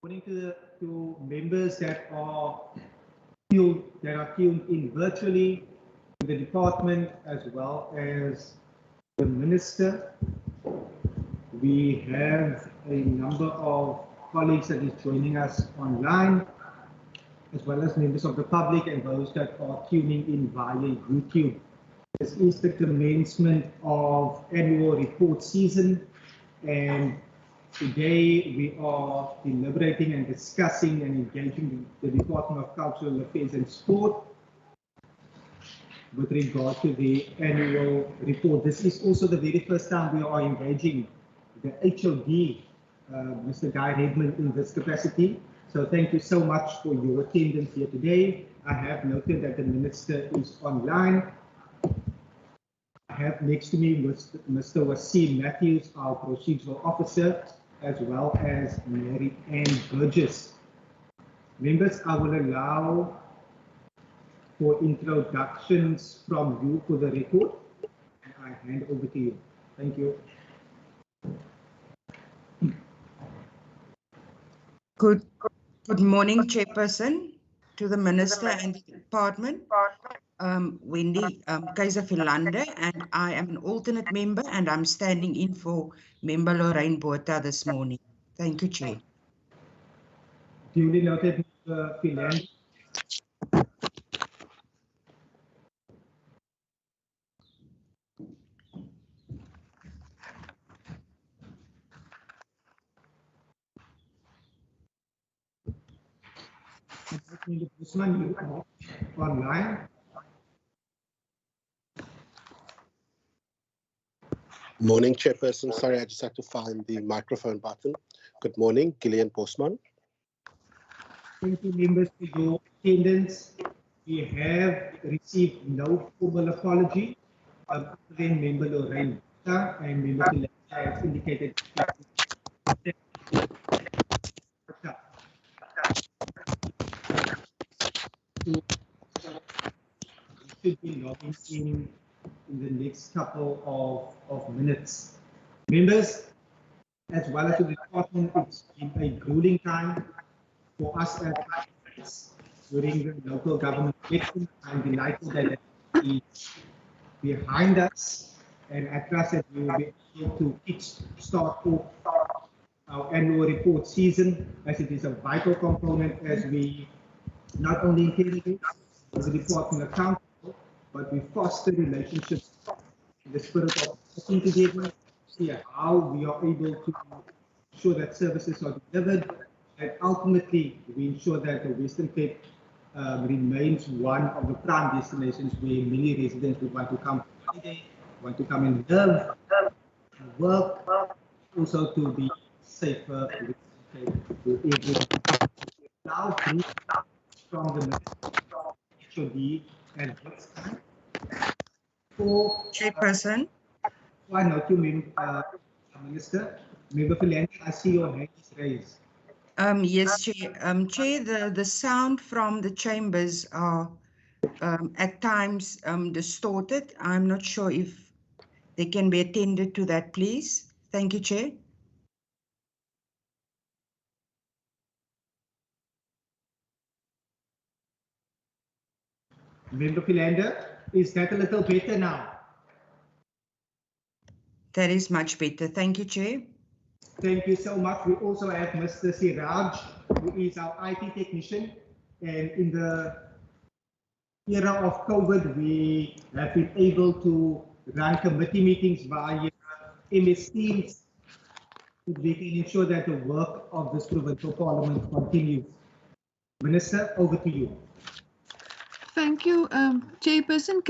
Morning to members that are tuned in virtually, to the department as well as the minister. We have a number of colleagues that is joining us online, as well as members of the public and those that are tuning in via YouTube. This is the commencement of annual report season, and today we are deliberating and discussing and engaging the Department of Cultural Affairs and Sport with regard to the annual report. This is also the very first time we are engaging the HOD, Mr. Guy Redmond, in this capacity. So thank you so much for your attendance here today. I have noted that the Minister is online. I have next to me Mr. Wasim Matthews, our procedural officer, as well as Mary Ann Burgess. Members, I will allow for introductions from you for the record, and I hand over to you. Thank you. Good morning, Chairperson, to the Minister and the Department. Wendy Kaiser Philander, and I am an alternate member, and I'm standing in for Member Lorraine Botha this morning. Thank you, Chair. Duly noted, Mr. Philander. Bosman, you are online. Morning, Chairperson. Sorry, I just had to find the microphone button. Good morning, Gillian Postman. Thank you, members, for your attendance. We have received no formal apology. Then Member Lorraine Botha and Member Philander has indicated should be logging in the next couple of minutes. Members, as well as the department, it's been a grueling time for us as participants during the local government election. I'm delighted that it is behind us, and I trust that we will be able to start off our annual report season, as it is a vital component as we not only interrogate the department accountable, but we foster relationships in the spirit of working together, see how we are able to ensure that services are delivered, and ultimately we ensure that the Western Cape remains one of the prime destinations where many residents would want to come for holiday, want to come and live, and work, also to be safer for everyone. Now, from the HOD and this time for Chairperson. I note you, Minister. Member Philander, I see your hand is raised. Yes, Chair. Chair, the sound from the chambers are at times distorted. I'm not sure if they can be attended to that, please. Thank you, Chair. Member Philander, is that a little better now? That is much better. Thank you, Chair. Thank you so much. We also have Mr. Siraj, who is our IT technician. And in the era of COVID, we have been able to run committee meetings via MS Teams. We can ensure that the work of this provincial parliament continues. Minister, over to you. Thank you, Chairperson.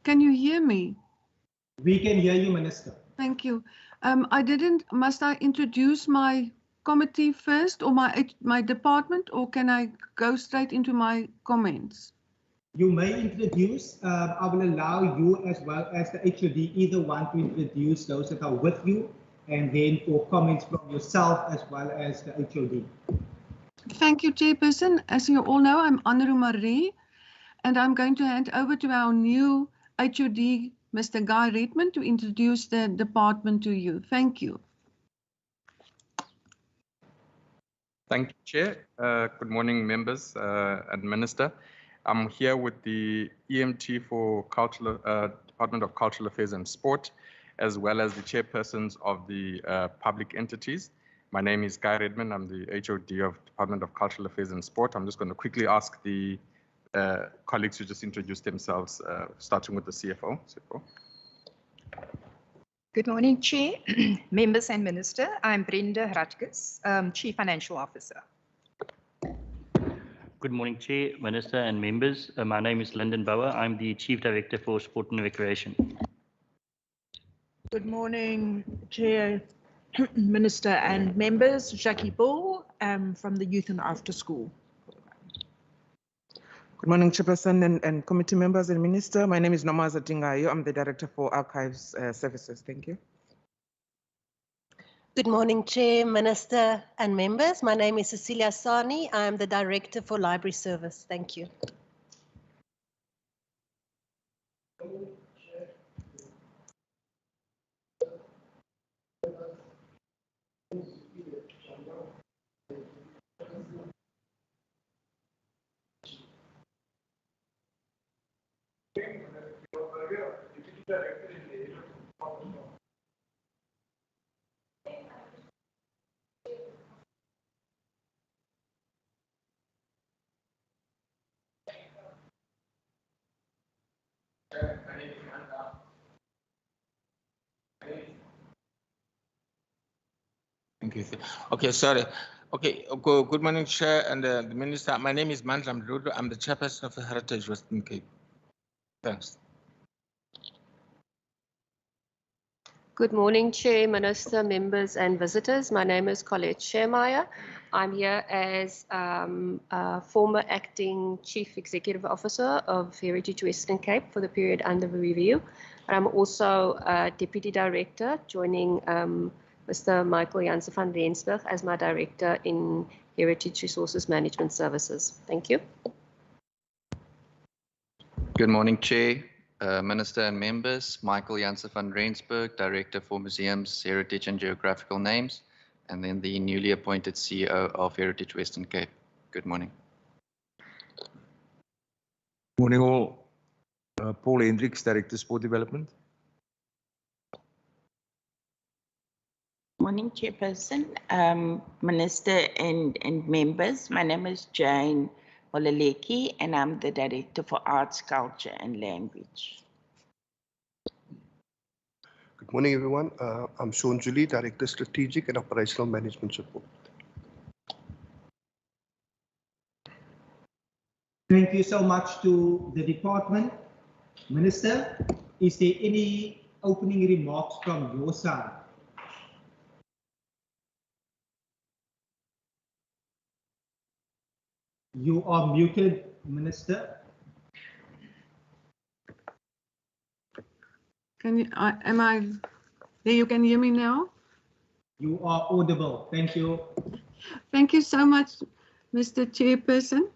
Can you hear me? We can hear you, Minister. Thank you. Must I introduce my committee first or my department, or can I go straight into my comments? You may introduce. I will allow you as well as the HOD, either one, to introduce those that are with you, and then for comments from yourself as well as the HOD. Thank you, Chairperson. As you all know, I'm Anru Marie, and I'm going to hand over to our new HOD, Mr. Guy Redmond, to introduce the department to you. Thank you. Thank you, Chair. Good morning, members and Minister. I'm here with the EMT for Department of Cultural Affairs and Sport, as well as the chairpersons of the public entities. My name is Guy Redman. I'm the HOD of Department of Cultural Affairs and Sport. I'm just going to quickly ask the colleagues to just introduce themselves, starting with the CFO. Good morning, Chair, members and Minister. I'm Brenda Ratkus, Chief Financial Officer. Good morning, Chair, Minister and members. My name is Lyndon Bauer. I'm the Chief Director for Sport and Recreation. Good morning, Chair, Minister and members. Jackie Bull from the Youth and After School. Good morning, Chairperson and committee members and Minister. My name is Nomaza Dingayo. I'm the Director for Archives Services. Thank you. Good morning, Chair, Minister and members. My name is Cecilia Sani. I am the Director for Library Service. Thank you. Thank you. Okay, sorry. Okay, good morning, Chair and the Minister. My name is Mandla Mdudu. I'm the Chairperson of the Heritage Western Cape. Thanks. Good morning, Chair, Minister, members and visitors. My name is Colette Schermeyer. I'm here as former Acting Chief Executive Officer of Heritage Western Cape for the period under review. And I'm also Deputy Director, joining Mr. Michael Jansen van Rensburg as my Director in Heritage Resources Management Services. Thank you. Good morning, Chair, Minister and members. Michael Jansen van Rensburg, Director for Museums, Heritage and Geographical Names, and then the newly appointed CEO of Heritage Western Cape. Good morning. Morning all. Paul Hendricks, Director Sport Development. Morning, Chairperson, Minister and members. My name is Jane Molaleki and I'm the Director for Arts, Culture and Language. Good morning, everyone. I'm Sean Julie, Director Strategic and Operational Management Support. Thank you so much to the department. Minister, is there any opening remarks from your side? You are muted, Minister. Can you, am I there? You can hear me now? You are audible. Thank you. Thank you so much, Mr. Chairperson.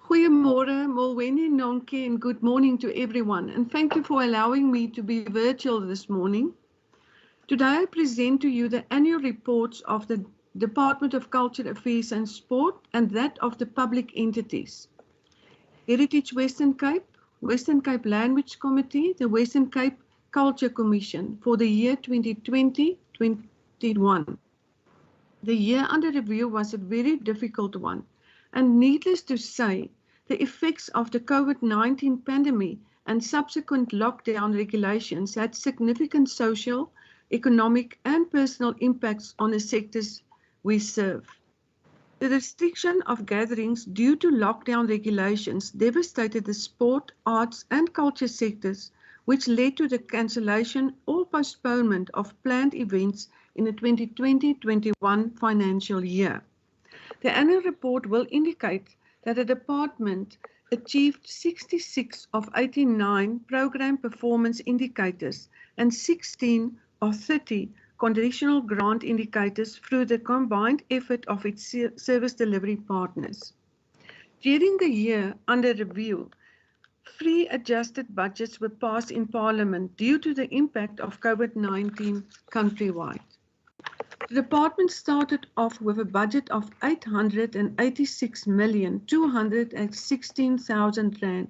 Goeiemorgen, Molweni Nonke, and good morning to everyone. And thank you for allowing me to be virtual this morning. Today I present to you the annual reports of the Department of Culture Affairs and Sport and that of the public entities. Heritage Western Cape Language Committee, the Western Cape Culture Commission for the year 2020-21. The year under review was a very difficult one, and needless to say, the effects of the COVID-19 pandemic and subsequent lockdown regulations had significant social, economic and personal impacts on the sectors we serve. The restriction of gatherings due to lockdown regulations devastated the sport, arts and culture sectors, which led to the cancellation or postponement of planned events in the 2020-21 financial year. The annual report will indicate that the department achieved 66 of 89 program performance indicators and 16 of 30 conditional grant indicators through the combined effort of its service delivery partners. During the year under review, 3 adjusted budgets were passed in Parliament due to the impact of COVID-19 countrywide. The department started off with a budget of 886,216,000 rand,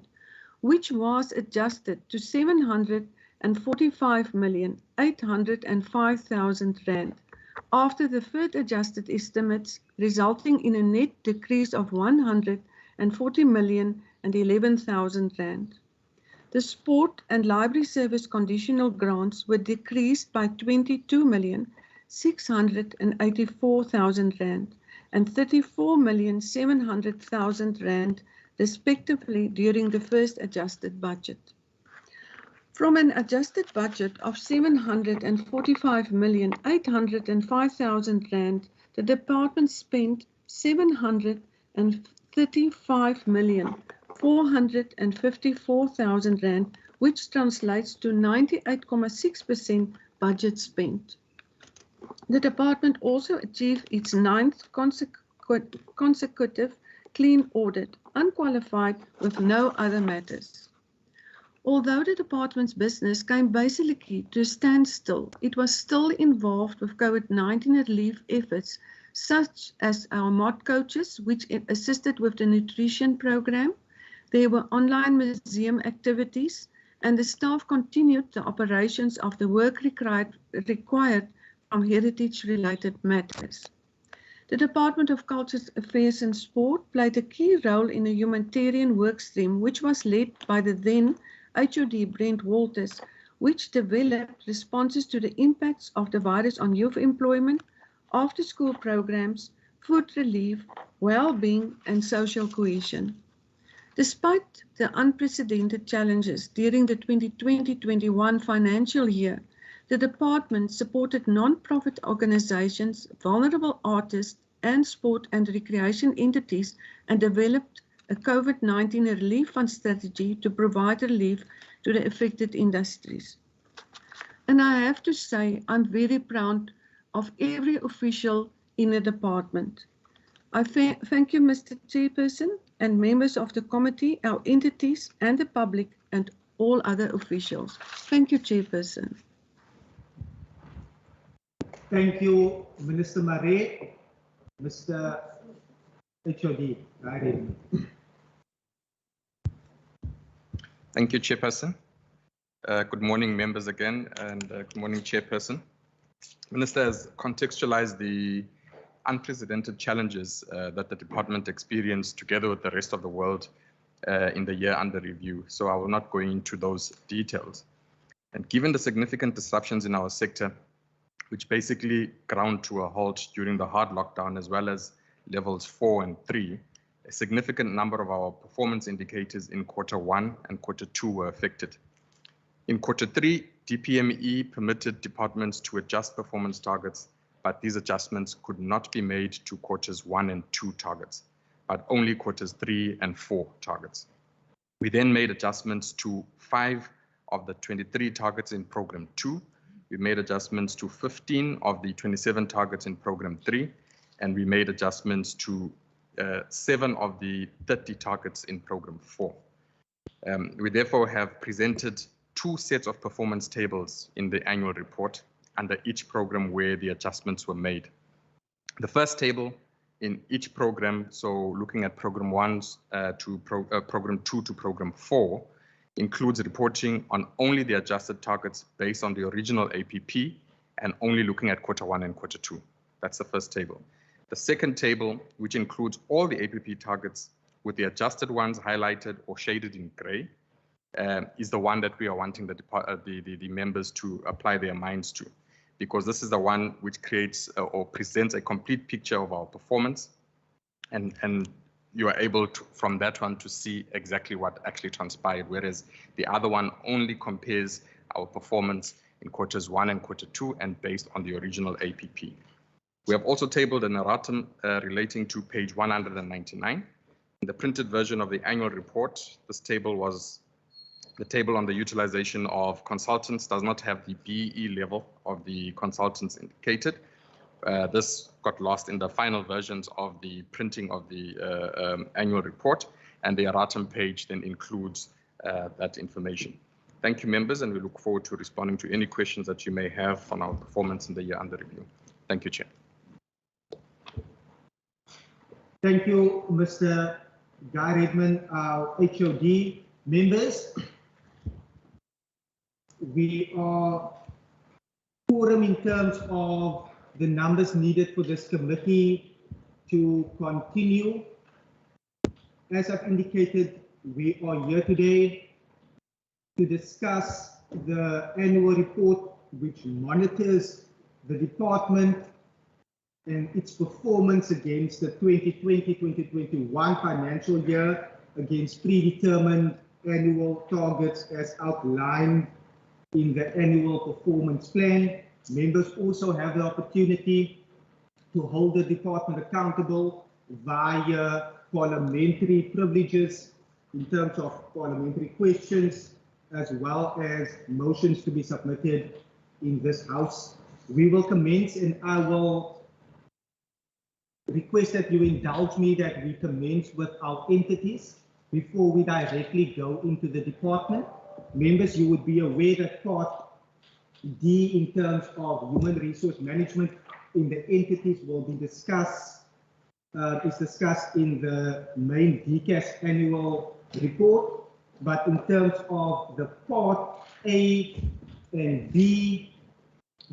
which was adjusted to 745,805,000 rand after the third adjusted estimates, resulting in a net decrease of 140,011,000 rand. The sport and library service conditional grants were decreased by 22,684,000 rand and 34,700,000 rand respectively during the first adjusted budget. From an adjusted budget of 745,805,000 rand, the department spent 735,454,000 rand, which translates to 98.6% budget spent. The department also achieved its 9th consecutive clean audit, unqualified with no other matters. Although the department's business came basically to a standstill, it was still involved with COVID-19 relief efforts, such as our mod coaches, which assisted with the nutrition program. There were online museum activities, and the staff continued the operations of the work required from heritage-related matters. The Department of Culture Affairs and Sport played a key role in a humanitarian workstream, which was led by the then HOD Brent Walters, which developed responses to the impacts of the virus on youth employment, after-school programs, food relief, well-being, and social cohesion. Despite the unprecedented challenges during the 2020-21 financial year, the department supported non-profit organizations, vulnerable artists, and sport and recreation entities, and developed a COVID-19 relief fund strategy to provide relief to the affected industries. And I have to say, I'm very proud of every official in the department. I thank you, Mr. Chairperson, and members of the committee, our entities, and the public, and all other officials. Thank you, Chairperson. Thank you, Minister Marais. Mr. HOD, right in. Thank you, Chairperson. Good morning, members again, and good morning, Chairperson. Minister has contextualized the unprecedented challenges that the department experienced together with the rest of the world in the year under review, so I will not go into those details. And given the significant disruptions in our sector, which basically ground to a halt during the hard lockdown, as well as levels 4 and 3, a significant number of our performance indicators in Q1 and Q2 were affected. In Q3, DPME permitted departments to adjust performance targets, but these adjustments could not be made to Q1 and 2 targets, but only Q3 and 4 targets. We then made adjustments to 5 of the 23 targets in Program 2. We made adjustments to 15 of the 27 targets in Program 3, and we made adjustments to 7 of the 30 targets in Program 4. We therefore have presented 2 sets of performance tables in the annual report under each program where the adjustments were made. The first table in each program, so looking at Program 1 to Program 2 to Program 4, includes reporting on only the adjusted targets based on the original APP and only looking at Q1 and Q2. That's the first table. The second table, which includes all the APP targets with the adjusted ones highlighted or shaded in gray, is the one that we are wanting the members to apply their minds to, because this is the one which creates or presents a complete picture of our performance, and you are able to, from that one, to see exactly what actually transpired, whereas the other one only compares our performance in Q1 and Q2 and based on the original APP. We have also tabled an erratum relating to page 199. In the printed version of the annual report, this table was the table on the utilization of consultants does not have the BE level of the consultants indicated. This got lost in the final versions of the printing of the annual report, and the erratum page then includes that information. Thank you, members, and we look forward to responding to any questions that you may have on our performance in the year under review. Thank you, Chair. Thank you, Mr. Guy Redmond, our HOD. Members, we are quorum in terms of the numbers needed for this committee to continue. As I've indicated, we are here today to discuss the annual report which monitors the department and its performance against the 2020-2021 financial year against predetermined annual targets as outlined in the annual performance plan. Members also have the opportunity to hold the department accountable via parliamentary privileges in terms of parliamentary questions as well as motions to be submitted in this House. We will commence, and I will request that you indulge me that we commence with our entities before we directly go into the department. Members, you would be aware that Part D in terms of human resource management in the entities will be discussed in the main DCAS annual report. But in terms of the Part A and B,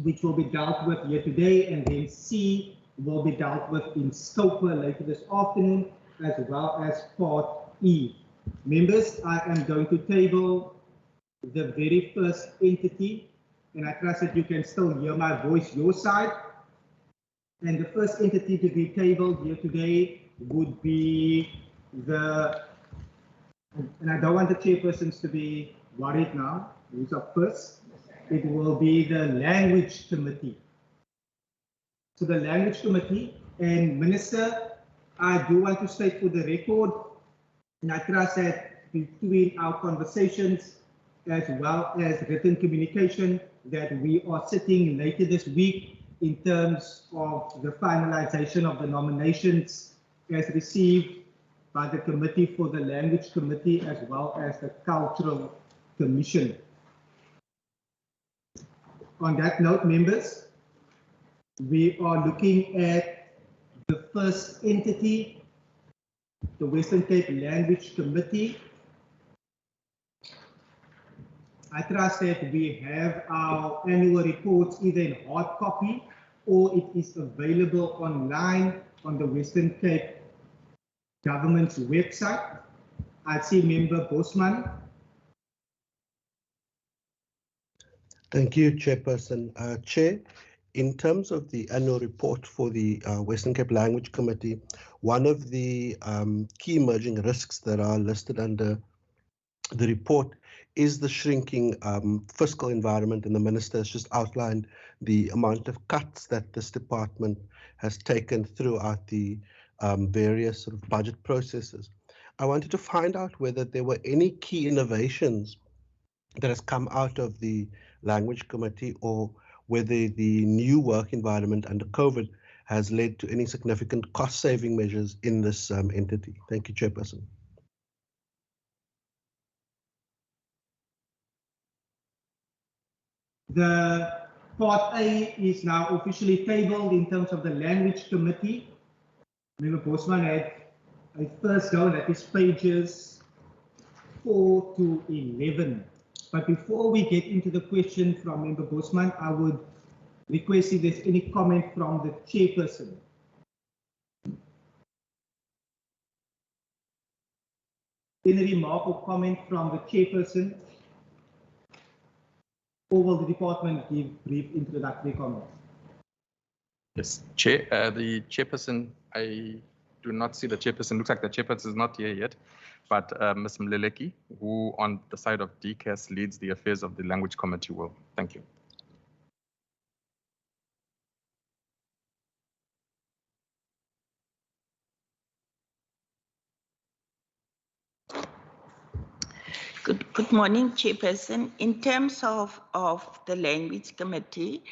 which will be dealt with here today, and then C will be dealt with in SCOPA later this afternoon, as well as Part E. Members, I am going to table the very first entity, and I trust that you can still hear my voice your side. And the first entity to be tabled here today would be the, and I don't want the chairpersons to be worried now, who's up first. It will be the Language Committee. So the Language Committee, and Minister, I do want to state for the record, and I trust that between our conversations as well as written communication, that we are sitting later this week in terms of the finalization of the nominations as received by the Committee for the Language Committee as well as the Cultural Commission. On that note, members, we are looking at the first entity, the Western Cape Language Committee. I trust that we have our annual reports either in hard copy or it is available online on the Western Cape Government's website. I see Member Bosman. Thank you, Chairperson. Chair, in terms of the annual report for the Western Cape Language Committee, one of the key emerging risks that are listed under the report is the shrinking fiscal environment, and the Minister has just outlined the amount of cuts that this department has taken throughout the various sort of budget processes. I wanted to find out whether there were any key innovations that has come out of the Language Committee, or whether the new work environment under COVID has led to any significant cost-saving measures in this entity. Thank you, Chairperson. The Part A is now officially tabled in terms of the Language Committee. Member Bosman had a first go, that is pages 4 to 11. But before we get into the question from Member Bosman, I would request if there's any comment from the chairperson. Any remark or comment from the chairperson? Or will the department give brief introductory comments? Yes, Chair. The chairperson, I do not see the chairperson. Looks like the chairperson is not here yet, but Ms. Mleleki, who on the side of DCAS leads the affairs of the Language Committee, will. Thank you. Good morning, Chairperson. In terms of the Language Committee,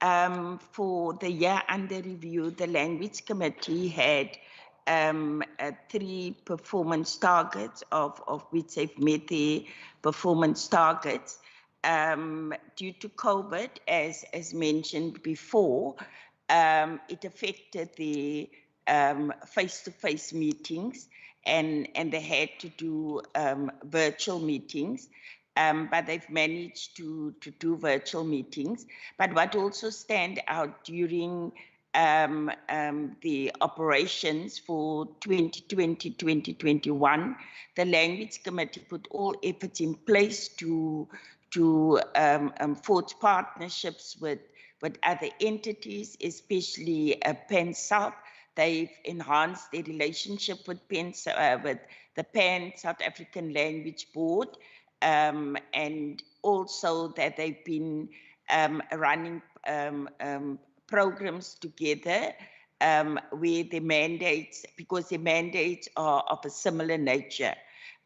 for the year under review, the Language Committee had 3 performance targets, of which they've met the performance targets. Due to COVID, as mentioned before, it affected the face-to-face meetings, and they had to do virtual meetings. But they've managed to do virtual meetings. But what also stand out during the operations for 2020-2021, the Language Committee put all efforts in place to forge partnerships with other entities, especially PAN South. They've enhanced their relationship with with the PAN South African Language Board, and also that they've been running programs together where the mandates, because the mandates are of a similar nature.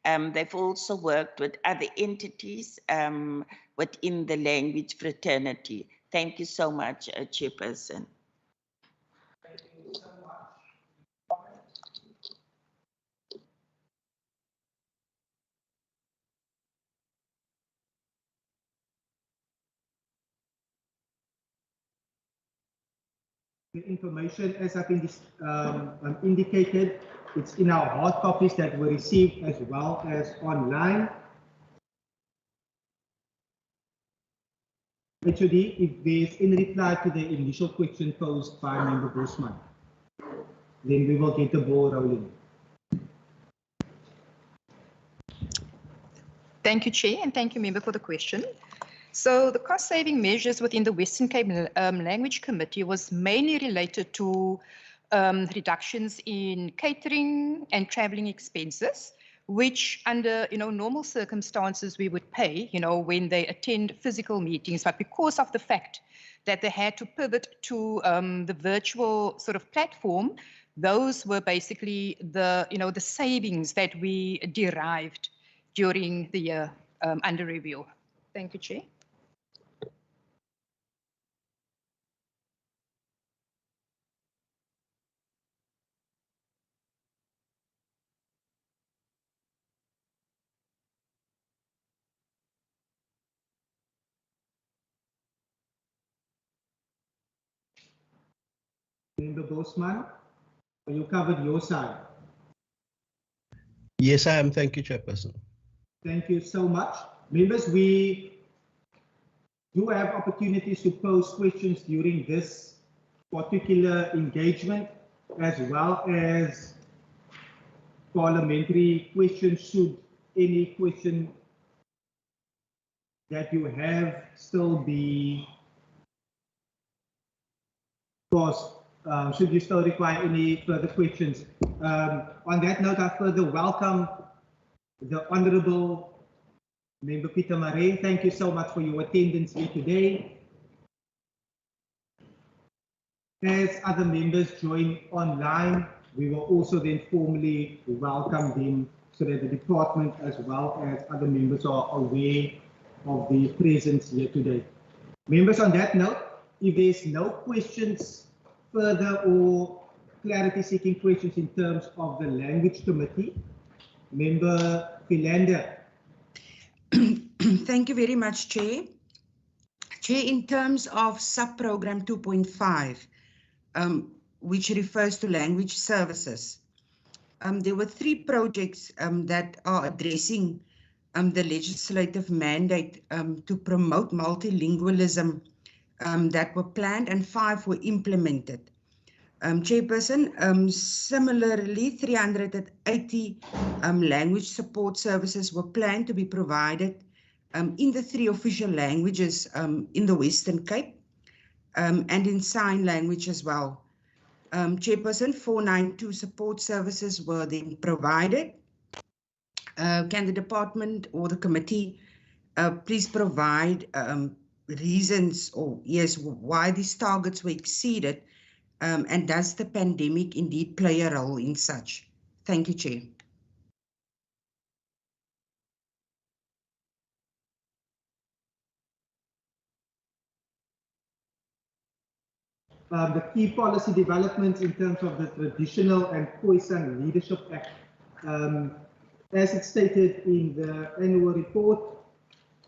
They've also worked with other entities within the language fraternity. Thank you so much, Chairperson. Thank you so much. The information, as I've been indicated, it's in our hard copies that were received as well as online. Actually, if there's any reply to the initial question posed by Member Bosman, then we will get the ball rolling. Thank you, Chair, and thank you, Member, for the question. So the cost-saving measures within the Western Cape Language Committee was mainly related to reductions in catering and traveling expenses, which under normal circumstances we would pay when they attend physical meetings, but because of the fact that they had to pivot to the virtual sort of platform, those were basically the the savings that we derived during the year under review. Thank you, Chair. Member Bosman, are you covered your side? Yes, I am. Thank you, Chairperson. Thank you so much. Members, we do have opportunities to pose questions during this particular engagement, as well as parliamentary questions should any question that you have still be posed. Should you still require any further questions. On that note, I further welcome the Honourable Member Peter Maree. Thank you so much for your attendance here today. As other members join online, we will also then formally welcome them so that the department as well as other members are aware of the presence here today. Members, on that note, if there's no questions further or clarity seeking questions in terms of the Language Committee, Member Philander. Thank you very much, Chair. Chair, in terms of sub-program 2.5, which refers to language services, there were 3 projects that are addressing the legislative mandate to promote multilingualism that were planned, and 5 were implemented. Chairperson, similarly, 380 language support services were planned to be provided in the 3 official languages in the Western Cape and in sign language as well. Chairperson, 492 support services were then provided. Can the department or the committee please provide reasons or yes, why these targets were exceeded, and does the pandemic indeed play a role in such? Thank you, Chair. The key policy developments in terms of the Traditional and Khoisan Leadership Act. As it's stated in the annual report,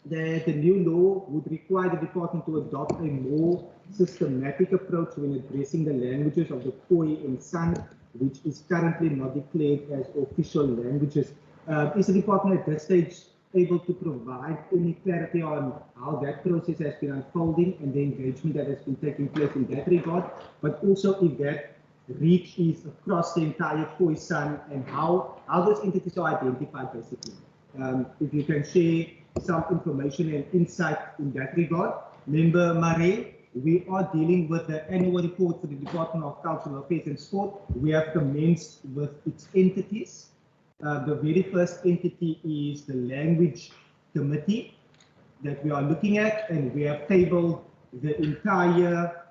that the new law would require the department to adopt a more systematic approach when addressing the languages of the Khoi and San, which is currently not declared as official languages. Is the department at this stage able to provide any clarity on how that process has been unfolding and the engagement that has been taking place in that regard, but also if that reach is across the entire Khoi San and how those entities are identified basically? If you can share some information and insight in that regard. Member Mare, we are dealing with the annual report for the Department of Cultural Affairs and Sport. We have commenced with its entities. The very first entity is the Language Committee that we are looking at, and we have tabled the entire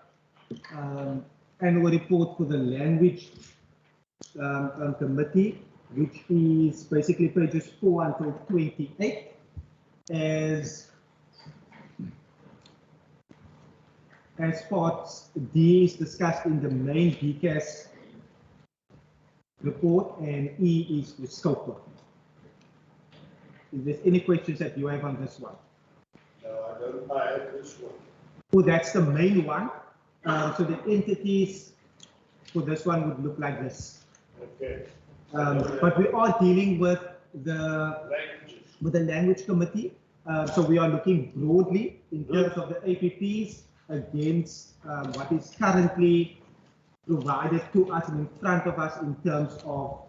annual report for the Language Committee, which is basically pages 4 until 28. As part D is discussed in the main DCAS report, and E is the scope work. If there's any questions that you have on this one. No, I don't. I have this one. Oh, that's the main one. So the entities for this one would look like this. Okay. But we are dealing with the language committee. So we are looking broadly in terms of the APPs against what is currently provided to us and in front of us in terms of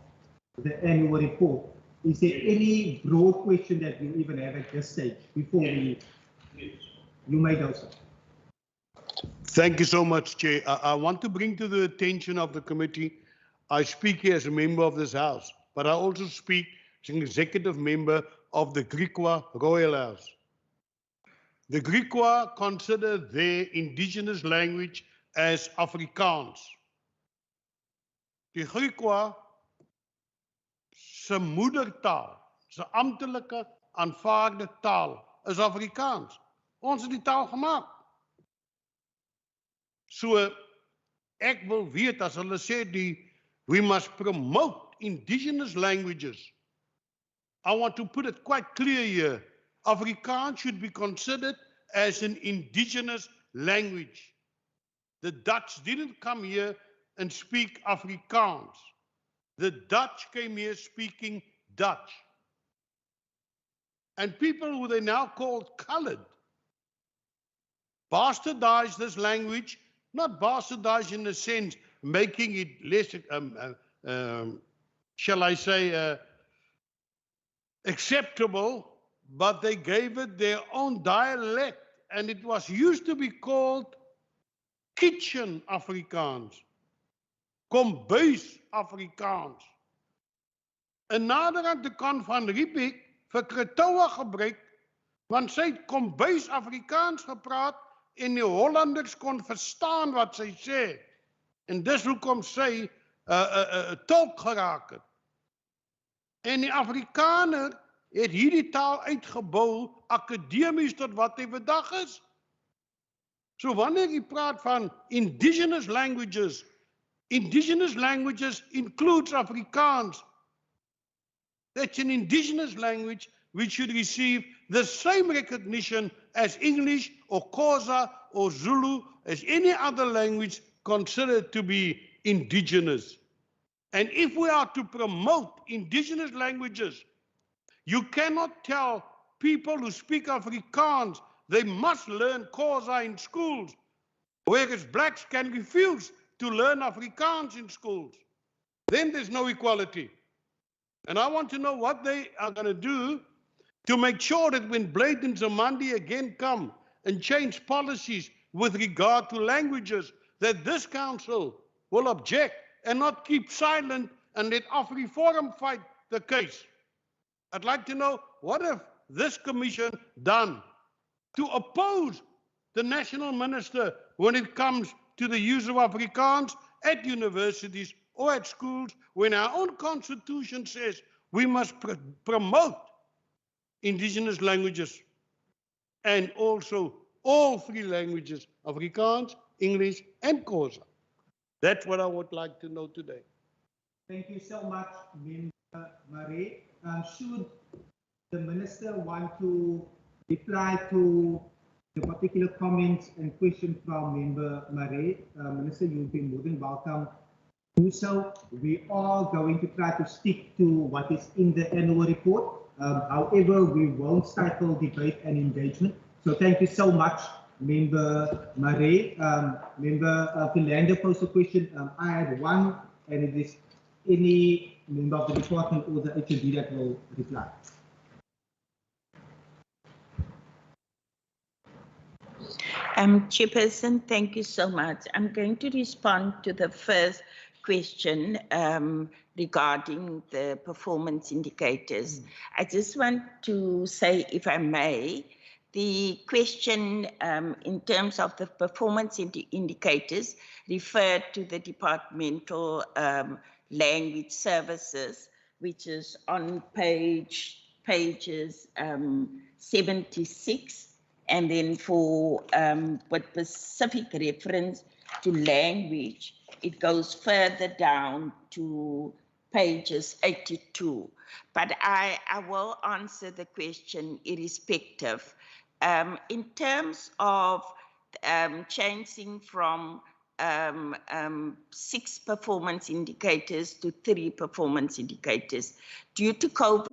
the annual report. Is there any broad question that you even have at this stage before you may go, sir? Thank you so much, Chair. I want to bring to the attention of the committee, I speak here as a member of this House, but I also speak as an executive member of the Griqua Royal House. The Griqua consider their indigenous language as Afrikaans. Die Griqua se moedertaal, se amptelike aanvaarde taal is Afrikaans. Ons het die taal gemaak. So ek wil weet as hulle sê we must promote indigenous languages. I want to put it quite clear here. Afrikaans should be considered as an indigenous language. The Dutch didn't come here and speak Afrikaans. The Dutch came here speaking Dutch. And people who they now call colored bastardize this language, not bastardize in the sense making it less, shall I say, acceptable, but they gave it their own dialect, and it was used to be called kitchen Afrikaans, kombuis Afrikaans. En naderhand de kan van Riebeek vir Kretoua gebruik, want sy het kombuis Afrikaans gepraat en die Hollanders kon verstaan wat sy sê. En dis hoekom sy tolk geraak het. En die Afrikaner het hierdie taal uitgebou akademies tot wat hy vandag is. So wanneer jy praat van indigenous languages includes Afrikaans. That's an indigenous language which should receive the same recognition as English or Xhosa or Zulu, as any other language considered to be indigenous. And if we are to promote indigenous languages, you cannot tell people who speak Afrikaans they must learn Xhosa in schools, whereas blacks can refuse to learn Afrikaans in schools. Then there's no equality. And I want to know what they are going to do to make sure that when Blade and Zamandi again come and change policies with regard to languages, that this council will object and not keep silent and let AfriForum fight the case. I'd like to know, what have this commission done to oppose the national minister when it comes to the use of Afrikaans at universities or at schools, when our own constitution says we must promote indigenous languages and also all three languages, Afrikaans, English, and Xhosa. That's what I would like to know today. Thank you so much, Member Marie. Should the minister want to reply to the particular comments and questions from Member Marais, Minister, you'll be more than welcome to do so. We are going to try to stick to what is in the annual report. However, we won't stifle debate and engagement. So thank you so much, Member Marais. Member Philander posed a question. I had one, and it is any member of the department or the HOD that will reply. Chairperson, thank you so much. I'm going to respond to the first question regarding the performance indicators. I just want to say, if I may, the question in terms of the performance indicators referred to the departmental language services, which is on pages 76. And then for with specific reference to language, it goes further down to pages 82. But I will answer the question irrespective. In terms of changing from 6 performance indicators to 3 performance indicators, due to COVID,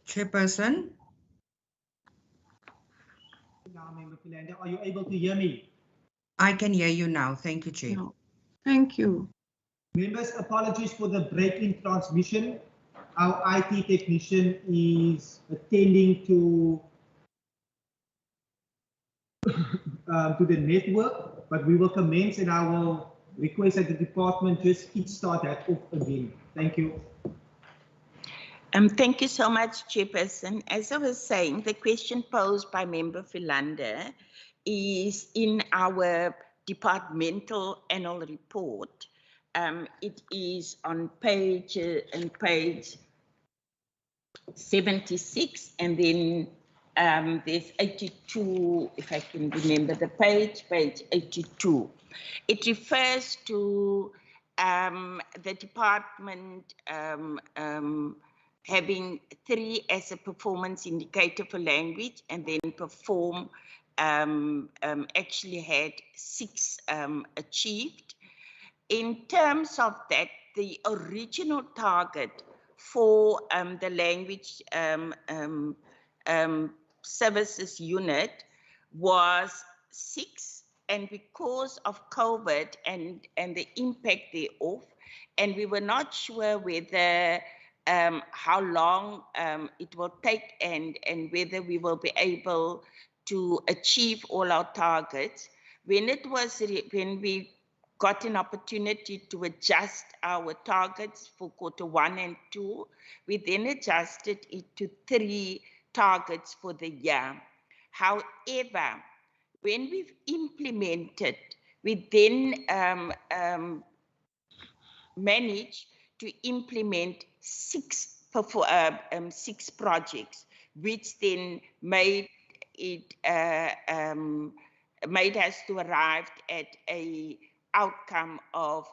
Chairperson. Now, Member Philander, are you able to hear me? I can hear you now. Thank you, Chair. No. Thank you. Members, apologies for the break in transmission. Our IT technician is attending to the network, but we will commence, and I will request that the department just kickstart that off again. Thank you. Thank you so much, Chairperson. As I was saying, the question posed by Member Philander is in our departmental annual report. It is on page 76, and then there's 82, if I can remember the page 82. It refers to the department having 3 as a performance indicator for language, and then perform actually had 6 achieved. In terms of that, the original target for the language services unit was 6, and because of COVID and the impact thereof, and we were not sure whether how long it will take and whether we will be able to achieve all our targets. When we got an opportunity to adjust our targets for Q1 and 2, we then adjusted it to 3 targets for the year. However, when we've implemented, we then managed to implement 6 projects, which then made it made us to arrive at a outcome of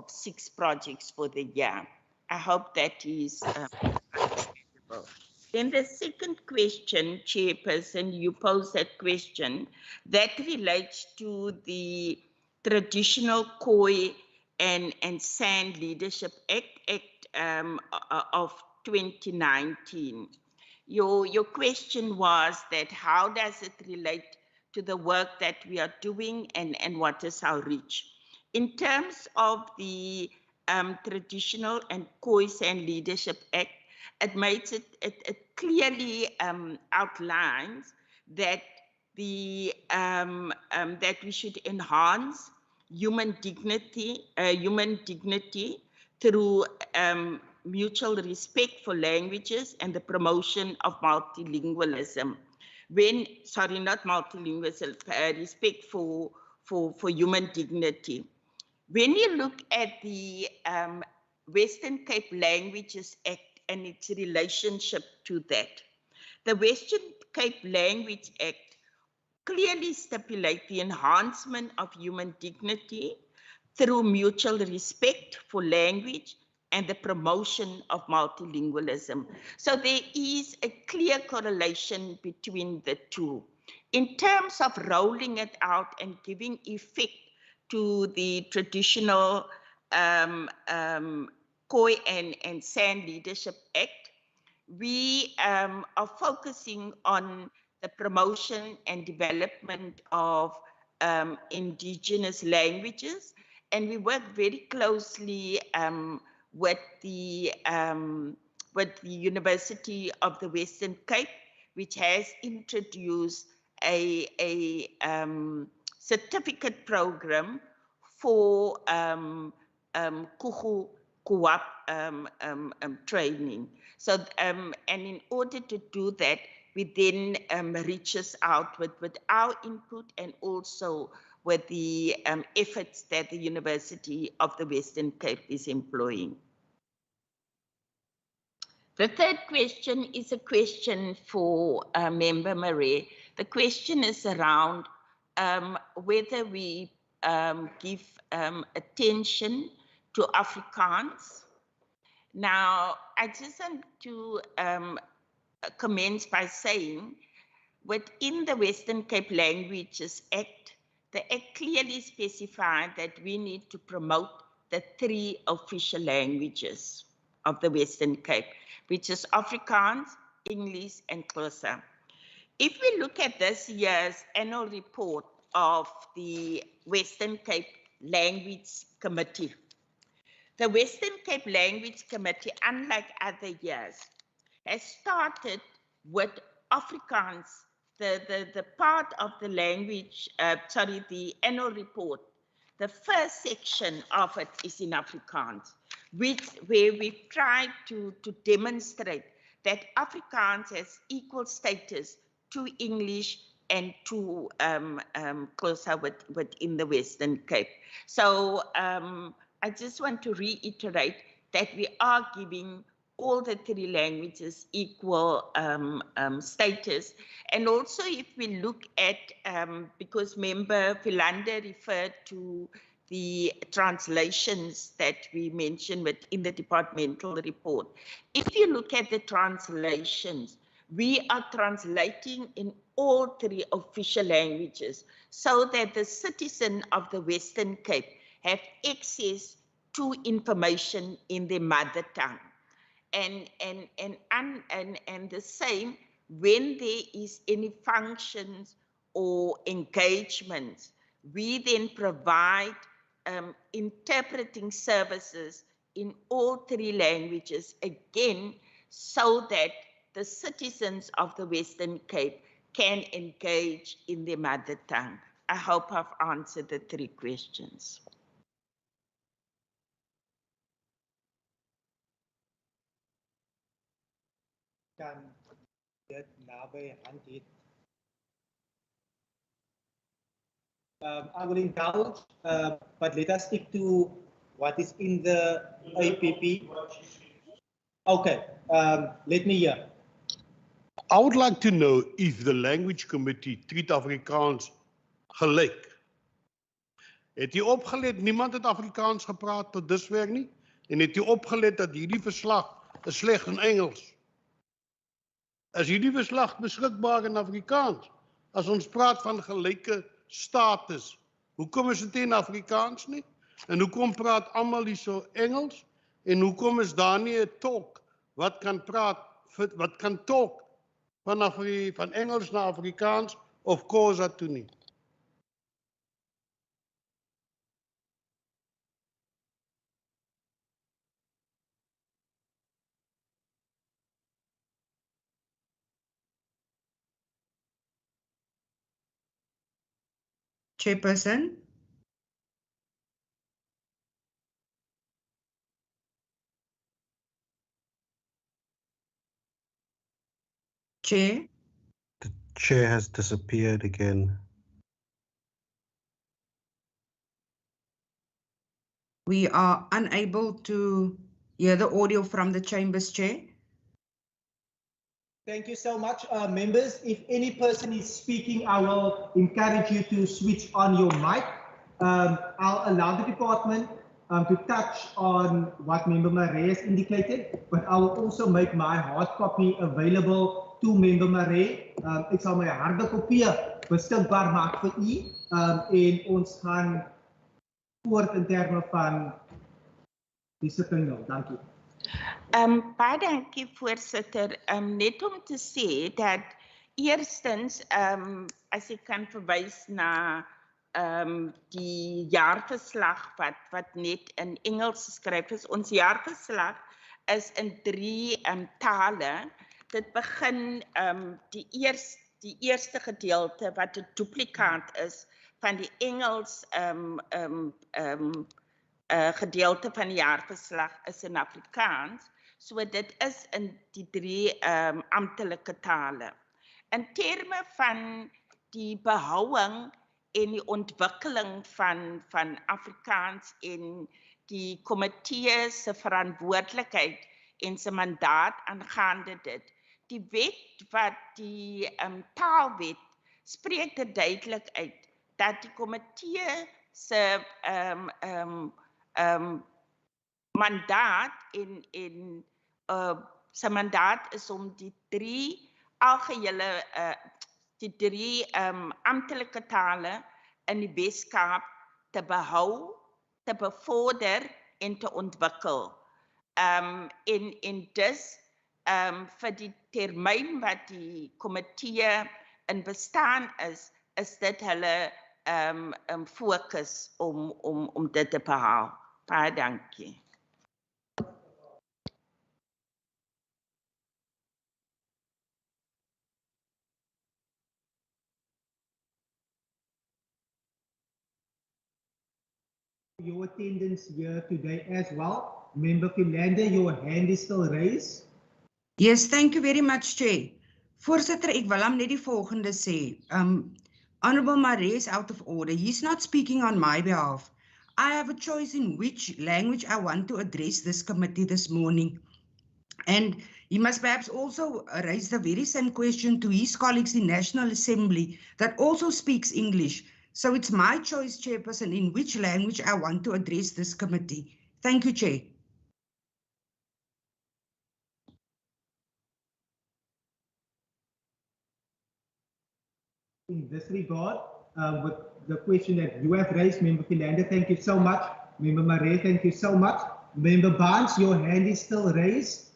6 projects for the year. I hope that is understandable. Then the second question, Chairperson, you posed that question that relates to the traditional Khoi and Sand Leadership Act of 2019. Your question was that how does it relate to the work that we are doing and what is our reach. In terms of the Traditional and Khoisan Leadership Act, it makes it clearly outlines that that we should enhance human dignity through mutual respect for languages and the promotion of multilingualism. Not multilingualism, respect for human dignity. When you look at the Western Cape Languages Act and its relationship to that, the Western Cape Language Act clearly stipulates the enhancement of human dignity through mutual respect for language and the promotion of multilingualism. So there is a clear correlation between the two. In terms of rolling it out and giving effect to the traditional Khoi and San Leadership Act, we are focusing on the promotion and development of indigenous languages, and we work very closely with the University of the Western Cape, which has introduced a certificate program for Kuhu Kuwap training. So, and in order to do that, we then reaches out with our input and also with the efforts that the University of the Western Cape is employing. The third question is a question for Member Marais. The question is around whether we give attention to Afrikaans. Now, I just want to commence by saying, within the Western Cape Languages Act, the Act clearly specified that we need to promote the 3 official languages of the Western Cape, which is Afrikaans, English, and Xhosa. If we look at this year's annual report of the Western Cape Language Committee, the Western Cape Language Committee, unlike other years, has started with Afrikaans, the part of the language, the annual report. The first section of it is in Afrikaans, where we've tried to demonstrate that Afrikaans has equal status to English and to Xhosa within the Western Cape. So I just want to reiterate that we are giving all the 3 languages equal status. And also if we look at, because Member Philander referred to the translations that we mentioned within the departmental report. If you look at the translations, we are translating in all 3 official languages so that the citizen of the Western Cape have access to information in their mother tongue. And the same when there is any functions or engagements, we then provide interpreting services in all 3 languages, again, so that the citizens of the Western Cape can engage in their mother tongue. I hope I've answered the 3 questions. Kan dit naby hand het. I will indulge, but let us stick to what is in the APP. Okay, let me hear. I would like to know if the language committee treat Afrikaans gelyk. Het jy opgelet, niemand het Afrikaans gepraat tot dusver nie? En het jy opgelet dat hierdie verslag is sleg in Engels? Is hierdie verslag beskikbaar in Afrikaans? As ons praat van gelyke status, hoekom is dit in Afrikaans nie? En hoekom praat almal hierso Engels? En hoekom is daar nie 'n tolk wat kan praat, wat kan tolk van Engels na Afrikaans of Xhosa to nie. Chairperson. Chair. The chair has disappeared again. We are unable to hear the audio from the Chambers, Chair. Thank you so much, members. If any person is speaking, I will encourage you to switch on your mic. I'll allow the department to touch on what Member Marais has indicated, but I will also make my hard copy available to Member Marais. Ek sal my harde kopie beskikbaar maak vir u en ons gaan voort in terme van die sitting nou. Dankie. Baie dankie voorsitter. Net om te sê dat eerstens as ek kan verwys na die jaarverslag wat net in Engels geskryf is. Ons jaarverslag is in 3 tale. Dit begin die eerste gedeelte wat 'n duplikaat is van die Engels gedeelte van die jaarverslag is in Afrikaans. So dit is in die 3 amptelike tale. In terme van die behouing en die ontwikkeling van Afrikaans en die komitee se verantwoordelikheid en se mandaat aangaande dit. Die wet wat die taalwet spreek dit duidelik uit dat die komitee se mandaat en sy mandaat is om die 3 algehele die 3 amptelike tale in die Weskaap te behou, te bevorder en te ontwikkel. En dus vir die termyn wat die komitee in bestaan is dit hulle fokus om dit te behaal. Baie dankie. Your attendance here today as well. Member Philander, your hand is still raised. Yes, thank you very much, Chair. Voorsitter, ek wil hom net die volgende sê. Honorable Marais is out of order. He's not speaking on my behalf. I have a choice in which language I want to address this committee this morning. And he must perhaps also raise the very same question to his colleagues in National Assembly that also speaks English. So it's my choice, Chairperson, in which language I want to address this committee. Thank you, Chair. In this regard, with the question that you have raised, Member Philander, thank you so much. Member Marais, thank you so much. Member Barnes, your hand is still raised.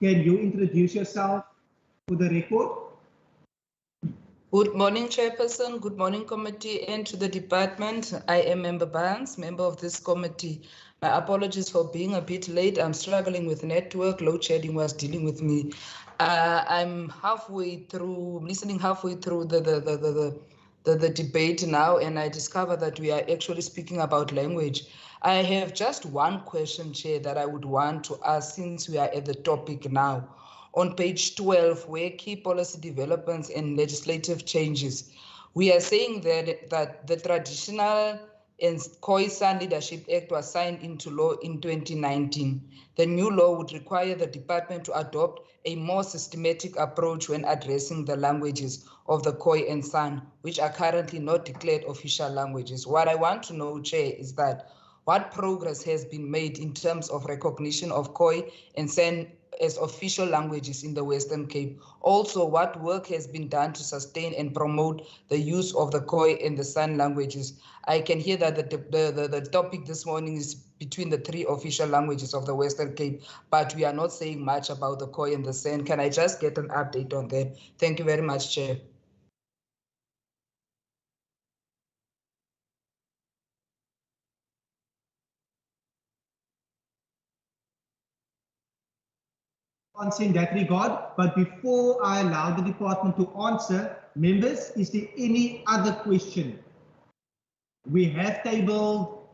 Can you introduce yourself for the record? Good morning, Chairperson. Good morning, committee, and to the department. I am Member Barnes, member of this committee. My apologies for being a bit late. I'm struggling with network. Load shedding was dealing with me. I'm halfway through, listening halfway through the debate now, and I discover that we are actually speaking about language. I have just one question, Chair, that I would want to ask since we are at the topic now. On page 12, where key policy developments and legislative changes, we are saying that the traditional and Khoisan Leadership Act was signed into law in 2019. The new law would require the department to adopt a more systematic approach when addressing the languages of the Khoi and San, which are currently not declared official languages. What I want to know, Chair, is that what progress has been made in terms of recognition of Khoi and San as official languages in the Western Cape. Also, what work has been done to sustain and promote the use of the Khoi and the San languages? I can hear that the topic this morning is between the 3 official languages of the Western Cape, but we are not saying much about the Khoi and the San. Can I just get an update on that? Thank you very much, Chair. answer in that regard. But before I allow the department to answer, members, is there any other question? We have tabled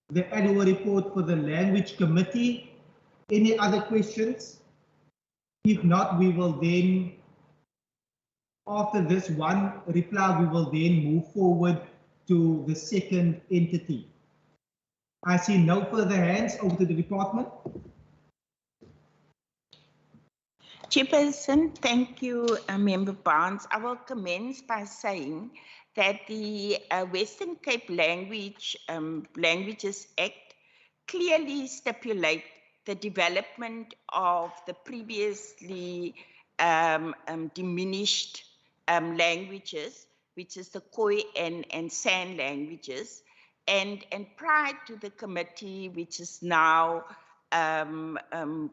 the annual report for the language committee. Any other questions? If not, we will then, after this one reply, we will then move forward to the second entity. I see no further hands. Over to the department. Chairperson, thank you, Member Barnes. I will commence by saying that the Western Cape Languages Act clearly stipulate the development of the previously diminished languages, which is the Khoi and San languages, and prior to the committee, which is now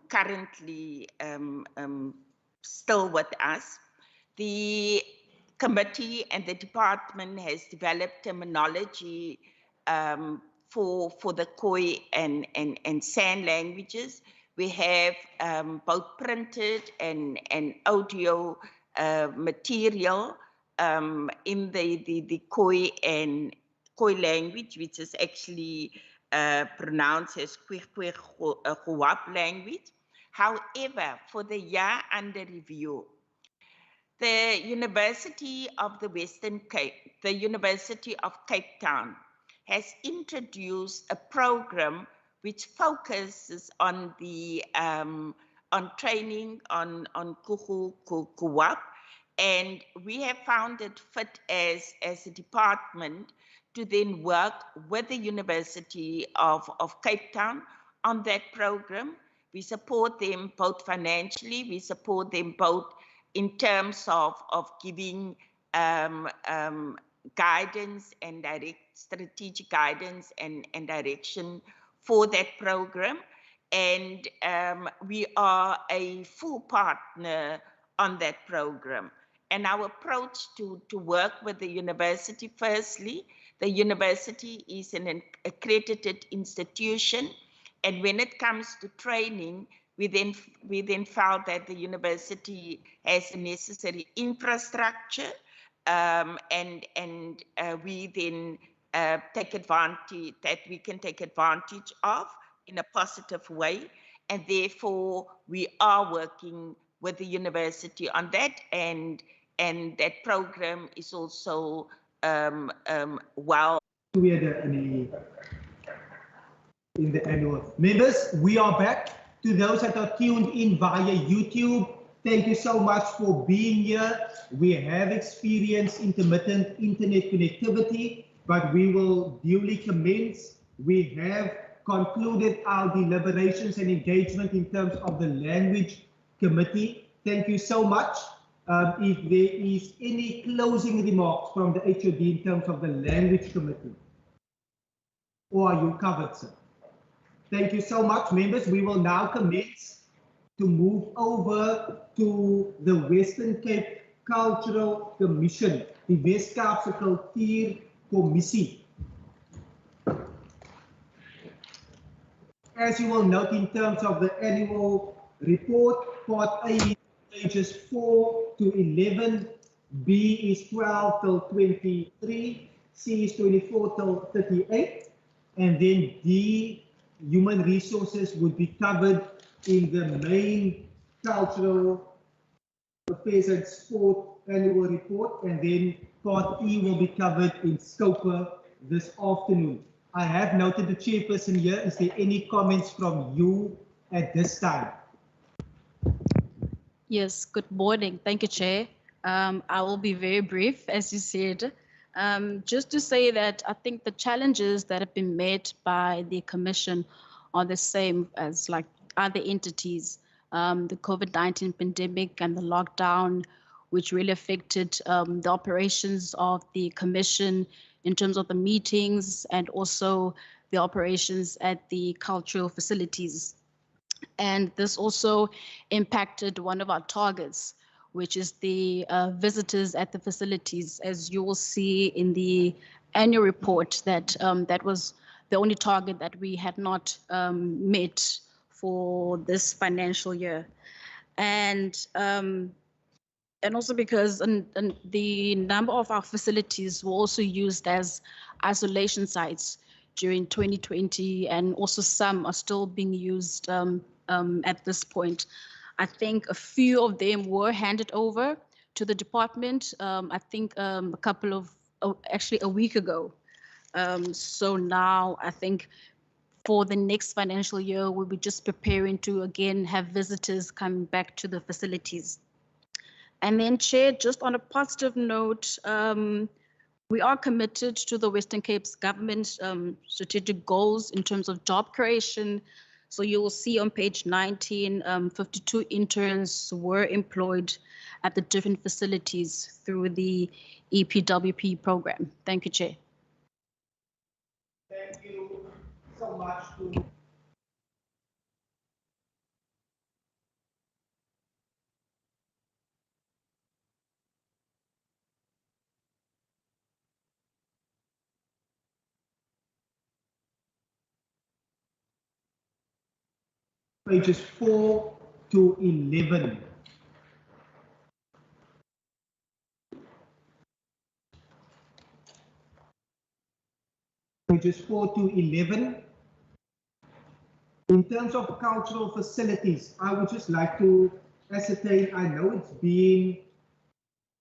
currently still with us, the committee and the department has developed terminology for the Khoi and San languages. We have both printed and audio material in the Khoi and Khoi language, which is actually pronounced as Khoi language. However, for the year under review, the University of the Western Cape, the University of Cape Town, has introduced a program which focuses on the on training on Kuwap, and we have found it fit as a department to then work with the University of Cape Town on that program. We support them both financially, we support them both in terms of giving guidance and strategic guidance and direction for that program. And we are a full partner on that program. And our approach to work with the university, firstly, the university is an accredited institution. And when it comes to training, we then felt that the university has the necessary infrastructure, and we then take advantage, that we can take advantage of in a positive way. And therefore, we are working with the university on that, and that program is also well. We had in the annual. Members, we are back. To those that are tuned in via YouTube, thank you so much for being here. We have experienced intermittent internet connectivity, but we will duly commence. We have concluded our deliberations and engagement in terms of the language committee. Thank you so much. If there is any closing remarks from the HOD in terms of the language committee, or are you covered, sir? Thank you so much, members. We will now commence to move over to the Western Cape Cultural Commission, the Wes-Kaapse Kultuurkommissie. As you will note in terms of the annual report, Part A pages 4 to 11, B is 12 till 23, C is 24 till 38, and then D, human resources, would be covered in the main cultural affairs and sport annual report, and then Part E will be covered in SCOPA this afternoon. I have noted the chairperson here. Is there any comments from you at this time? Yes, good morning. Thank you, Chair. I will be very brief, as you said. Just to say that I think the challenges that have been met by the Commission are the same as like other entities. The COVID-19 pandemic and the lockdown, which really affected the operations of the Commission in terms of the meetings and also the operations at the cultural facilities. And this also impacted one of our targets, which is the visitors at the facilities. As you will see in the annual report, that that was the only target that we had not met for this financial year. and also because the number of our facilities were also used as isolation sites during 2020, and also some are still being used at this point. I think a few of them were handed over to the department, I think a couple of, actually a week ago. So now I think for the next financial year, we'll be just preparing to again have visitors coming back to the facilities. And then, Chair, just on a positive note, we are committed to the Western Cape's government strategic goals in terms of job creation. So you will see on page 19, 52 interns were employed at the different facilities through the EPWP program. Thank you, Chair. Thank you so much to pages 4 to 11. Pages 4 to 11. In terms of cultural facilities, I would just like to ascertain, I know it's been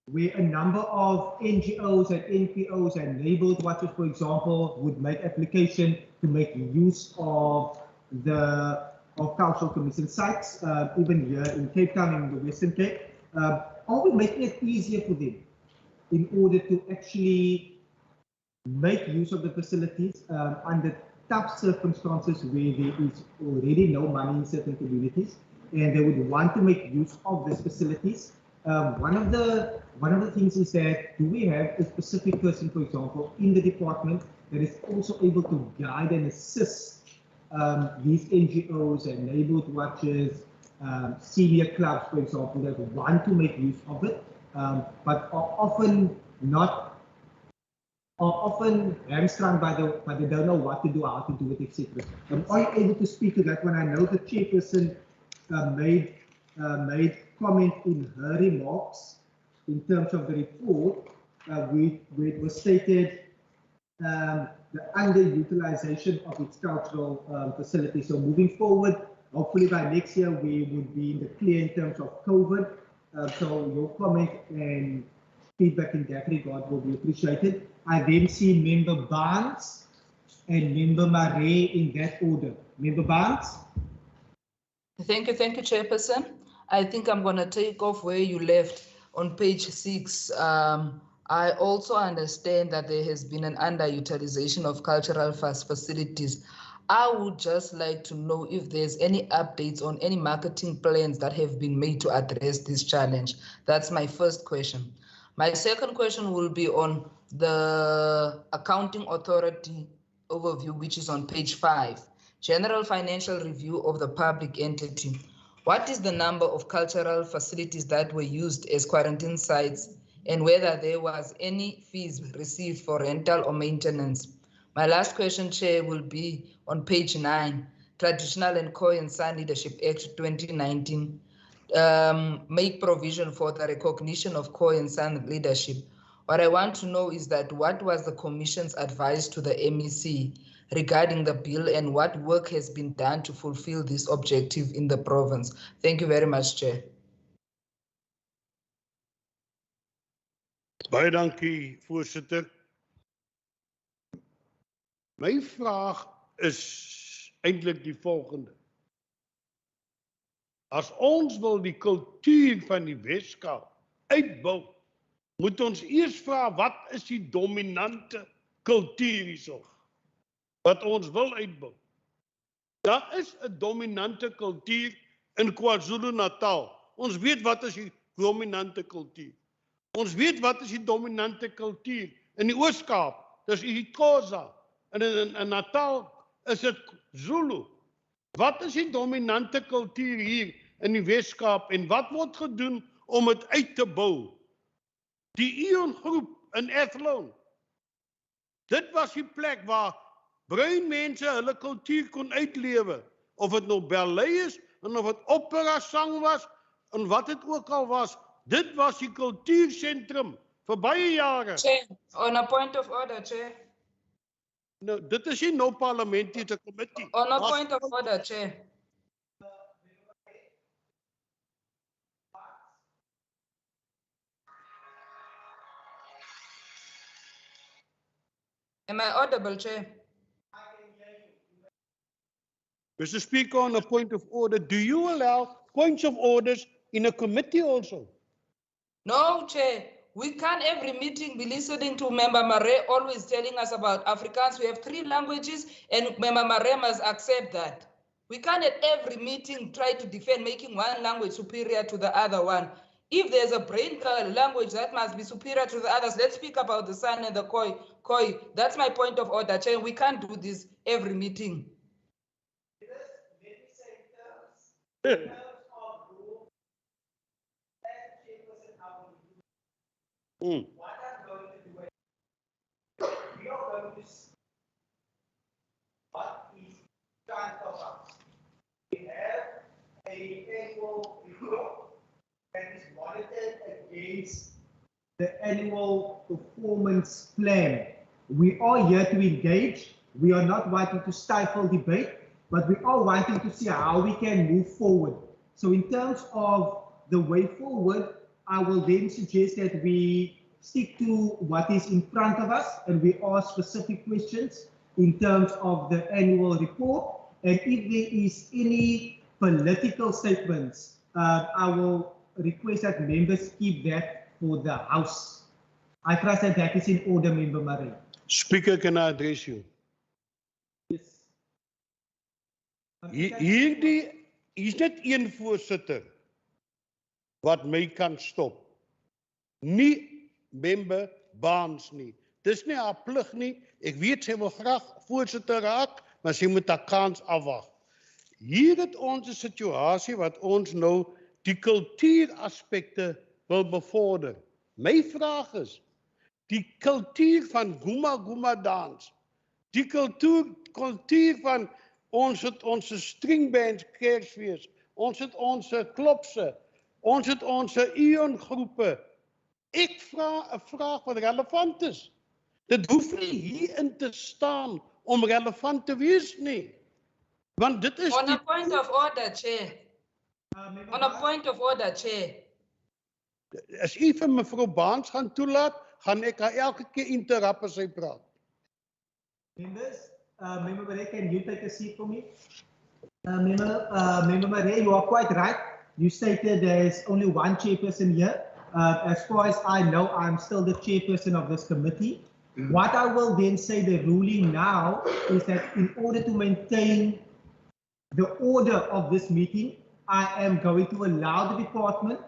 where a number of NGOs and NPOs and neighborhood watchers, for example, would make application to make use of the cultural commission sites, even here in Cape Town, in the Western Cape. Are we making it easier for them in order to actually make use of the facilities under tough circumstances where there is already no money in certain communities and they would want to make use of these facilities? One of the things is that, do we have a specific person, for example, in the department that is also able to guide and assist these NGOs and neighborhood watchers, senior clubs, for example, that want to make use of it, but are often hamstrung by they don't know what to do, how to do it, etc. Are you able to speak to that one? I know the chairperson made comment in her remarks in terms of the report, where it was stated the underutilization of its cultural facilities. So moving forward, hopefully by next year we would be in the clear in terms of COVID. So your comment and feedback in that regard will be appreciated. I then see Member Barnes and Member Marais in that order. Member Barnes. Thank you, Chairperson. I think I'm going to take off where you left on page 6. I also understand that there has been an underutilization of cultural facilities. I would just like to know if there's any updates on any marketing plans that have been made to address this challenge. That's my first question. My second question will be on the Accounting Authority overview, which is on page 5. General financial review of the public entity. What is the number of cultural facilities that were used as quarantine sites, and whether there was any fees received for rental or maintenance? My last question, Chair, will be on page 9, Traditional and Khoi and San Leadership Act 2019. Make provision for the recognition of Khoi and San leadership. What I want to know is that what was the Commission's advice to the MEC regarding the bill, and what work has been done to fulfill this objective in the province? Thank you very much, Chair. Baie dankie, voorsitter. My vraag is eintlik die volgende. As ons wil die kultuur van die Weskaap uitbou, moet ons eers vra wat is die dominante kultuur hierso wat ons wil uitbou. Daar is 'n dominante kultuur in KwaZulu-Natal. Ons weet wat is die dominante kultuur. Ons weet wat is die dominante kultuur in die Oos-Kaap. Dis isiXhosa. En in Natal is dit Zulu. Wat is die dominante kultuur hier in die Weskaap en wat word gedoen om dit uit te bou? Die Ion groep in Athlone. Dit was die plek waar bruin mense hulle kultuur kon uitlewe. Of dit nou ballet is, en of dit opera sang was, en wat het ook al was, dit was die kultuursentrum vir baie jare. Chair, on a point of order, Chair. Nou, dit is nie nou parlement, dit is 'n committee. On a point of order, Chair. Am I audible, Chair? Mr. Speaker, on a point of order, do you allow points of orders in a committee also? No, Chair. We can't every meeting be listening to Member Mare always telling us about Afrikaans. We have 3 languages and Member Mare must accept that. We can't at every meeting try to defend making one language superior to the other one. If there's a brain language that must be superior to the others, let's speak about the San and the Khoi. That's my point of order, Chair. We can't do this every meeting. Mm. What I'm going to do is we are going to see what is in front of us. We have an annual report that is monitored against the annual performance plan. We are here to engage. We are not wanting to stifle debate, but we are wanting to see how we can move forward. So in terms of the way forward, I will then suggest that we stick to what is in front of us and we ask specific questions in terms of the annual report. And if there is any political statements, I will request that members keep that for the House. I trust that that is in order, Member Murray. Speaker, can I address you? Yes. Hierdie is net een voorsitter wat my kan stop. Nie member Barnes nie. Dis nie haar plig nie. Ek weet sy wil graag voorsitter raak, maar sy moet haar kans afwag. Hier het ons 'n situasie wat ons nou die kultuuraspekte wil bevorder. My vraag is, die kultuur van Guma Guma dans, die kultuur van ons het ons stringbands Kersfees, ons het ons klopse, ons het ons Ion-groepe. Ek vra 'n vraag wat relevant is. Dit hoef nie hier in te staan om relevant te wees nie. Want dit is On a point of order, Chair. On a point of order, Chair. As u vir mevrou Baans gaan toelaat, gaan ek haar elke keer interrupt as sy praat. Members, Member Murray, can you take a seat for me? Member Murray, you are quite right. You stated there is only one chairperson here. As far as I know, I'm still the chairperson of this committee. What I will then say, the ruling now, is that in order to maintain the order of this meeting, I am going to allow the department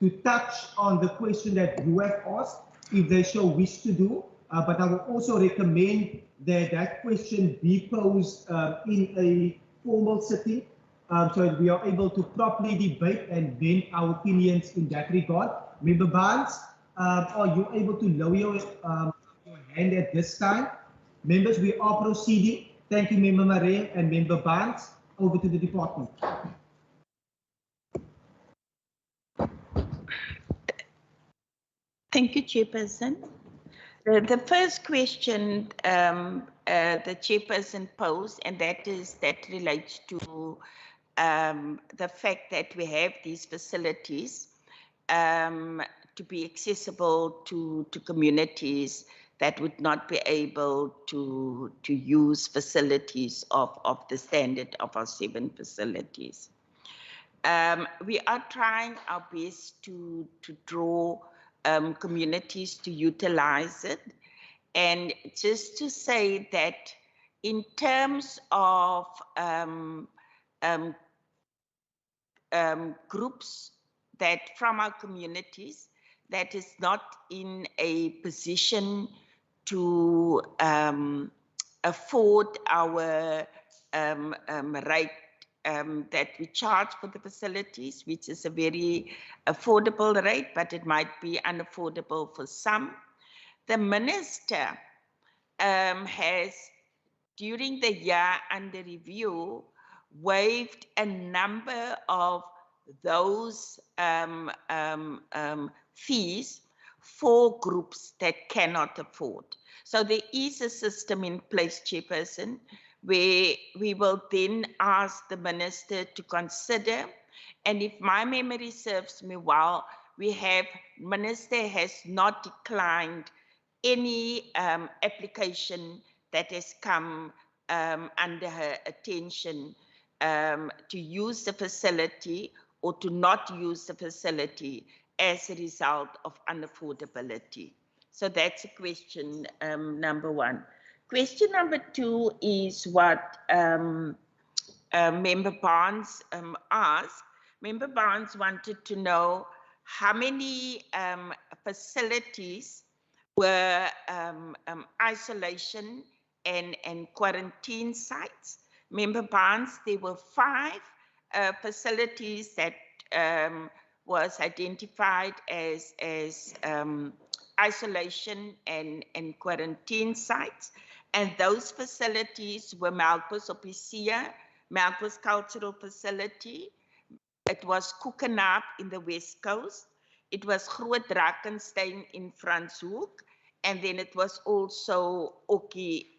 to touch on the question that you have asked, if they shall wish to do, but I will also recommend that that question be posed in a formal sitting, so that we are able to properly debate and vent our opinions in that regard. Member Barnes, are you able to lower your hand at this time? Members, we are proceeding. Thank you, Member Murray and Member Barnes. Over to the department. Thank you, Chairperson. The first question the Chairperson posed, and that relates to the fact that we have these facilities to be accessible to communities that would not be able to use facilities of the standard of our 7 facilities. We are trying our best to draw communities to utilize it. And just to say that in terms of groups that from our communities that is not in a position to afford our rate that we charge for the facilities, which is a very affordable rate, but it might be unaffordable for some. The minister has, during the year under review, waived a number of those fees for groups that cannot afford. So there is a system in place, Chairperson, where we will then ask the Minister to consider, and if my memory serves me well, Minister has not declined any application that has come under her attention to use the facility or to not use the facility as a result of unaffordability. So that's a question number one. Question number two is what Member Barnes asked. Member Barnes wanted to know how many facilities were isolation and quarantine sites. Member Barnes, there were 5 facilities that was identified as isolation and quarantine sites. And those facilities were Melkbos Opisia, Melkbos Cultural Facility. It was Koekenaap in the West Coast. It was Groot Drakenstein in Franshoek. And then it was also Oki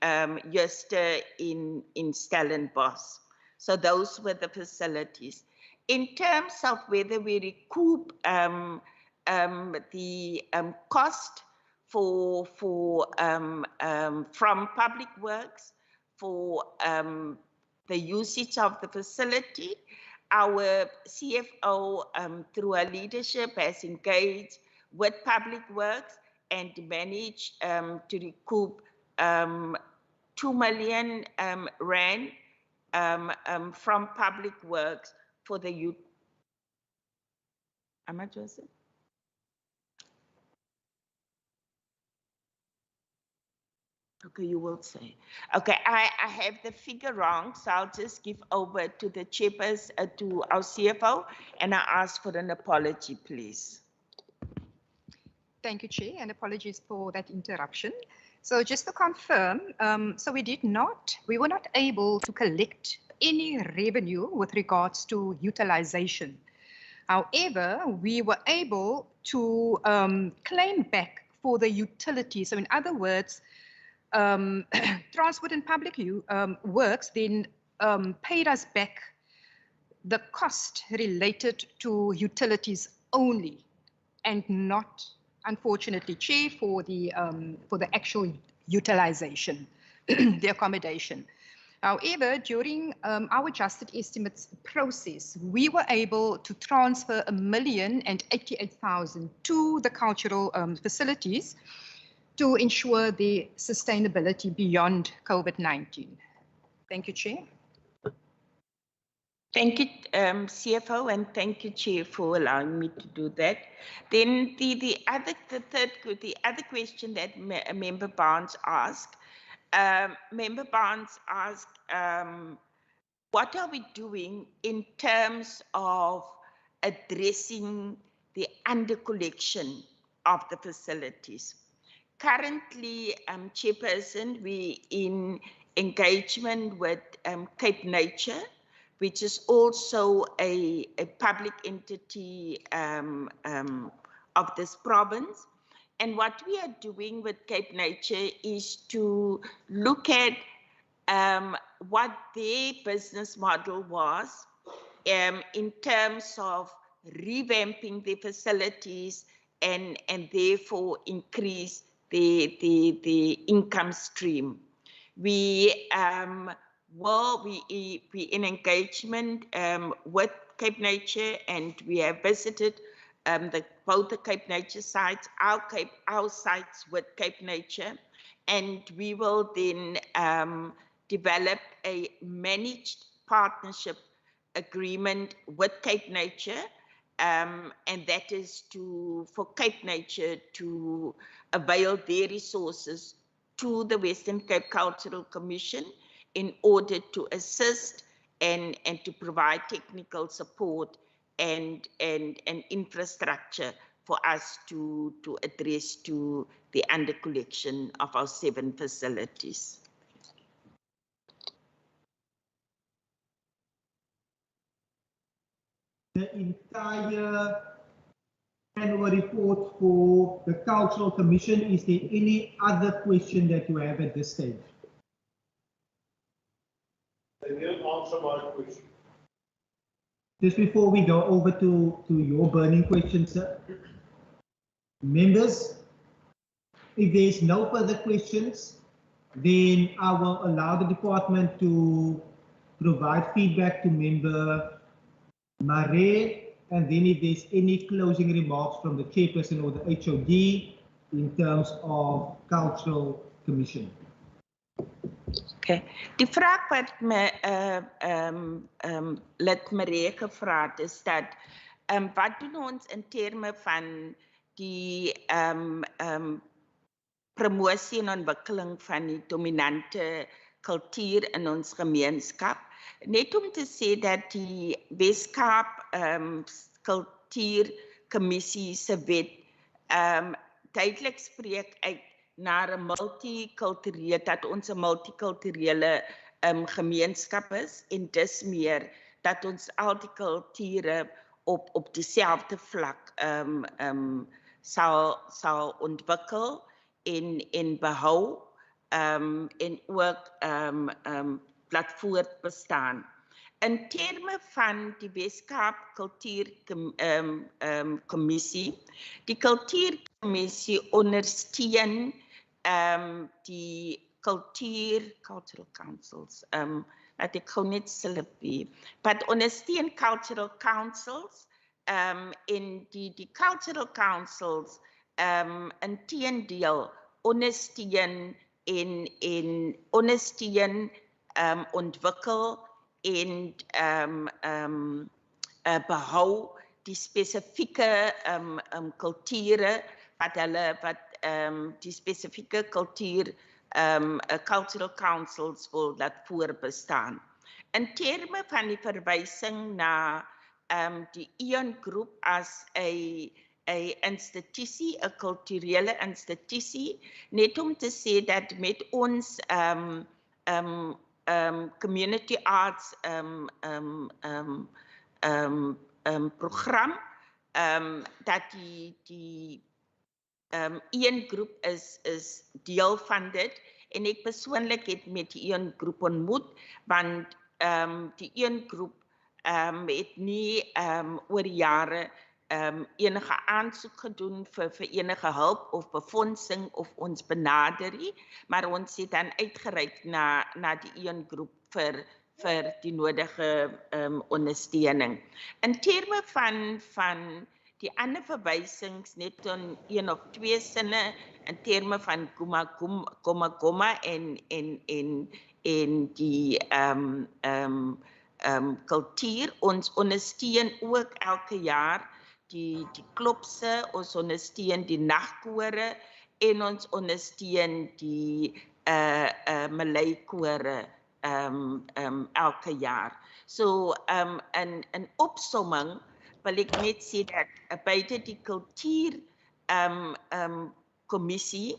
Juster in Stellenbosch. So those were the facilities. In terms of whether we recoup the cost from Public Works for the usage of the facility, our CFO, through her leadership, has engaged with Public Works and managed to recoup 2 million rand from Public Works for the youth. How much was it? Okay, you will say. Okay, I have the figure wrong, so I'll just give over to the chairperson, to our CFO, and I ask for an apology, please. Thank you, Chair, and apologies for that interruption. So just to confirm, so we were not able to collect any revenue with regards to utilization. However, we were able to claim back for the utility. So in other words, Transport and Public Works then paid us back the cost related to utilities only, and not, unfortunately, Chair, for the actual utilization, the accommodation. However, during our adjusted estimates process, we were able to transfer 1,088,000 to the cultural facilities to ensure the sustainability beyond COVID-19. Thank you, Chair. Thank you, CFO, and thank you, Chair, for allowing me to do that. Then the other question that Member Barnes asked, what are we doing in terms of addressing the under-collection of the facilities? Currently, Chairperson, we in engagement with Cape Nature, which is also a public entity of this province. And what we are doing with Cape Nature is to look at what their business model was in terms of revamping the facilities and therefore increase the income stream. We in engagement with Cape Nature, and we have visited both the Cape Nature sites, our sites with Cape Nature, and we will then develop a managed partnership agreement with Cape Nature, and that is for Cape Nature to avail their resources to the Western Cape Cultural Commission in order to assist and to provide technical support and infrastructure for us to address to the under collection of our 7 facilities. the entire annual report for the Cultural Commission. Is there any other question that you have at this stage? They didn't answer my question. Just before we go over to your burning question, sir. Members, if there's no further questions, then I will allow the department to provide feedback to Member Mare, and then if there's any closing remarks from the chairperson or the HOD in terms of Cultural Commission. Okay. Die vraag wat me lid Marie gevra het is dat wat doen ons in terme van die promosie en ontwikkeling van die dominante kultuur in ons gemeenskap. Net om te sê dat die Weskaap Kultuurkommissie se wet duidelik spreek uit naar 'n multikulturele, dat ons 'n multikulturele gemeenskap is en dus meer dat ons al die kulture op dieselfde vlak sal ontwikkel en behou en ook laat voortbestaan. In terme van die Weskaap Kultuurkommissie, die Kultuurkommissie ondersteun die cultural councils, laat ek gou net silipie, but ondersteun cultural councils en die cultural councils inteendeel ondersteun en ondersteun ontwikkel en behou die spesifieke kulture wat die spesifieke cultural councils wil laat voorbestaan. In terme van die verwysing na die Ion Groep as 'n institusie, 'n kulturele institusie, net om te sê dat met ons community arts program dat die Ion Groep is deel van dit en ek persoonlik het met die Ion Groep ontmoet want die Ion Groep het nie oor die jare enige aansoek gedoen vir enige hulp of befondsing of ons benaderie, maar ons het dan uitgereik na die Ion Groep vir die nodige ondersteuning. In terme van die ander verwysings net in een of twee sinne in terme van Goma en die kultuur. Ons ondersteun ook elke jaar die klopse, ons ondersteun die nagkore en ons ondersteun die Malay-kore elke jaar. So in opsomming wil ek net sê dat buite die kultuur kommissie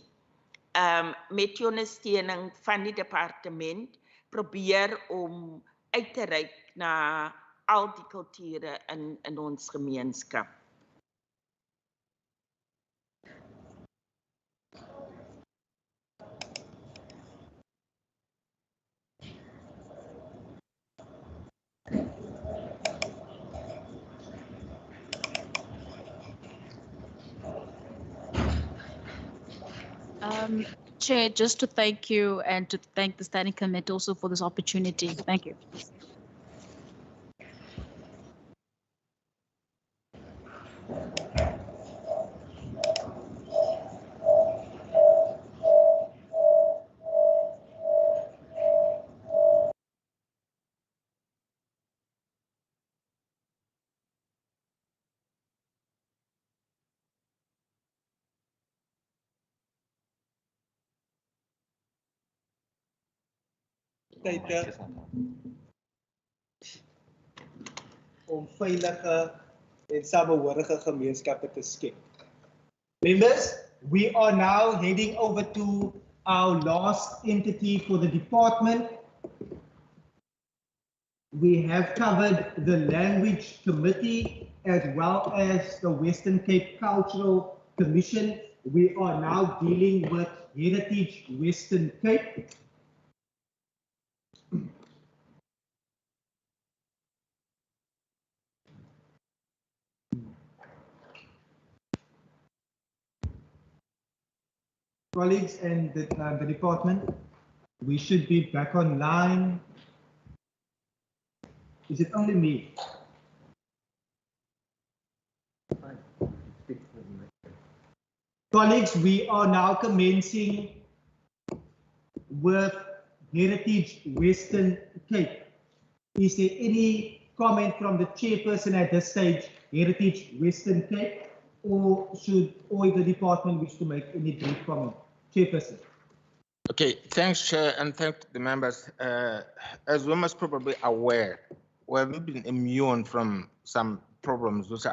met die ondersteuning van die departement probeer om uit te reik na al die kulture in ons gemeenskap. Chair, just to thank you and to thank the Standing Committee also for this opportunity. Thank you. Om veilige en samehorige gemeenskappe te skep. Members, we are now heading over to our last entity for the department, We have covered the Language Committee as well as the Western Cape Cultural Commission. We are now dealing with Heritage Western Cape. Colleagues and the department, we should be back online. Is it only me? Colleagues, we are now commencing with Heritage Western Cape. Is there any comment from the chairperson at this stage, Heritage Western Cape, or the department wish to make any brief comment? Chairperson. Okay, thanks, Chair, and thank the members. As we must probably aware, we haven't been immune from some problems which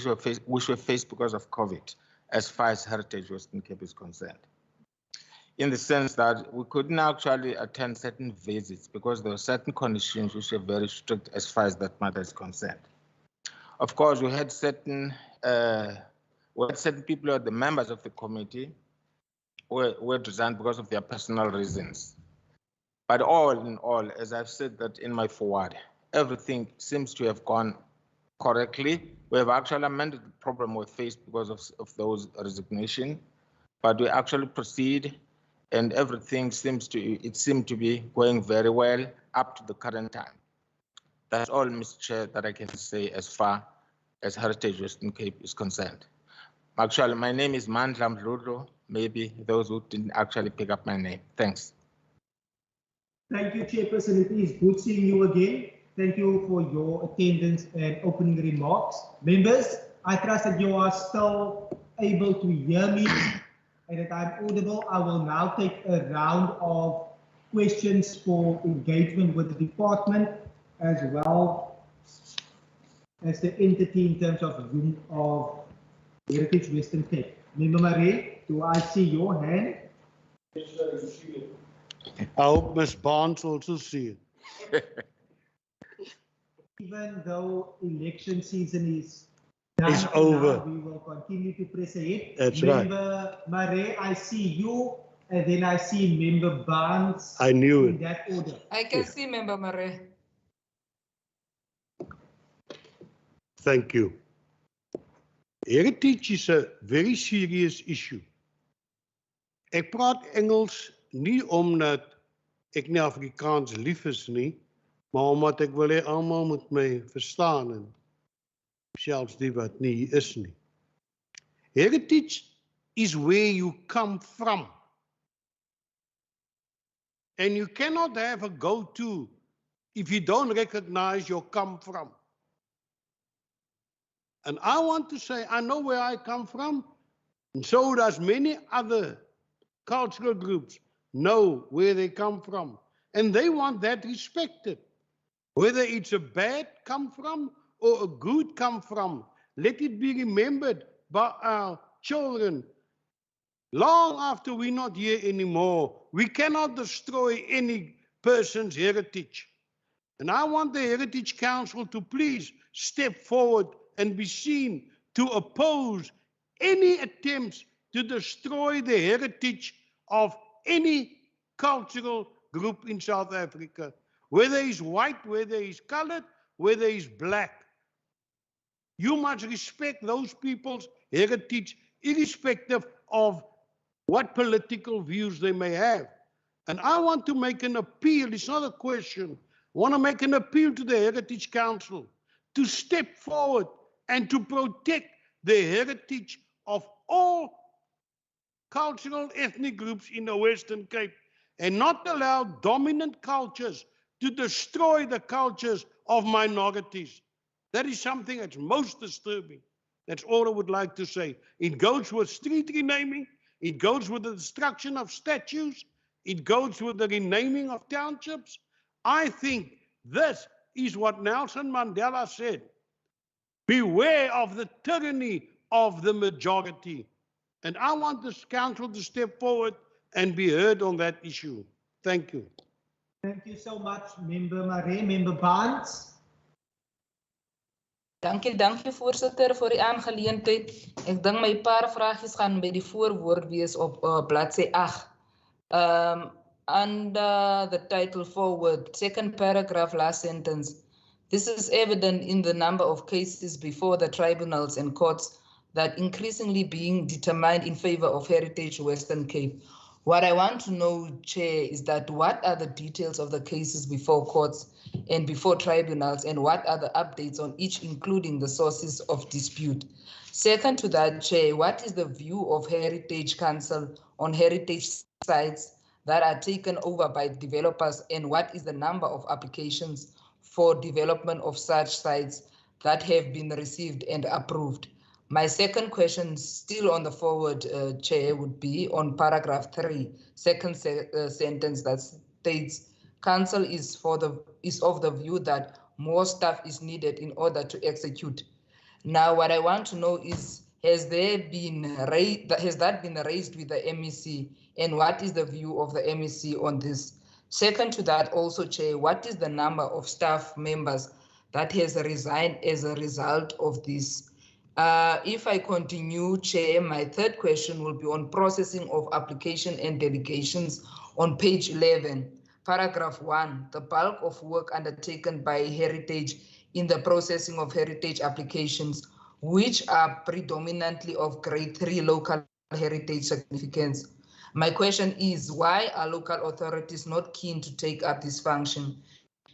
were faced because of COVID, as far as Heritage Western Cape is concerned. In the sense that we couldn't actually attend certain visits because there were certain conditions which were very strict as far as that matter is concerned. Of course, we had certain people who are the members of the committee were resigned because of their personal reasons. But all in all, as I've said that in my forward, everything seems to have gone correctly. We have actually amended the problem we faced because of those resignation, but we actually proceed and everything seemed to be going very well up to the current time. That's all, Mr. Chair, that I can say as far as Heritage Western Cape is concerned. Actually, my name is Mandla Mdludlu. Maybe those who didn't actually pick up my name. Thanks. Thank you, Chairperson. It is good seeing you again. Thank you for your attendance and opening remarks. Members, I trust that you are still able to hear me and that I'm audible. I will now take a round of questions for engagement with the department as well as the entity in terms of Heritage Western Cape. Member Marie, do I see your hand? Yes, sir, you see it. I hope Ms. Barnes also see it. Even though election season is over, now, we will continue to press ahead. That's Member Marie, I see you, and then I see Member Barnes. I knew in it. that order. I can see Member Murray. Thank you. Heritage is a very serious issue. Ek praat Engels nie omdat ek nie Afrikaans lief is nie, maar omdat ek wil hê almal moet my verstaan en selfs die wat nie hier is nie. Heritage is where you come from. And you cannot have a go-to if you don't recognize your come from. And I want to say, I know where I come from, and so does many other cultural groups know where they come from. And they want that respected. Whether it's a bad come from or a good come from, let it be remembered by our children. Long after we're not here anymore, we cannot destroy any person's heritage. And I want the Heritage Council to please step forward and be seen to oppose any attempts to destroy the heritage of any cultural group in South Africa, whether he's white, whether he's colored, whether he's black. You must respect those people's heritage, irrespective of what political views they may have. And I want to make an appeal, it's not a question, I want to make an appeal to the Heritage Council to step forward and to protect the heritage of all cultural ethnic groups in the Western Cape and not allow dominant cultures to destroy the cultures of minorities. That is something that's most disturbing. That's all I would like to say. It goes with street renaming, it goes with the destruction of statues, it goes with the renaming of townships. I think this is what Nelson Mandela said. Beware of the tyranny of the majority. And I want this council to step forward and be heard on that issue. Thank you. Thank you so much, Member Maree. Member Barnes. Dankie voorsitter voor die aangeleentheid. Ek dink my paar vragies gaan by die voorwoord wees op bladsy 8. Under the title forward, second paragraph, last sentence. This is evident in the number of cases before the tribunals and courts that increasingly being determined in favor of Heritage Western Cape. What I want to know, Chair, is that what are the details of the cases before courts and before tribunals, and what are the updates on each, including the sources of dispute? Second to that, Chair, what is the view of Heritage Council on heritage sites that are taken over by developers, and what is the number of applications for development of such sites that have been received and approved? My second question, still on the forward, Chair, would be on paragraph 3, second sentence that states, Council is of the view that more staff is needed in order to execute. Now, what I want to know is, has that been raised with the MEC, and what is the view of the MEC on this? Second to that, also, Chair, what is the number of staff members that has resigned as a result of this? If I continue, Chair, my third question will be on processing of application and delegations on page 11, paragraph 1, the bulk of work undertaken by Heritage in the processing of heritage applications, which are predominantly of grade 3 local heritage significance. My question is, why are local authorities not keen to take up this function?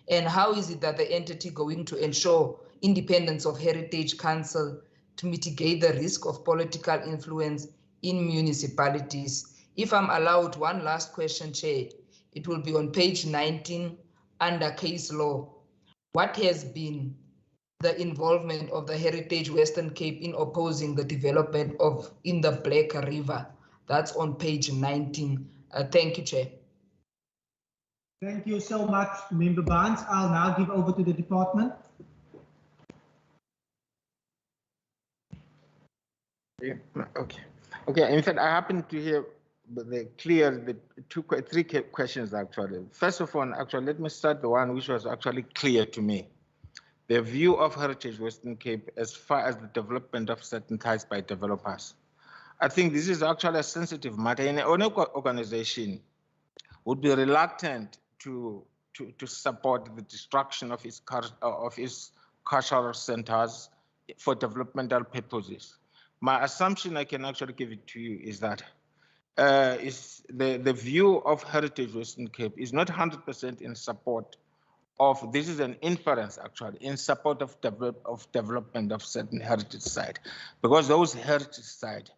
And how is it that the entity going to ensure independence of Heritage Council to mitigate the risk of political influence in municipalities? If I'm allowed one last question, Chair, it will be on page 19 under case law. What has been the involvement of the Heritage Western Cape in opposing the development in the Black River? That's on page 19. Thank you, Chair. Thank you so much, Member Barnes. I'll now give over to the department. Okay. In fact, I happen to hear the three questions actually. First of all, actually, let me start the one which was actually clear to me. The view of Heritage Western Cape as far as the development of certain sites by developers. I think this is actually a sensitive matter. Any organization would be reluctant to support the destruction of its cultural centers for developmental purposes. My assumption, I can actually give it to you, is that the view of Heritage Western Cape is not 100% in support of, this is an inference actually, in support of development of certain heritage sites, because those heritage sites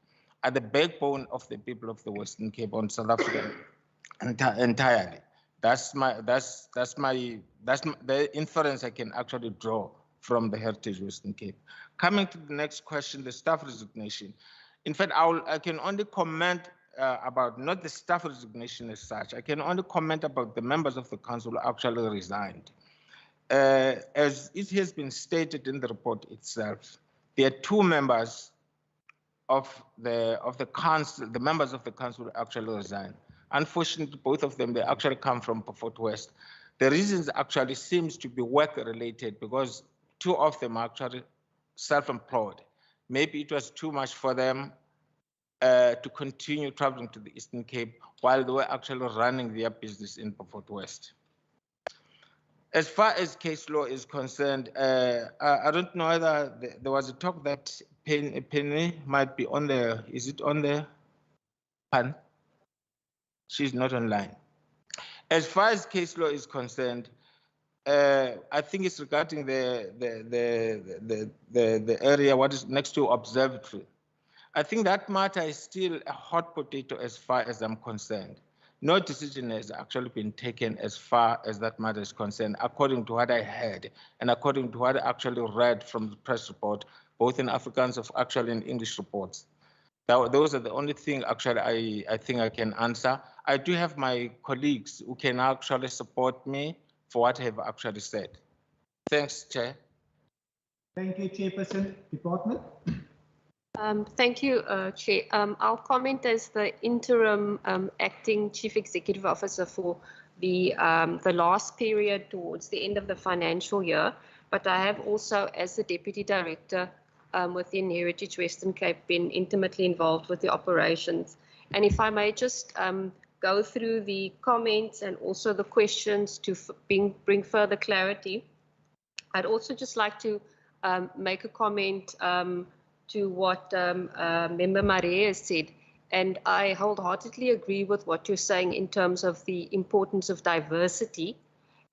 are the backbone of the people of the Western Cape on South Africa entirely. That's the inference I can actually draw from the Heritage Western Cape. Coming to the next question, the staff resignation. In fact, I can only comment about not the staff resignation as such. I can only comment about the members of the council who actually resigned. As it has been stated in the report itself, there are two members of the council, the members of the council who actually resigned. Unfortunately, both of them, they actually come from Beaufort West. The reasons actually seems to be work-related because two of them are actually self-employed. Maybe it was too much for them to continue traveling to the Eastern Cape while they were actually running their business in Beaufort West. As far as case law is concerned, I don't know whether there was a talk that Penny might be on the, is it on the pan? She's not online. As far as case law is concerned, I think it's regarding the area what is next to observatory. I think that matter is still a hot potato as far as I'm concerned. No decision has actually been taken as far as that matter is concerned, according to what I heard and according to what I actually read from the press report, both in Afrikaans and actually in English reports. Those are the only things actually I think I can answer. I do have my colleagues who can actually support me for what I have actually said. Thanks, Chair. Thank you, Chairperson. Department. Thank you, Chair. I'll comment as the interim acting Chief Executive Officer for the last period towards the end of the financial year, but I have also, as the Deputy Director within Heritage Western Cape, been intimately involved with the operations. And if I may just go through the comments and also the questions to bring further clarity, I'd also just like to make a comment to what Member Marie has said. And I wholeheartedly agree with what you're saying in terms of the importance of diversity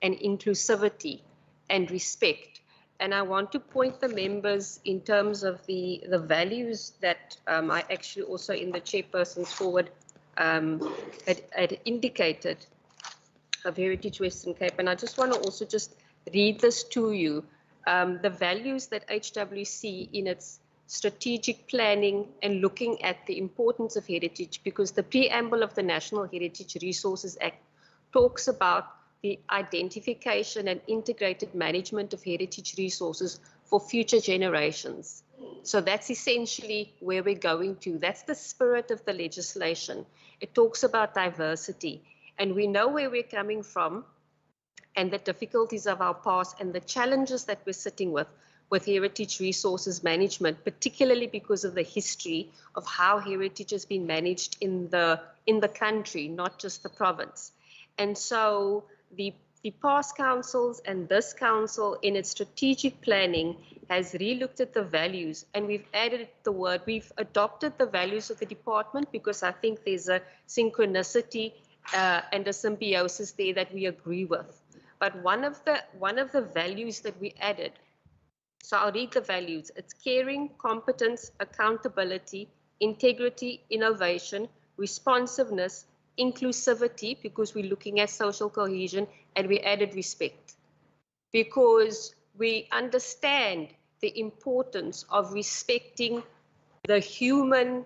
and inclusivity and respect. And I want to point the members in terms of the values that I actually also in the chairperson's forward had indicated of Heritage Western Cape. And I just want to also just read this to you. The values that HWC in its strategic planning and looking at the importance of heritage, because the preamble of the National Heritage Resources Act talks about the identification and integrated management of heritage resources for future generations. So that's essentially where we're going to. That's the spirit of the legislation. It talks about diversity, and we know where we're coming from and the difficulties of our past and the challenges that we're sitting with heritage resources management, particularly because of the history of how heritage has been managed in the country, not just the province. And so the past councils and this council in its strategic planning has re-looked at the values, and we've added the word, we've adopted the values of the department because I think there's a synchronicity and a symbiosis there that we agree with. But one of the values that we added, so I'll read the values. It's caring, competence, accountability, integrity, innovation, responsiveness, inclusivity, because we're looking at social cohesion, and we added respect. Because we understand the importance of respecting the human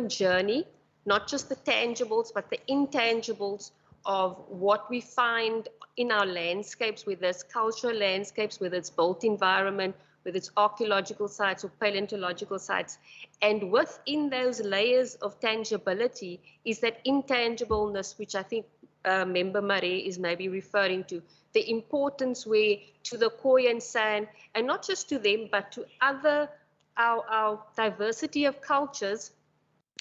journey, not just the tangibles, but the intangibles of what we find in our landscapes, whether it's cultural landscapes, whether it's built environment, whether it's archaeological sites or paleontological sites. And within those layers of tangibility is that intangibleness, which I think Member Marie is maybe referring to, the importance where to the Khoi and San, and not just to them, but to other, our diversity of cultures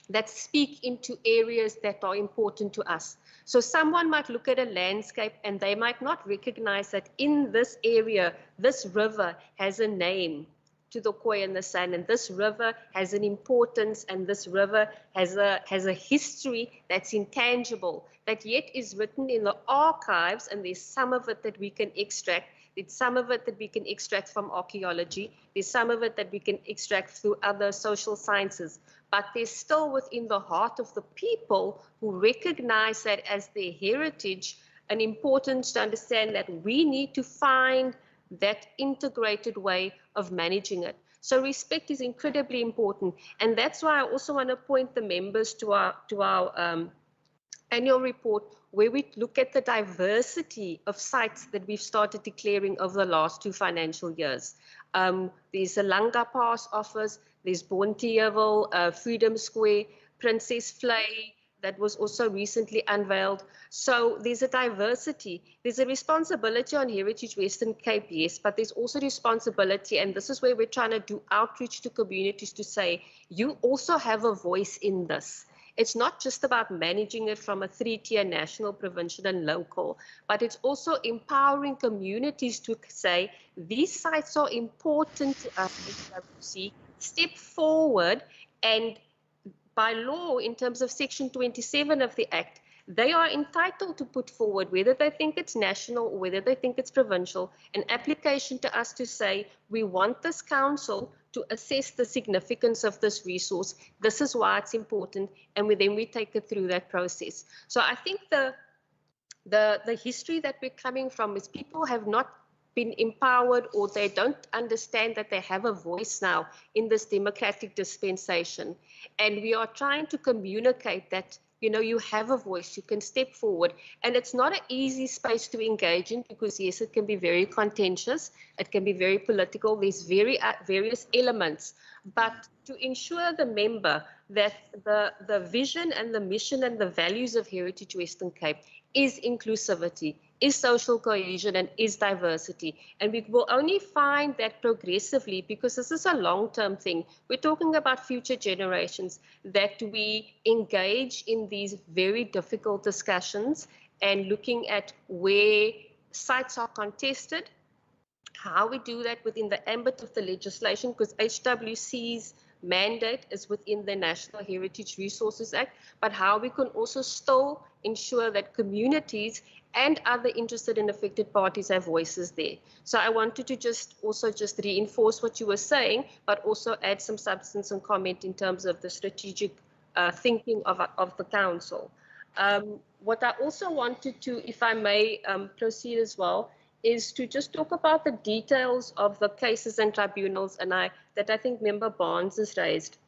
that speak into areas that are important to us. So someone might look at a landscape and they might not recognize that in this area, this river has a name to the Khoi and the San, and this river has an importance, and this river has a history that's intangible, that yet is written in the archives, and there's some of it that we can extract. There's some of it that we can extract from archaeology. There's some of it that we can extract through other social sciences. But there's still within the heart of the people who recognize that as their heritage, an importance to understand that we need to find that integrated way of managing it. So respect is incredibly important. And that's why I also want to point the members to our annual report, where we look at the diversity of sites that we've started declaring over the last 2 financial years. There's a Langa Pass office, there's Bonteheuwel, Freedom Square, Princess Flay, that was also recently unveiled. So there's a diversity. There's a responsibility on Heritage Western Cape, yes, but there's also responsibility, and this is where we're trying to do outreach to communities to say, you also have a voice in this. It's not just about managing it from a 3-tier national, provincial, and local, but it's also empowering communities to say, these sites are important to us, HWC, step forward, and by law, in terms of Section 27 of the Act, they are entitled to put forward, whether they think it's national or whether they think it's provincial, an application to us to say, we want this council to assess the significance of this resource. This is why it's important, and then we take it through that process. So I think the history that we're coming from is people have not been empowered, or they don't understand that they have a voice now in this democratic dispensation. And we are trying to communicate that you have a voice, you can step forward. And it's not an easy space to engage in because, yes, it can be very contentious. It can be very political. There's various elements. But to ensure the member that the vision and the mission and the values of Heritage Western Cape is inclusivity, is social cohesion, and is diversity. And we will only find that progressively, because this is a long-term thing. We're talking about future generations, that we engage in these very difficult discussions and looking at where sites are contested, how we do that within the ambit of the legislation, because HWC's mandate is within the National Heritage Resources Act, but how we can also still ensure that communities and other interested and affected parties have voices there. So I wanted to just reinforce what you were saying, but also add some substance and comment in terms of the strategic thinking of the council. What I also wanted to, if I may proceed as well, is to just talk about the details of the cases and tribunals that I think Member Barnes has raised.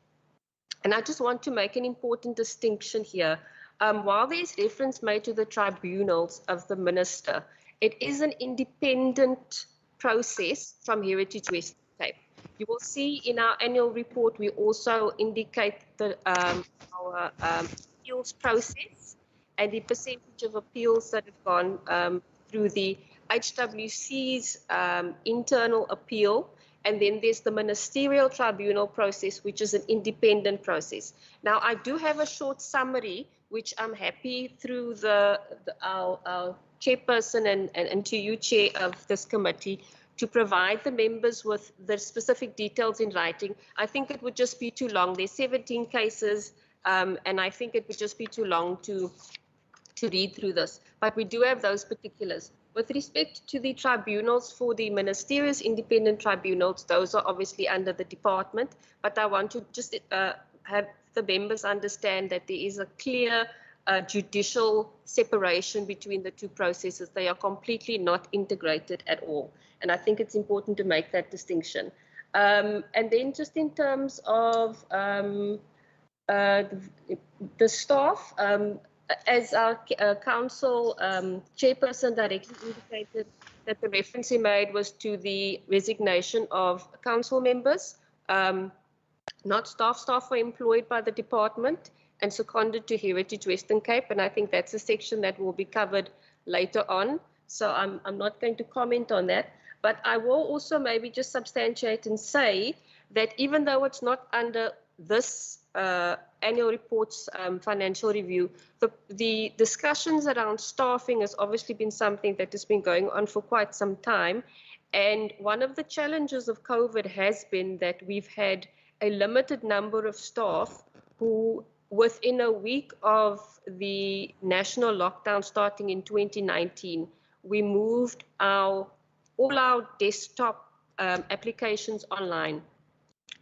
And I just want to make an important distinction here. While there is reference made to the tribunals of the minister, it is an independent process from Heritage Western Cape. You will see in our annual report, we also indicate our appeals process and the percentage of appeals that have gone through the HWC's internal appeal, and then there's the ministerial tribunal process, which is an independent process. Now, I do have a short summary, which I'm happy through our chairperson and to you, chair of this committee, to provide the members with the specific details in writing. I think it would just be too long. There's 17 cases, and I think it would just be too long to read through this. But we do have those particulars. With respect to the tribunals for the ministerial independent tribunals, those are obviously under the department, but I want to just have the members understand that there is a clear judicial separation between the two processes. They are completely not integrated at all. And I think it's important to make that distinction. And then just in terms of the staff, as our council chairperson directly indicated, that the reference he made was to the resignation of council members, not staff. Staff were employed by the department and seconded to Heritage Western Cape, and I think that's a section that will be covered later on. So I'm not going to comment on that, but I will also maybe just substantiate and say that even though it's not under this annual report's financial review, the discussions around staffing has obviously been something that has been going on for quite some time. And one of the challenges of COVID has been that we've had a limited number of staff who, within a week of the national lockdown starting in 2019, we moved all our desktop applications online.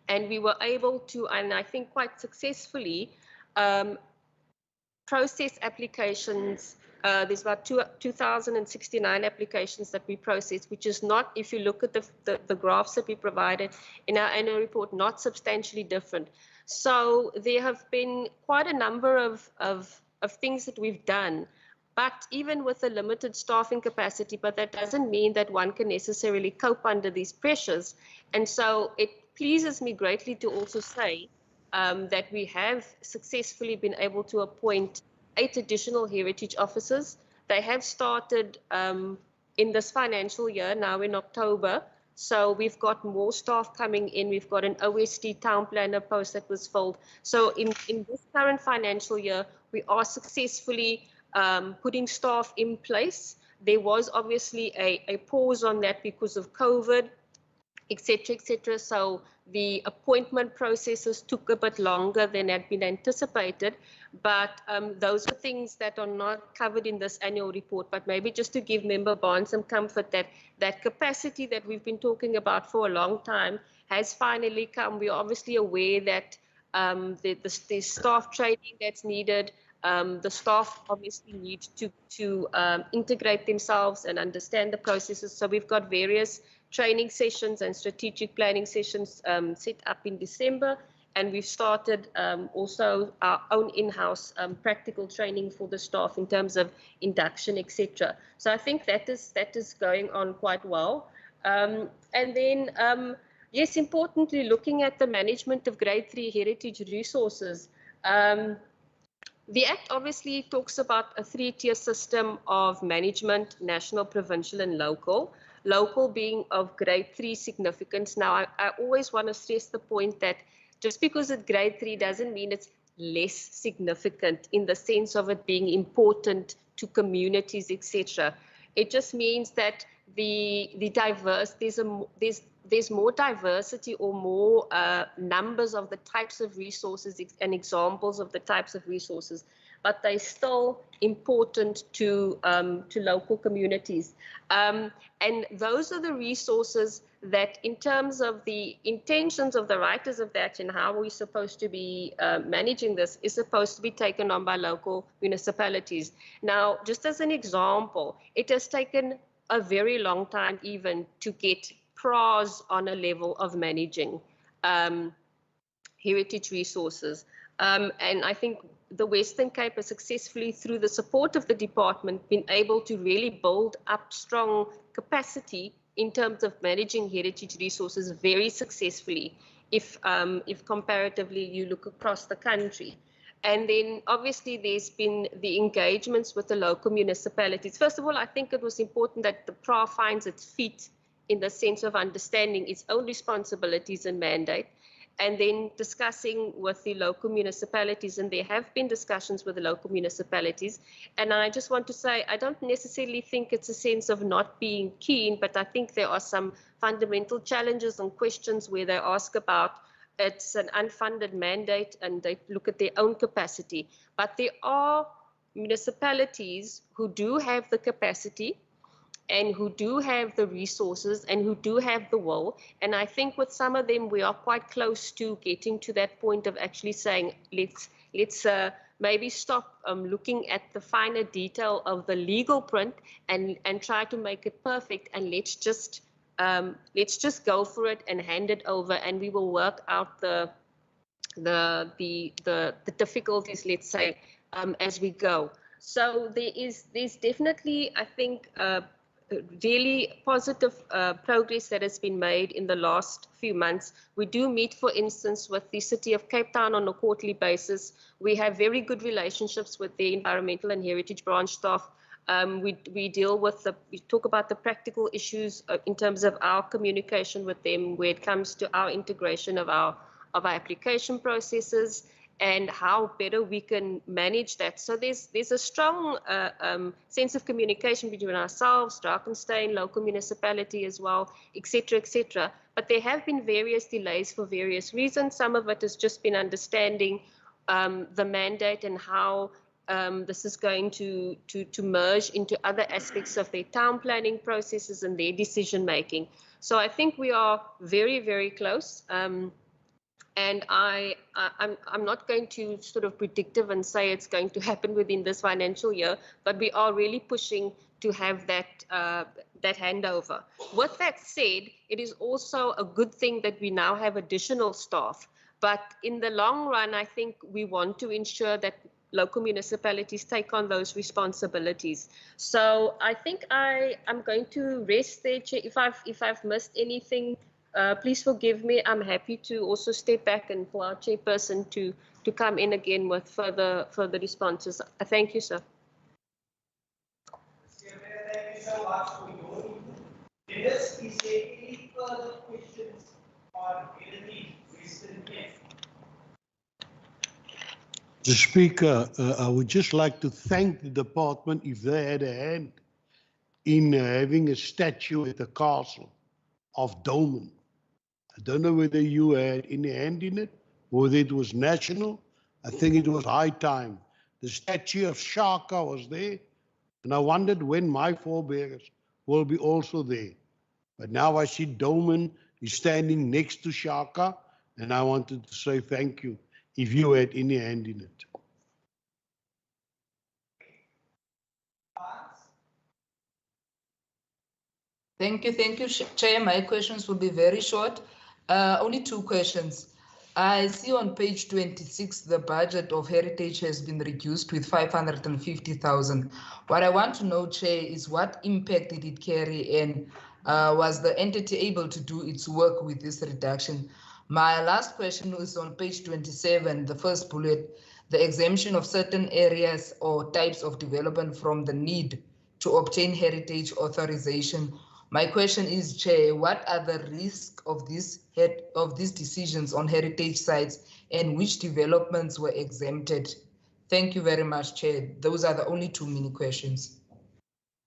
And we were able to, and I think quite successfully, process applications. There's about 2,069 applications that we processed, which is not, if you look at the graphs that we provided in our annual report, not substantially different. So there have been quite a number of things that we've done, but even with a limited staffing capacity, but that doesn't mean that one can necessarily cope under these pressures. And so it pleases me greatly to also say that we have successfully been able to appoint 8 additional heritage officers. They have started in this financial year, now in October. So we've got more staff coming in. We've got an OSD town planner post that was filled. So in this current financial year, we are successfully putting staff in place. There was obviously a pause on that because of COVID, etc., etc. So the appointment processes took a bit longer than had been anticipated, but those are things that are not covered in this annual report. But maybe just to give Member Barnes some comfort that that capacity that we've been talking about for a long time has finally come. We're obviously aware that the staff training that's needed, the staff obviously need to integrate themselves and understand the processes. So we've got various training sessions and strategic planning sessions set up in December, And we've started also our own in-house practical training for the staff in terms of induction, etc. So I think that is going on quite well. And then, yes, importantly, looking at the management of grade 3 heritage resources. The Act obviously talks about a 3-tier system of management, national, provincial, and local. Local being of grade 3 significance. Now, I always want to stress the point that just because it's grade 3 doesn't mean it's less significant in the sense of it being important to communities, etc. It just means that there's more diversity or more numbers of the types of resources and examples of the types of resources, but they're still important to local communities. And those are the resources that, in terms of the intentions of the writers of that and how we're supposed to be managing this, is supposed to be taken on by local municipalities. Now, just as an example, it has taken a very long time even to get PRAs on a level of managing heritage resources. And I think the Western Cape has successfully, through the support of the department, been able to really build up strong capacity in terms of managing heritage resources very successfully, if comparatively you look across the country. And then obviously there's been the engagements with the local municipalities. First of all, I think it was important that the PRA finds its feet in the sense of understanding its own responsibilities and mandate, and then discussing with the local municipalities. And there have been discussions with the local municipalities. And I just want to say, I don't necessarily think it's a sense of not being keen, but I think there are some fundamental challenges and questions where they ask about it's an unfunded mandate and they look at their own capacity. But there are municipalities who do have the capacity and who do have the resources and who do have the will. And I think with some of them, we are quite close to getting to that point of actually saying, let's maybe stop looking at the finer detail of the legal print and try to make it perfect, and let's just go for it and hand it over, and we will work out the difficulties, let's say, as we go. So there's definitely, I think, really positive progress that has been made in the last few months. We do meet, for instance, with the City of Cape Town on a quarterly basis. We have very good relationships with the environmental and heritage branch staff. We talk about the practical issues in terms of our communication with them, where it comes to our integration of our application processes and how better we can manage that. So there's a strong sense of communication between ourselves, Drakenstein, local municipality as well, etc., etc. But there have been various delays for various reasons. Some of it has just been understanding the mandate and how this is going to merge into other aspects of their town planning processes and their decision making. So I think we are very, very close. And I'm not going to sort of predictive and say it's going to happen within this financial year, but we are really pushing to have that handover. With that said, it is also a good thing that we now have additional staff. But in the long run, I think we want to ensure that local municipalities take on those responsibilities. So I think I'm going to rest there, Chair. If I've missed anything, please forgive me. I'm happy to also step back and for our chairperson to come in again with further responses. Thank you, sir. Thank you so much for your minutes. Is there any further questions on Heritage Western Cape? Mr. Speaker, I would just like to thank the department if they had a hand in having a statue at the castle of Doman. I don't know whether you had any hand in it, or whether it was national. I think it was high time. The statue of Shaka was there, and I wondered when my forebears will be also there. But now I see Doman is standing next to Shaka, and I wanted to say thank you if you had any hand in it. Thank you, Chair. My questions will be very short. Only two questions. I see on page 26 the budget of heritage has been reduced with 550,000. What I want to know, Chair, is what impact did it carry, and was the entity able to do its work with this reduction? My last question is on page 27, the first bullet, the exemption of certain areas or types of development from the need to obtain heritage authorization. My question is, Chair, what are the risks of these decisions on heritage sites, and which developments were exempted? Thank you very much, Chair. Those are the only two mini questions.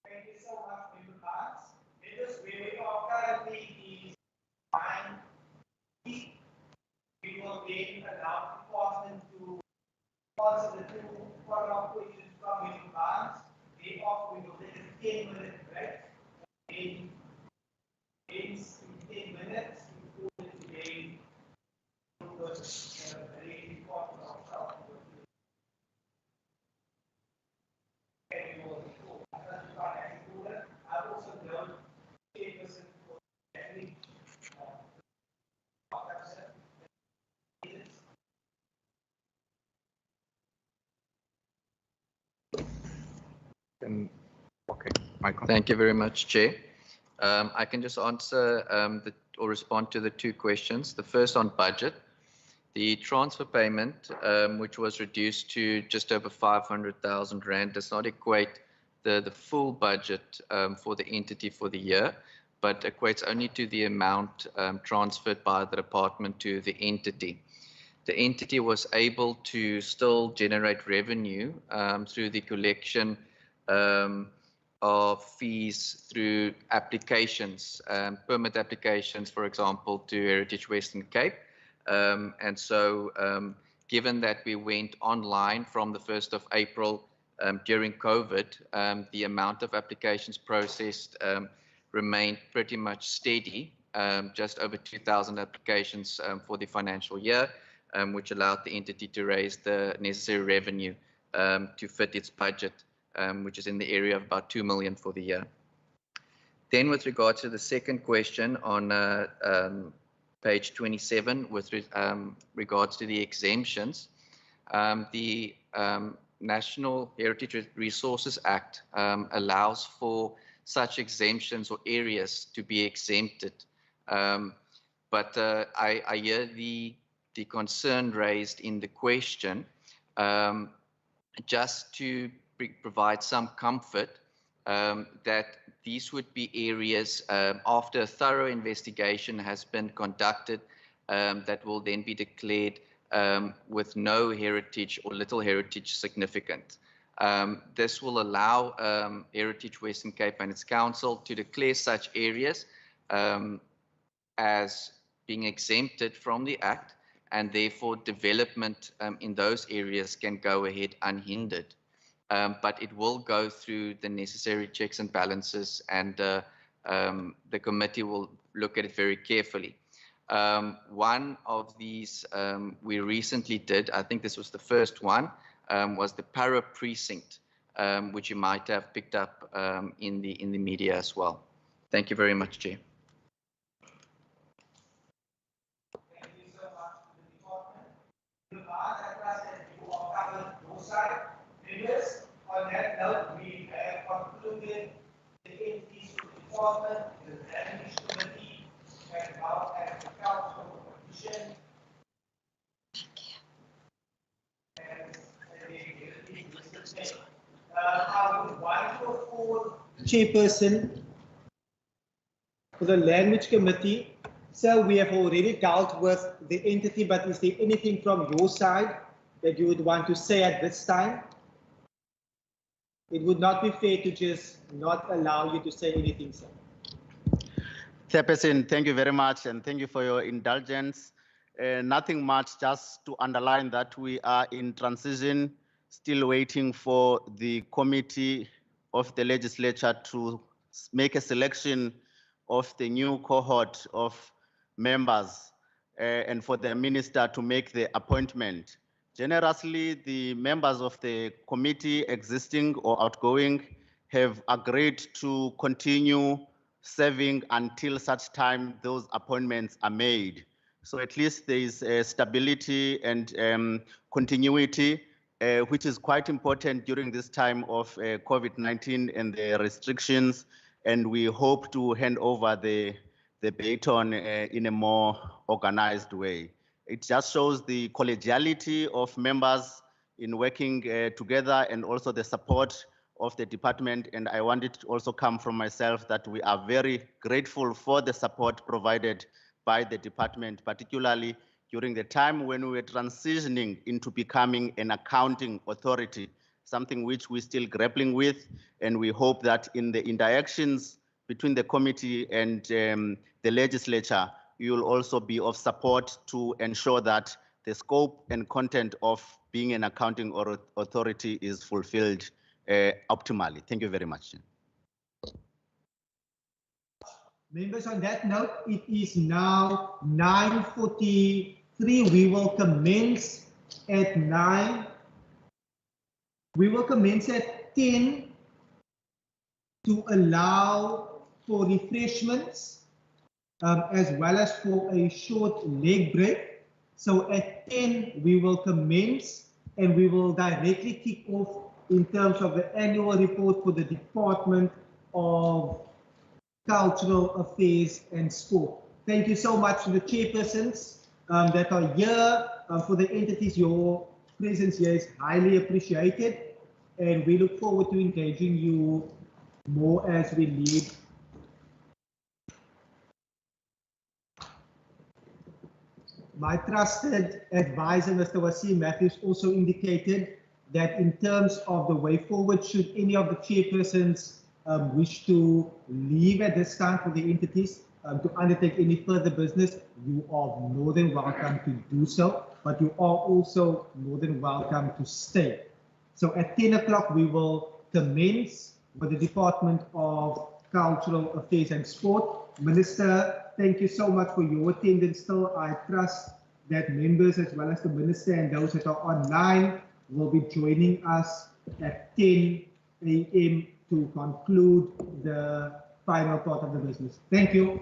Thank you so much, Member Barnes. Members, where we are currently is 9. We will then allow the department to answer the two follow-up questions from Member Barnes. Thereafter, we will take a 10-minute break. In 10 minutes, we will again very important ourselves. And we will I also know chairperson for every Okay, Michael. Thank you very much, Chair. I can just answer or respond to the two questions. The first on budget. The transfer payment, which was reduced to just over 500,000 Rand, does not equate the full budget for the entity for the year, but equates only to the amount transferred by the department to the entity. The entity was able to still generate revenue through the collection of fees through applications, permit applications, for example, to Heritage Western Cape. And so given that we went online from the 1st of April during COVID, the amount of applications processed remained pretty much steady, just over 2,000 applications for the financial year, which allowed the entity to raise the necessary revenue to fit its budget, which is in the area of about 2 million for the year. Then with regards to the second question on page 27, with regards to the exemptions, the National Heritage Resources Act allows for such exemptions or areas to be exempted. But I hear the concern raised in the question. Just to provide some comfort that these would be areas after a thorough investigation has been conducted that will then be declared with no heritage or little heritage significance. This will allow Heritage Western Cape and its council to declare such areas as being exempted from the Act, and therefore development in those areas can go ahead unhindered. But it will go through the necessary checks and balances, and the committee will look at it very carefully. One of these we recently did, I think this was the first one, was the Para precinct, which you might have picked up in the media as well. Thank you very much, Chair. Thank you so much to the department. I trust that you all covered those side. Members, on that note, we have concluded the entities of the department, the Management Committee, and now at the Council of Petition. I would want to afford Chairperson for the Language Committee. So we have already dealt with the entity, but is there anything from your side that you would want to say at this time? It would not be fair to just not allow you to say anything, sir. Chairperson, thank you very much, and thank you for your indulgence. Nothing much, just to underline that we are in transition, still waiting for the committee of the legislature to make a selection of the new cohort of members and for the minister to make the appointment. Generously, the members of the committee, existing or outgoing, have agreed to continue serving until such time those appointments are made. So at least there is stability and continuity, which is quite important during this time of COVID-19 and the restrictions. And we hope to hand over the baton in a more organized way. It just shows the collegiality of members in working together and also the support of the department. And I want it to also come from myself that we are very grateful for the support provided by the department, particularly during the time when we were transitioning into becoming an accounting authority, something which we're still grappling with. And we hope that in the interactions between the committee and the legislature, you will also be of support to ensure that the scope and content of being an accounting authority is fulfilled optimally. Thank you very much. Members, on that note, it is now 9:43. We will commence at 9. We will commence at 10 to allow for refreshments as well as for a short leg break. So at 10, we will commence and we will directly kick off in terms of the annual report for the Department of Cultural Affairs and Sport. Thank you so much to the chairpersons that are here. For the entities, your presence here is highly appreciated, and we look forward to engaging you more as we lead. My trusted advisor, Mr. Wasim Matthews, also indicated that in terms of the way forward, should any of the chairpersons wish to leave at this time for the entities to undertake any further business, you are more than welcome to do so, but you are also more than welcome to stay. So at 10 o'clock, we will commence with the Department of Cultural Affairs and Sport. Minister, thank you so much for your attendance still. I trust that members as well as the Minister and those that are online will be joining us at 10 a.m. to conclude the final part of the business. Thank you.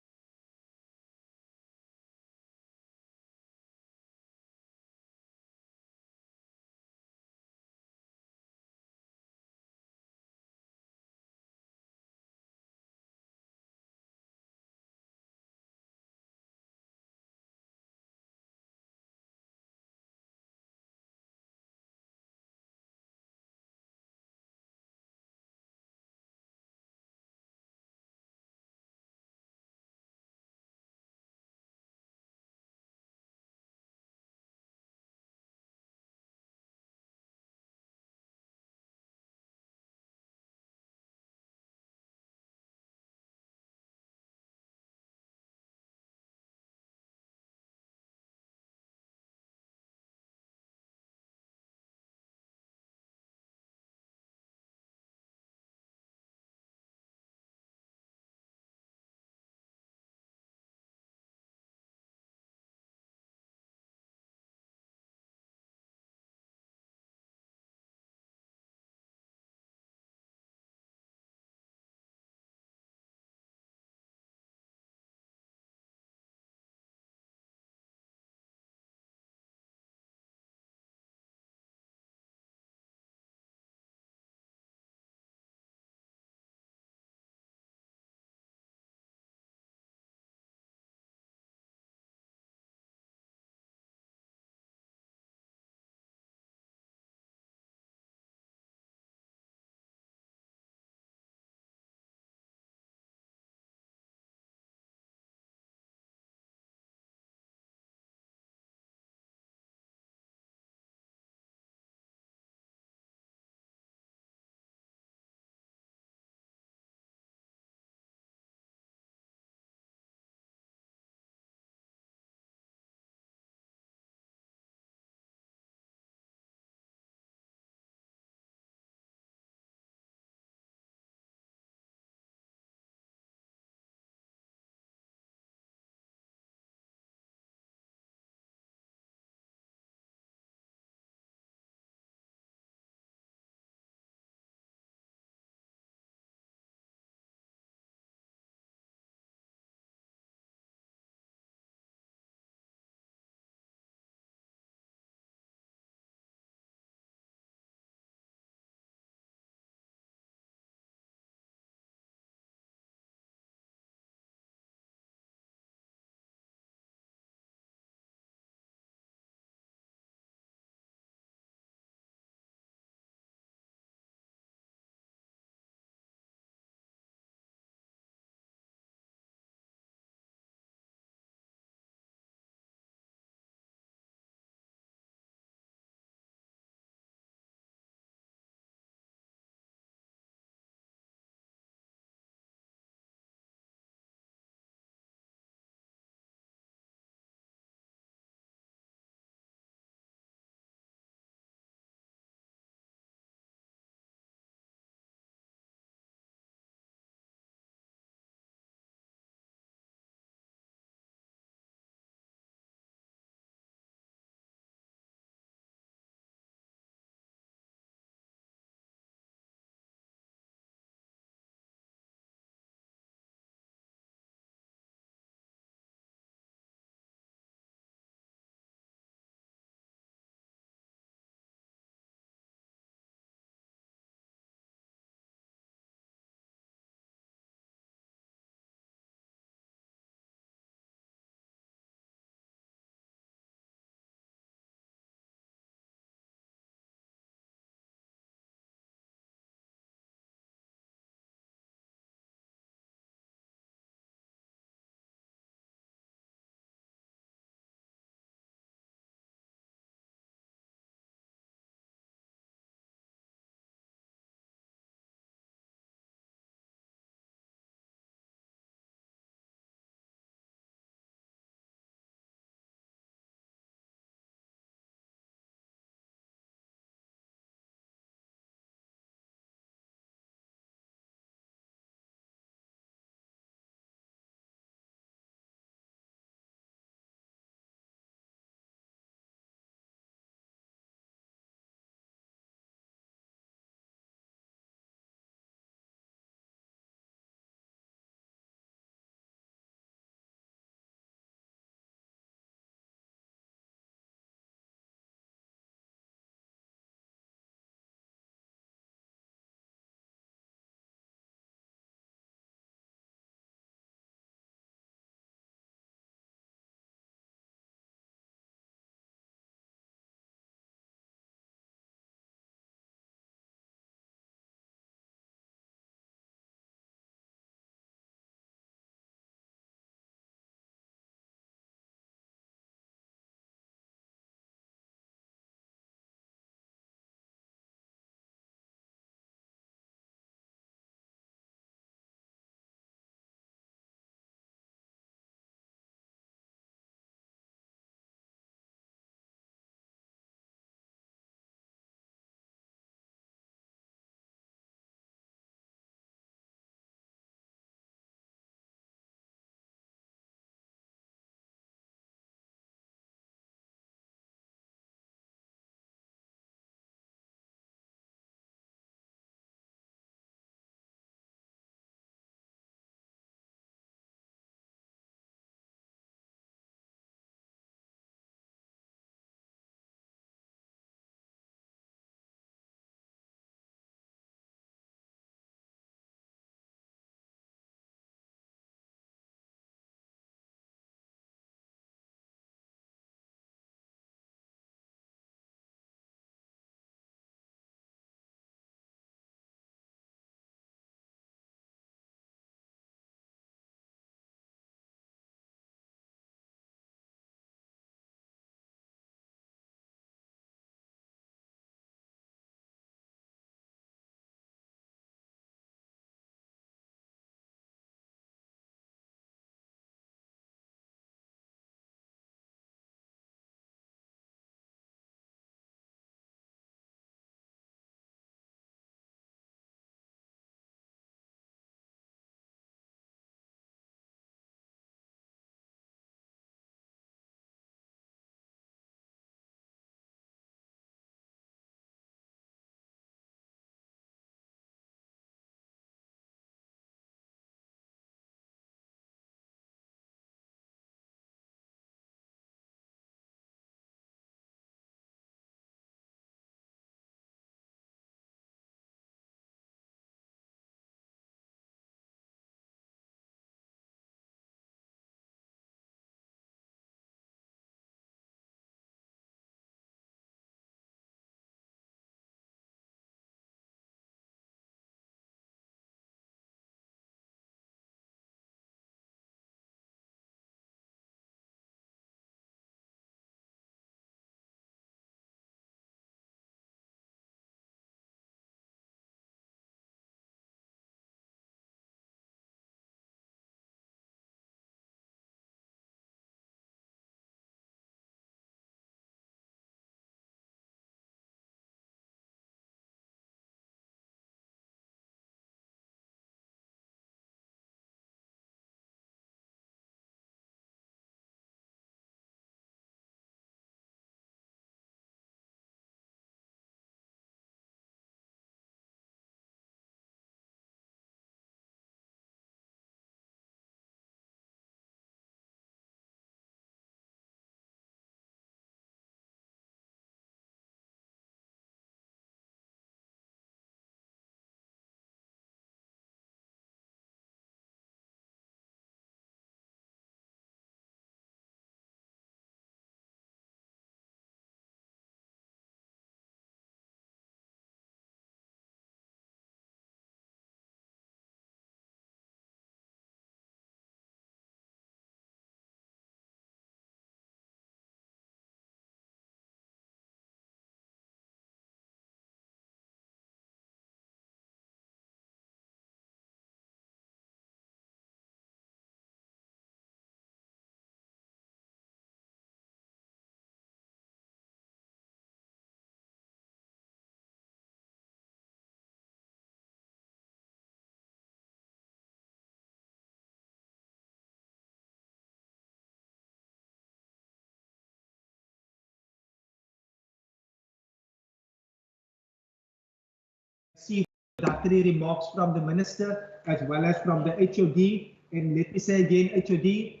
introductory remarks from the Minister as well as from the HOD. And let me say again, HOD,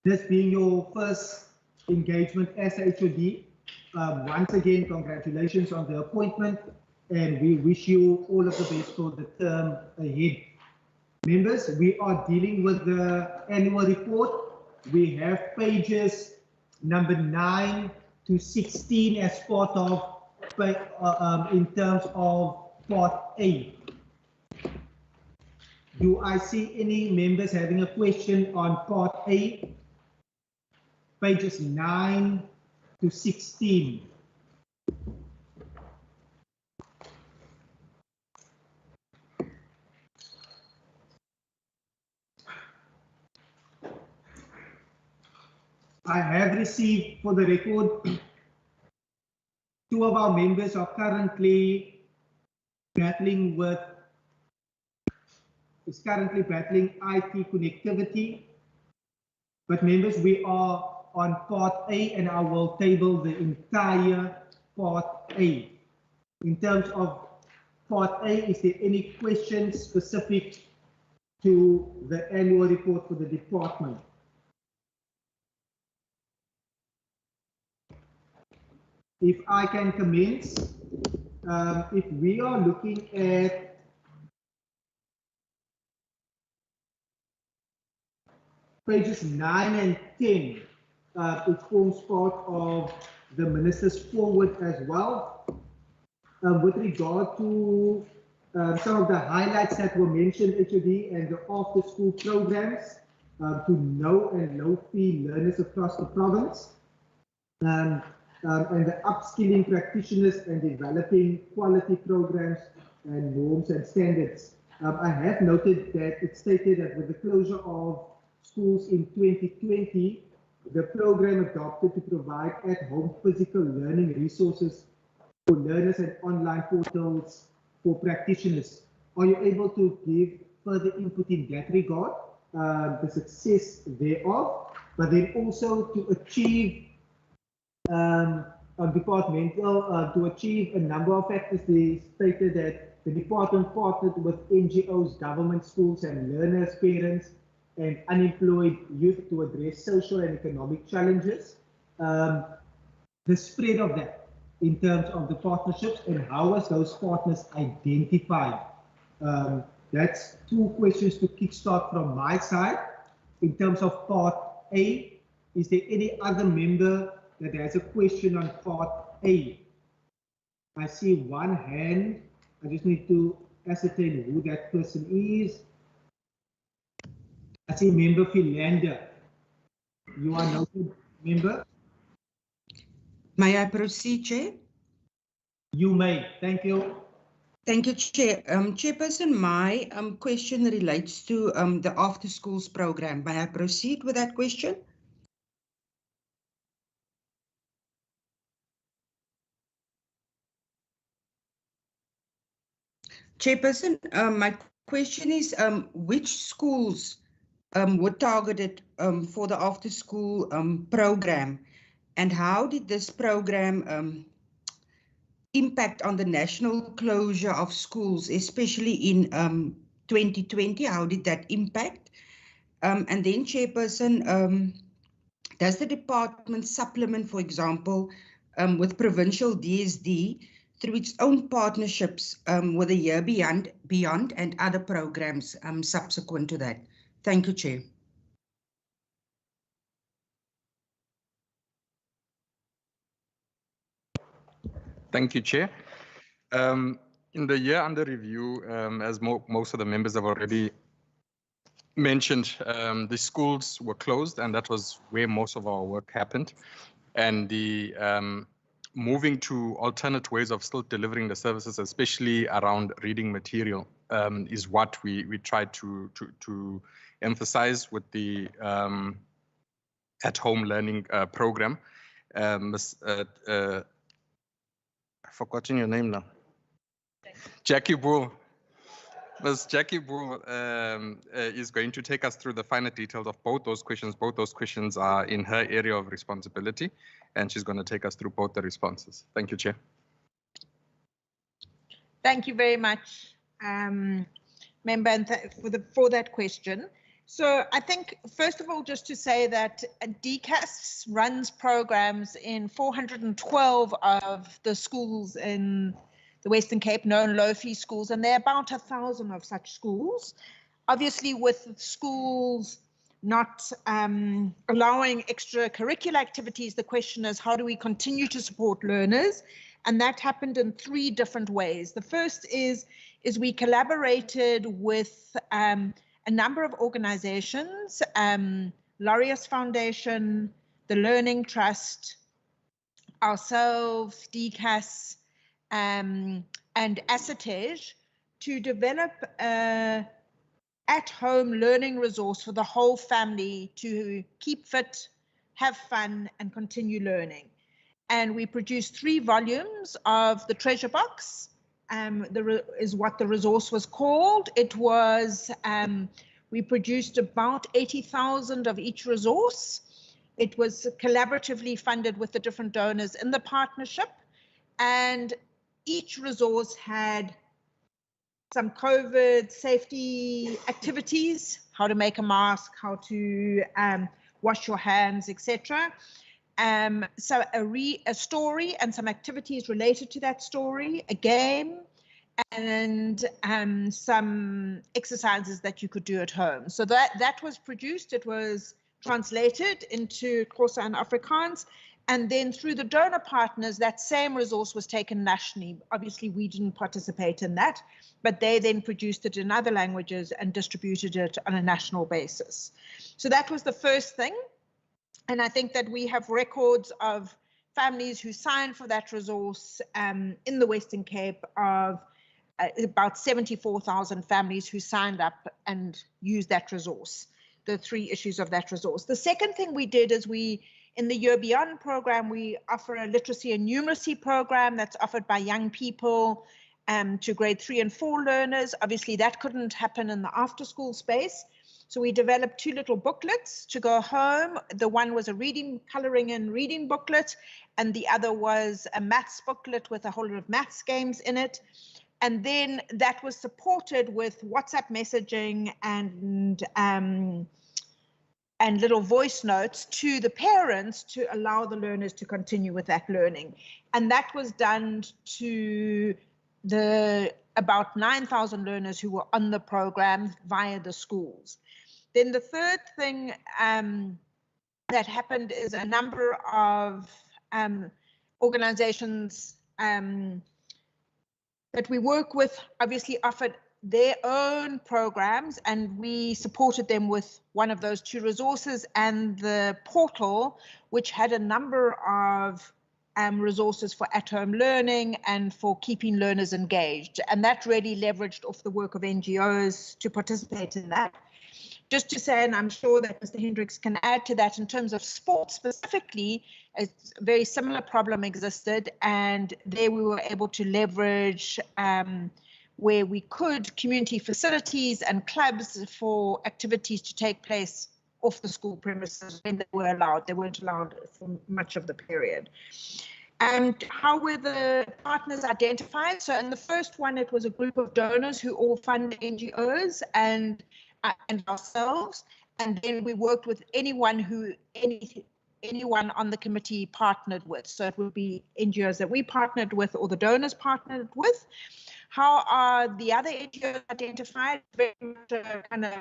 this being your first engagement as HOD, once again, congratulations on the appointment, and we wish you all of the best for the term ahead. Members, we are dealing with the annual report. We have pages number 9 to 16 as part of, in terms of part A. Do I see any members having a question on part A? Pages 9 to 16. I have received, for the record, 2 of our members are currently battling IT connectivity. But members, we are on part A, and I will table the entire part A. In terms of part A, is there any questions specific to the annual report for the department? If I can commence, if we are looking at pages 9 and 10, it forms part of the Minister's forward as well. With regard to some of the highlights that were mentioned, HOD, and the after-school programs to no and low-fee learners across the province, and the upskilling practitioners and developing quality programs and norms and standards. I have noted that it stated that with the closure of schools in 2020, the program adopted to provide at-home physical learning resources for learners and online portals for practitioners. Are you able to give further input in that regard, the success thereof, but then also to achieve to achieve a number of factors? They stated that the department partnered with NGOs, government schools and learners, parents and unemployed youth to address social and economic challenges. The spread of that in terms of the partnerships, and how was those partners identified? That's 2 questions to kickstart from my side. In terms of part A, is there any other member that has a question on part A? I see 1 hand. I just need to ascertain who that person is. I see member Philander. You are noted, member. May I proceed, Chair? You may. Thank you. Thank you, Chair. Chairperson, my question relates to the after schools program. May I proceed with that question? Chairperson, my question is which schools were targeted for the after school program, and how did this program impact on the national closure of schools, especially in 2020? How did that impact? And then, Chairperson, does the department supplement, for example, with Provincial DSD through its own partnerships with the Year Beyond and other programs subsequent to that? Thank you, Chair. Thank you, Chair. In the year under review, as most of the members have already mentioned, the schools were closed, and that was where most of our work happened. And the moving to alternate ways of still delivering the services, especially around reading material, is what we tried to emphasize with the at-home learning program. I've forgotten your name now. Jackie Bull. Ms. Jackie Bull is going to take us through the finer details of both those questions. Both those questions are in her area of responsibility, and she's going to take us through both the responses. Thank you, Chair. Thank you very much, member, and for that question. So I think, first of all, just to say that DCAS runs programs in 412 of the schools in the Western Cape, known low-fee schools, and there are about 1,000 of such schools. Obviously, with schools not allowing extracurricular activities, the question is, how do we continue to support learners? And that happened in 3 different ways. The first is we collaborated with a number of organizations, Laureus Foundation, the Learning Trust, ourselves, DCAS, and Assetege, to develop a at-home learning resource for the whole family to keep fit, have fun, and continue learning. And we produced 3 volumes of the Treasure Box, is what the resource was called. It was, we produced about 80,000 of each resource. It was collaboratively funded with the different donors in the partnership, and each resource had some COVID safety activities, how to make a mask, how to wash your hands, etc. So a story and some activities related to that story, a game, and some exercises that you could do at home. So that was produced. It was translated into Xhosa and Afrikaans. And then through the donor partners, that same resource was taken nationally. Obviously, we didn't participate in that, but they then produced it in other languages and distributed it on a national basis. So that was the first thing. And I think that we have records of families who signed for that resource in the Western Cape of about 74,000 families who signed up and used that resource, the 3 issues of that resource. The second thing we did is in the Year Beyond program, we offer a literacy and numeracy program that's offered by young people to grade 3 and 4 learners. Obviously, that couldn't happen in the after-school space. So we developed 2 little booklets to go home. The one was a coloring and reading booklet, and the other was a maths booklet with a whole lot of maths games in it. And then that was supported with WhatsApp messaging and little voice notes to the parents to allow the learners to continue with that learning. And that was done to the about 9,000 learners who were on the program via the schools. Then the third thing that happened is a number of organizations that we work with obviously offered their own programs, and we supported them with one of those 2 resources and the portal, which had a number of resources for at-home learning and for keeping learners engaged. And that really leveraged off the work of NGOs to participate in that. Just to say, and I'm sure that Mr. Hendricks can add to that, in terms of sport specifically, a very similar problem existed, and there we were able to leverage where we could community facilities and clubs for activities to take place off the school premises when they were allowed. They weren't allowed for much of the period. And how were the partners identified? So in the first one, it was a group of donors who all fund NGOs and ourselves. And then we worked with anyone on the committee partnered with. So it would be NGOs that we partnered with or the donors partnered with. How are the other NGOs identified? Very much kind of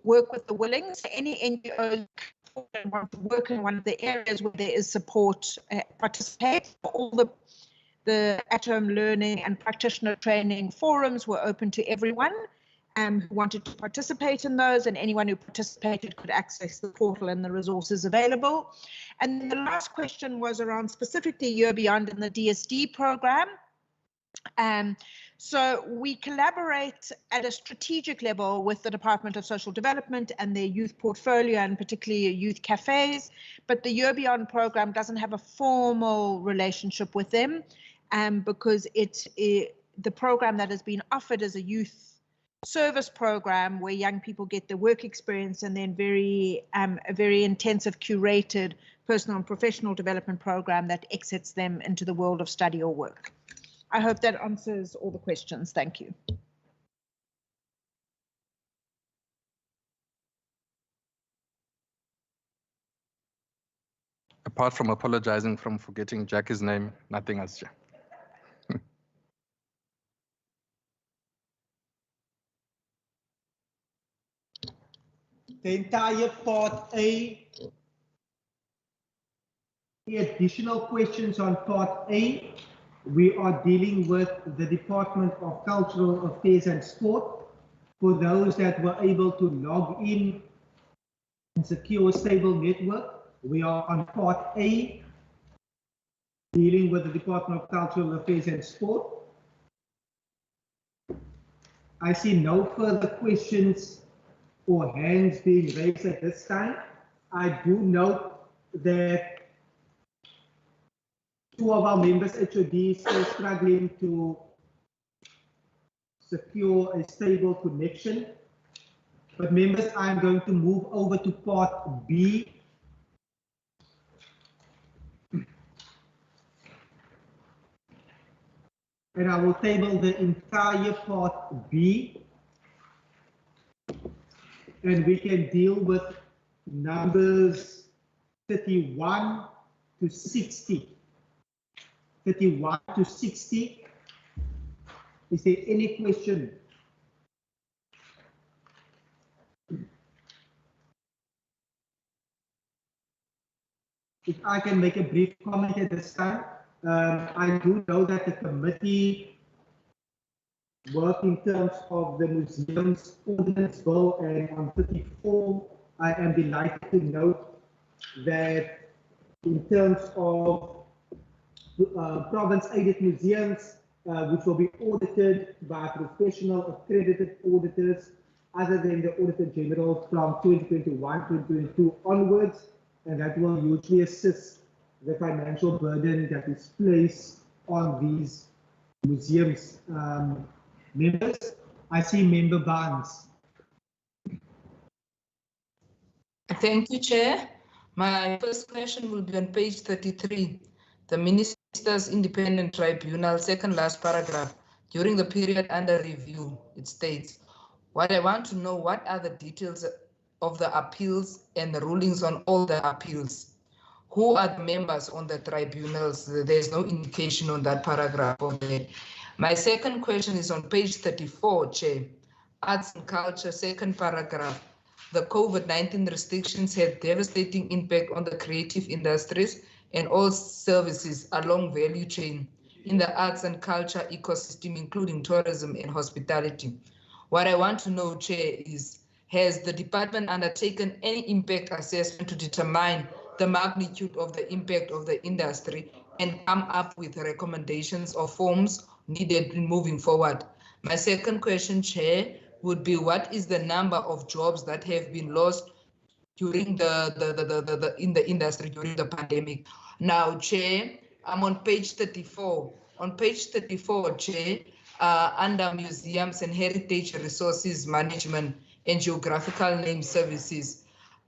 work with the willing. So any NGOs want to work in one of the areas where there is support, participate. All the at-home learning and practitioner training forums were open to everyone who wanted to participate in those, and anyone who participated could access the portal and the resources available. And the last question was around specifically Year Beyond in the DSD program. So we collaborate at a strategic level with the Department of Social Development and their youth portfolio, and particularly youth cafes, but the Year Beyond program doesn't have a formal relationship with them because the program that has been offered is a youth service program where young people get the work experience and then a very intensive curated personal and professional development program that exits them into the world of study or work. I hope that answers all the questions. Thank you. Apart from apologizing from forgetting Jackie's name, nothing else, Chair. The entire Part A. Any additional questions on Part A? We are dealing with the Department of Cultural Affairs and Sport. For those that were able to log in and secure a stable network, we are on Part A, dealing with the Department of Cultural Affairs and Sport. I see no further questions or hands being raised at this time. I do note that two of our members, HOD, still struggling to secure a stable connection. But members, I'm going to move over to Part B. And I will table the entire Part B. And we can deal with numbers 31 to 60. 31 to 60. Is there any question? If I can make a brief comment at this time, I do know that the committee worked in terms of the museum's ordinance bill, and on 34, I am delighted to note that in terms of province-aided museums, which will be audited by professional accredited auditors other than the Auditor General from 2021-2022 onwards, and that will hugely assist the financial burden that is placed on these museums. Members, I see Member Barnes. Thank you, Chair. My first question will be on page 33, the Minister's Independent Tribunal, second last paragraph. During the period under review, it states, what I want to know, what are the details of the appeals and the rulings on all the appeals? Who are the members on the tribunals? There's no indication on that paragraph of it. My second question is on page 34, Chair. Arts and culture, second paragraph. The COVID-19 restrictions had devastating impact on the creative industries and all services along value chain in the arts and culture ecosystem, including tourism and hospitality. What I want to know, Chair, is has the department undertaken any impact assessment to determine the magnitude of the impact of the industry and come up with recommendations or forms needed in moving forward? My second question, Chair, would be what is the number of jobs that have been lost during in the industry during the pandemic? Now, Chair, I'm on page 34. On page 34, Chair, under Museums and Heritage Resources Management and Geographical Name Services,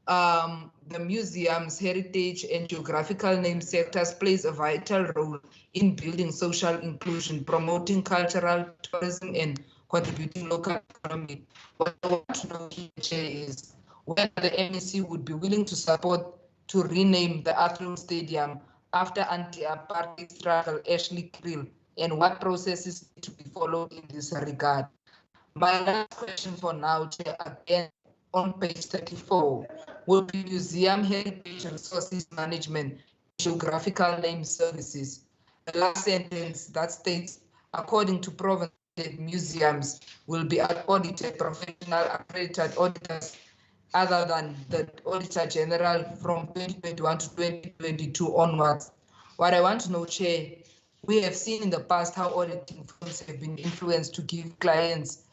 the museums, heritage, and geographical name sectors plays a vital role in building social inclusion, promoting cultural tourism, and contributing local economy. What I want to know here, Chair, is whether the MEC would be willing to support to rename the Athlone Stadium after anti-apartheid struggle Ashley Krill, and what processes need to be followed in this regard. My last question for now, Chair, again on page 34, will be Museum Heritage Resources Management, Geographical Name Services. The last sentence that states, according to province museums will be audited professional accredited auditors other than the Auditor General from 2021 to 2022 onwards. What I want to know, Chair, we have seen in the past how auditing firms have been influenced to give clients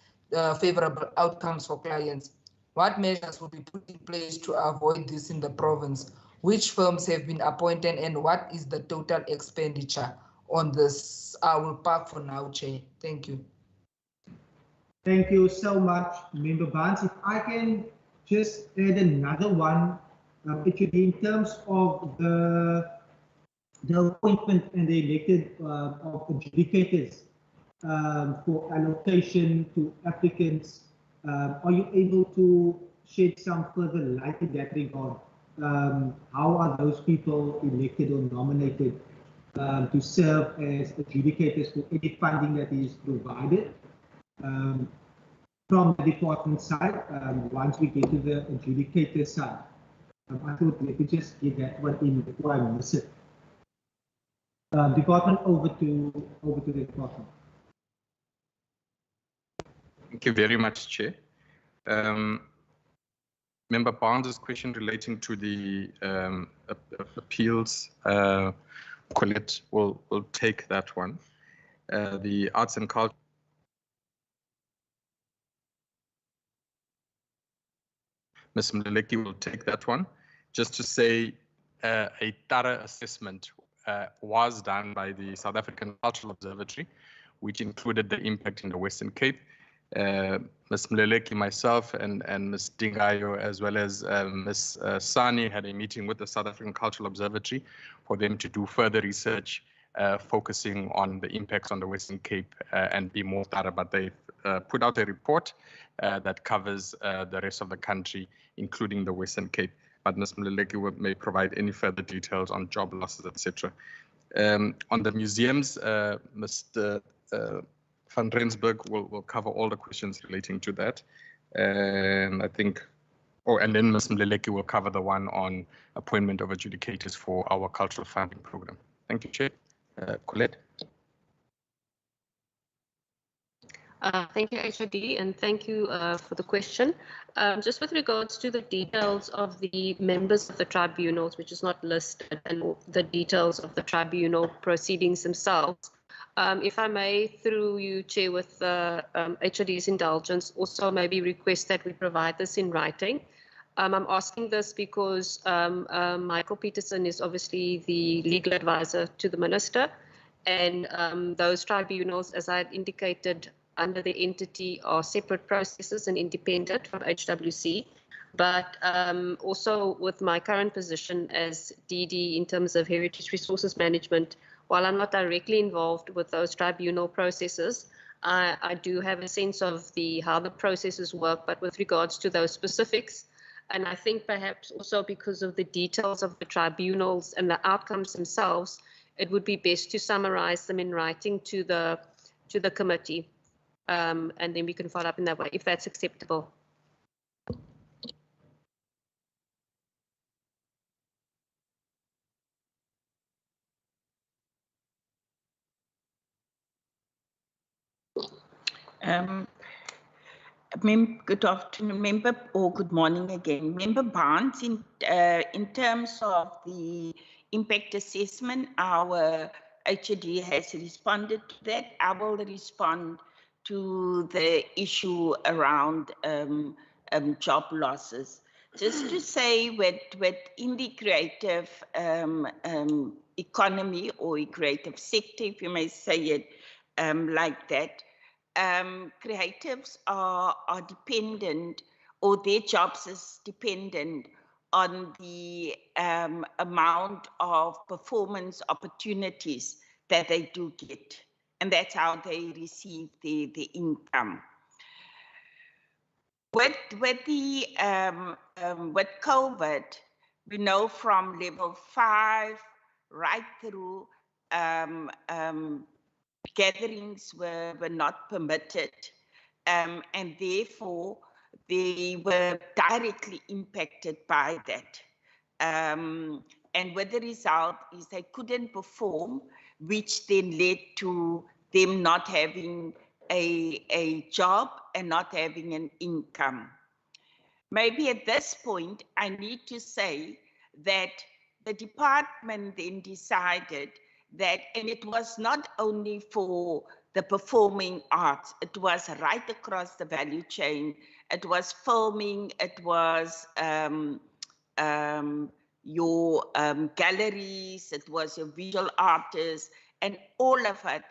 favorable outcomes for clients. What measures will be put in place to avoid this in the province? Which firms have been appointed and what is the total expenditure on this? I will park for now, Chair. Thank you. Thank you so much, Member Barnes. If I can just add another one, it should be in terms of the appointment and the elected of adjudicators for allocation to applicants. Are you able to shed some further light in that regard? how are those people elected or nominated to serve as adjudicators for any funding that is provided from the department side. Once we get to the adjudicator side, I thought let me just get that one in before I miss it. Department, over to the department. Thank you very much, Chair. Member Barnes' question relating to the appeals, Colette will take that one. The arts and culture. Ms. Mleleki will take that one. Just to say, a thorough assessment was done by the South African Cultural Observatory, which included the impact in the Western Cape. Ms. Mleleki, myself, and Ms. Dingayo, as well as Ms. Sani, had a meeting with the South African Cultural Observatory for them to do further research focusing on the impacts on the Western Cape and be more thorough. But they put out a report that covers the rest of the country, including the Western Cape. But Ms. Mleleki may provide any further details on job losses, etc. On the museums, Mr. Van Rensburg will cover all the questions relating to that. And I think, and then Ms. Mleleki will cover the one on appointment of adjudicators for our cultural funding program. Thank you, Chair. Colette. Thank you, HOD, and thank you for the question. Just with regards to the details of the members of the tribunals, which is not listed, and the details of the tribunal proceedings themselves, if I may, through you, Chair, with HOD's indulgence, also maybe request that we provide this in writing. I'm asking this because Michael Peterson is obviously the legal advisor to the minister, and those tribunals, as I had indicated, under the entity are separate processes and independent from HWC. But also with my current position as DD in terms of heritage resources management, while I'm not directly involved with those tribunal processes, I do have a sense of how the processes work, but with regards to those specifics. And I think perhaps also because of the details of the tribunals and the outcomes themselves, it would be best to summarize them in writing to the committee. And then we can follow up in that way, if that's acceptable. Good afternoon, member, or good morning again. Member Barnes, in terms of the impact assessment, our HOD has responded to that. I will respond to the issue around job losses. Just to say, in the creative economy or creative sector, if you may say it like that, creatives are dependent, or their jobs is dependent on the amount of performance opportunities that they do get. And that's how they receive the income. With COVID, we know from level 5 right through gatherings were not permitted, and therefore they were directly impacted by that. And what the result is they couldn't perform, which then led to them not having a job and not having an income. Maybe at this point, I need to say that the department then decided that, and it was not only for the performing arts, it was right across the value chain. It was filming, it was your galleries, it was your visual artists, and all of it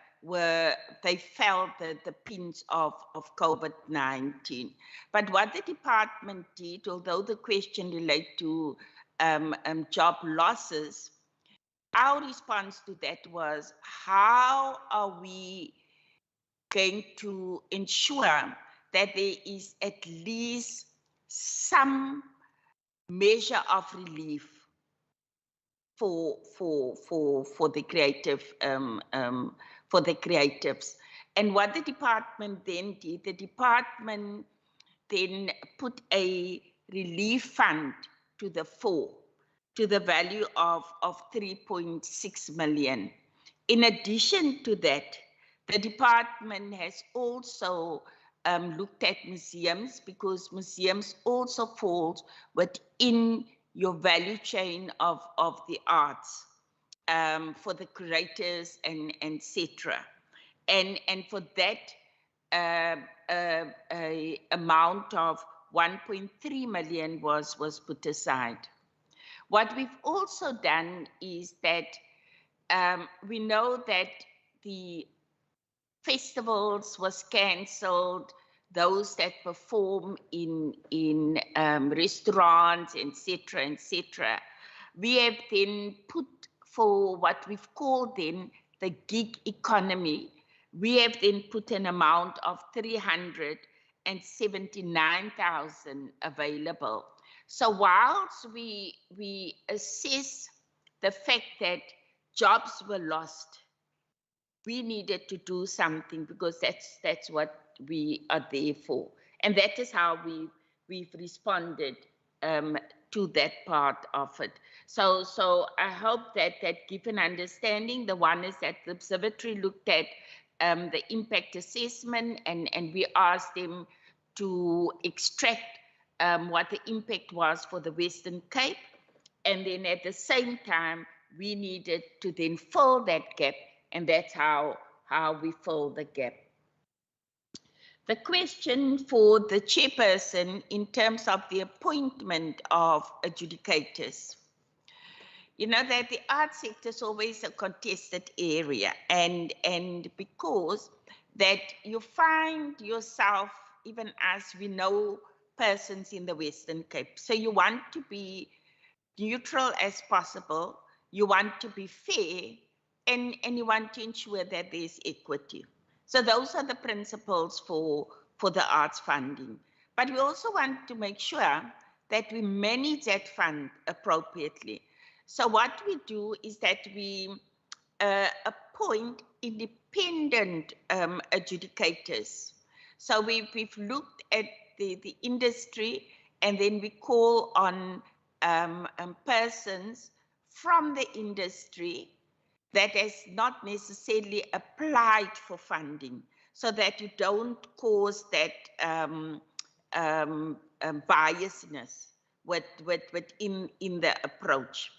they felt the pinch of COVID-19. But what the department did, although the question relates to job losses, our response to that was, how are we going to ensure that there is at least some measure of relief for the creative for the creatives. And what the department then did, the department then put a relief fund to the fore, to the value of 3.6 million. In addition to that, the department has also looked at museums, because museums also fall within your value chain of the arts, for the curators and etc. And for that, a amount of 1.3 million was put aside. What we've also done is that we know that the festivals was cancelled, those that perform in restaurants, etc., etc. We have then put for what we've called then the gig economy. We have then put an amount of 379,000 available. So whilst we assess the fact that jobs were lost, we needed to do something, because that's what we are there for, and that is how we've responded to that part of it. So I hope that give an understanding. The one is that the observatory looked at the impact assessment, and we asked them to extract what the impact was for the Western Cape, and then at the same time we needed to then fill that gap, and that's how we fill the gap. The question for the chairperson in terms of the appointment of adjudicators. You know that the arts sector is always a contested area, and because that you find yourself, even as we know persons in the Western Cape, so you want to be neutral as possible, you want to be fair, and you want to ensure that there's equity. So those are the principles for the arts funding. But we also want to make sure that we manage that fund appropriately. So what we do is that we appoint independent adjudicators. So we've looked at the industry, and then we call on persons from the industry that has not necessarily applied for funding, so that you don't cause that biasness within the approach.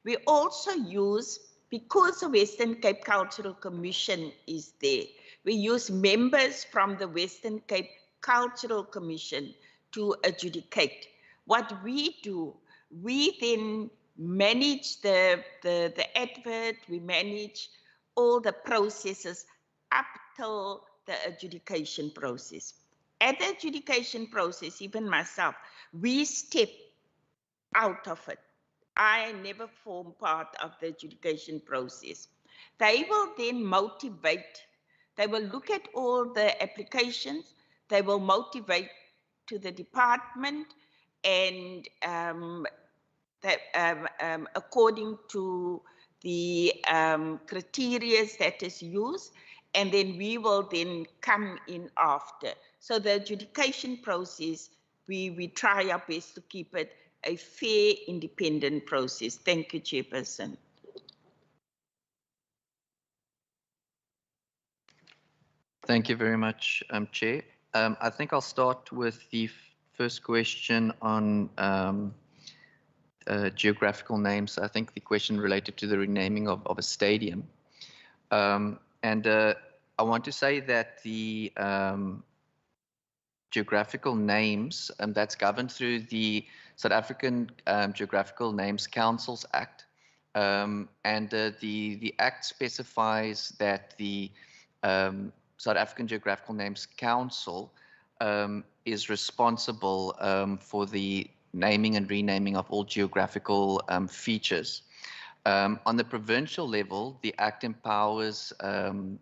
We also use, because the Western Cape Cultural Commission is there, we use members from the Western Cape Cultural Commission to adjudicate. What we do, we then manage the advert, we manage all the processes up till the adjudication process. At the adjudication process, even myself, we step out of it. I never form part of the adjudication process. They will then motivate, they will look at all the applications, they will motivate to the department, and according to the criteria that is used, and then we will then come in after. So the adjudication process, we try our best to keep it a fair, independent process. Thank you, Chairperson. Thank you very much, Chair. I think I'll start with the first question on geographical names. I think the question related to the renaming of a stadium. I want to say that the geographical names, that's governed through the South African Geographical Names Councils Act. The Act specifies that the South African Geographical Names Council is responsible for the naming and renaming of all geographical features. On the provincial level, the Act empowers the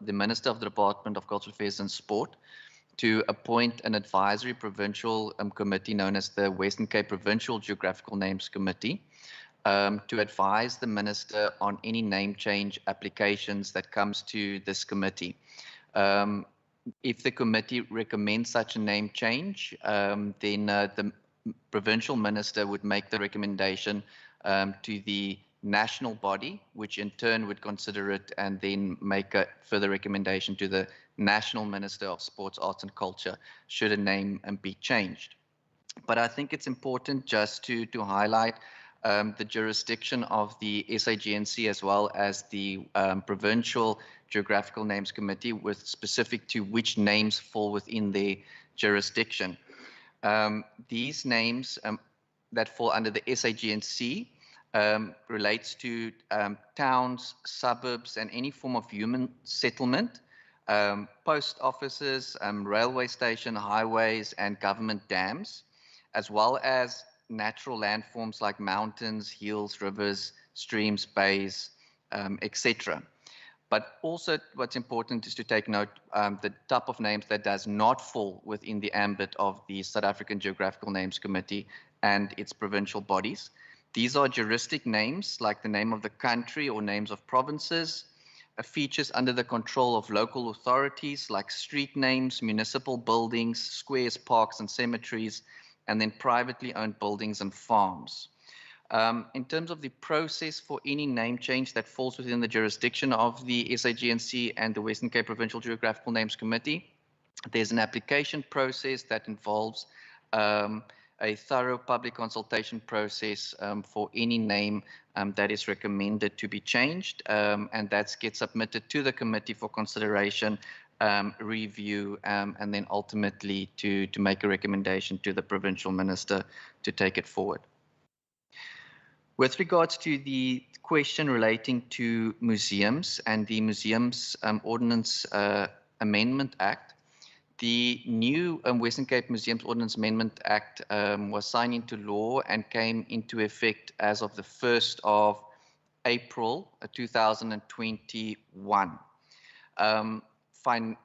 Minister of the Department of Cultural Affairs and Sport to appoint an advisory provincial committee known as the Western Cape Provincial Geographical Names Committee to advise the Minister on any name change applications that comes to this committee. If the committee recommends such a name change, then the provincial minister would make the recommendation to the national body, which in turn would consider it and then make a further recommendation to the National Minister of Sports, Arts and Culture should a name be changed. But I think it's important just to highlight the jurisdiction of the SAGNC as well as the Provincial Geographical Names Committee with specific to which names fall within their jurisdiction. These names that fall under the SAGNC relates to towns, suburbs, and any form of human settlement, post offices, railway station, highways, and government dams, as well as natural landforms like mountains, hills, rivers, streams, bays, etc. But also what's important is to take note the type of names that does not fall within the ambit of the South African Geographical Names Committee and its provincial bodies. These are juristic names like the name of the country or names of provinces, features under the control of local authorities like street names, municipal buildings, squares, parks and cemeteries, and then privately owned buildings and farms. In terms of the process for any name change that falls within the jurisdiction of the SAGNC and the Western Cape Provincial Geographical Names Committee, there's an application process that involves a thorough public consultation process for any name that is recommended to be changed, and that gets submitted to the committee for consideration, review, and then ultimately to make a recommendation to the provincial minister to take it forward. With regards to the question relating to museums and the Museums Ordinance Amendment Act, the new Western Cape Museums Ordinance Amendment Act was signed into law and came into effect as of the 1st of April 2021.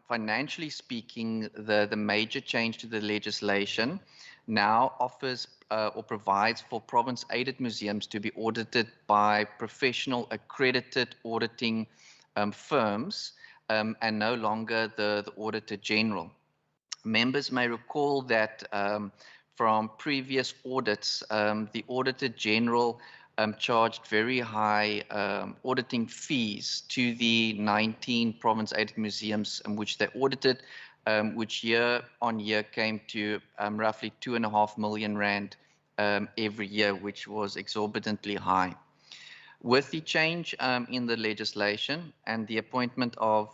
Financially speaking, the major change to the legislation now offers or provides for province-aided museums to be audited by professional accredited auditing firms and no longer the Auditor General. Members may recall that from previous audits, the Auditor General charged very high auditing fees to the 19 province-aided museums in which they audited, which year on year came to roughly 2.5 million rand every year, which was exorbitantly high. With the change in the legislation and the appointment of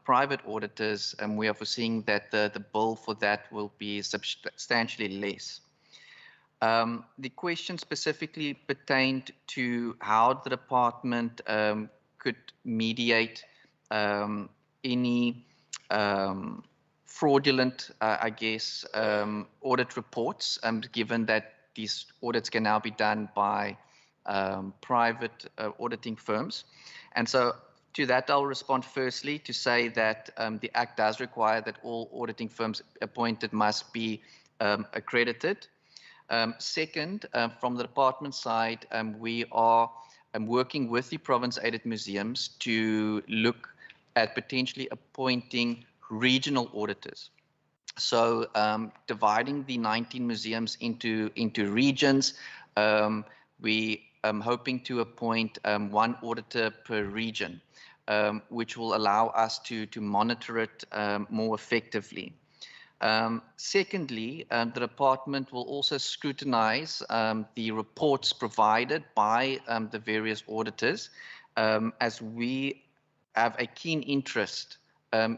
private auditors, we are foreseeing that the bill for that will be substantially less. The question specifically pertained to how the department could mediate any fraudulent, audit reports, given that these audits can now be done by private auditing firms. And so to that, I'll respond firstly to say that the Act does require that all auditing firms appointed must be accredited. Second, from the department side, we are working with the province-aided museums to look at potentially appointing regional auditors. So dividing the 19 museums into regions, we hoping to appoint one auditor per region, which will allow us to monitor it more effectively. Secondly, the department will also scrutinize the reports provided by the various auditors, as we have a keen interest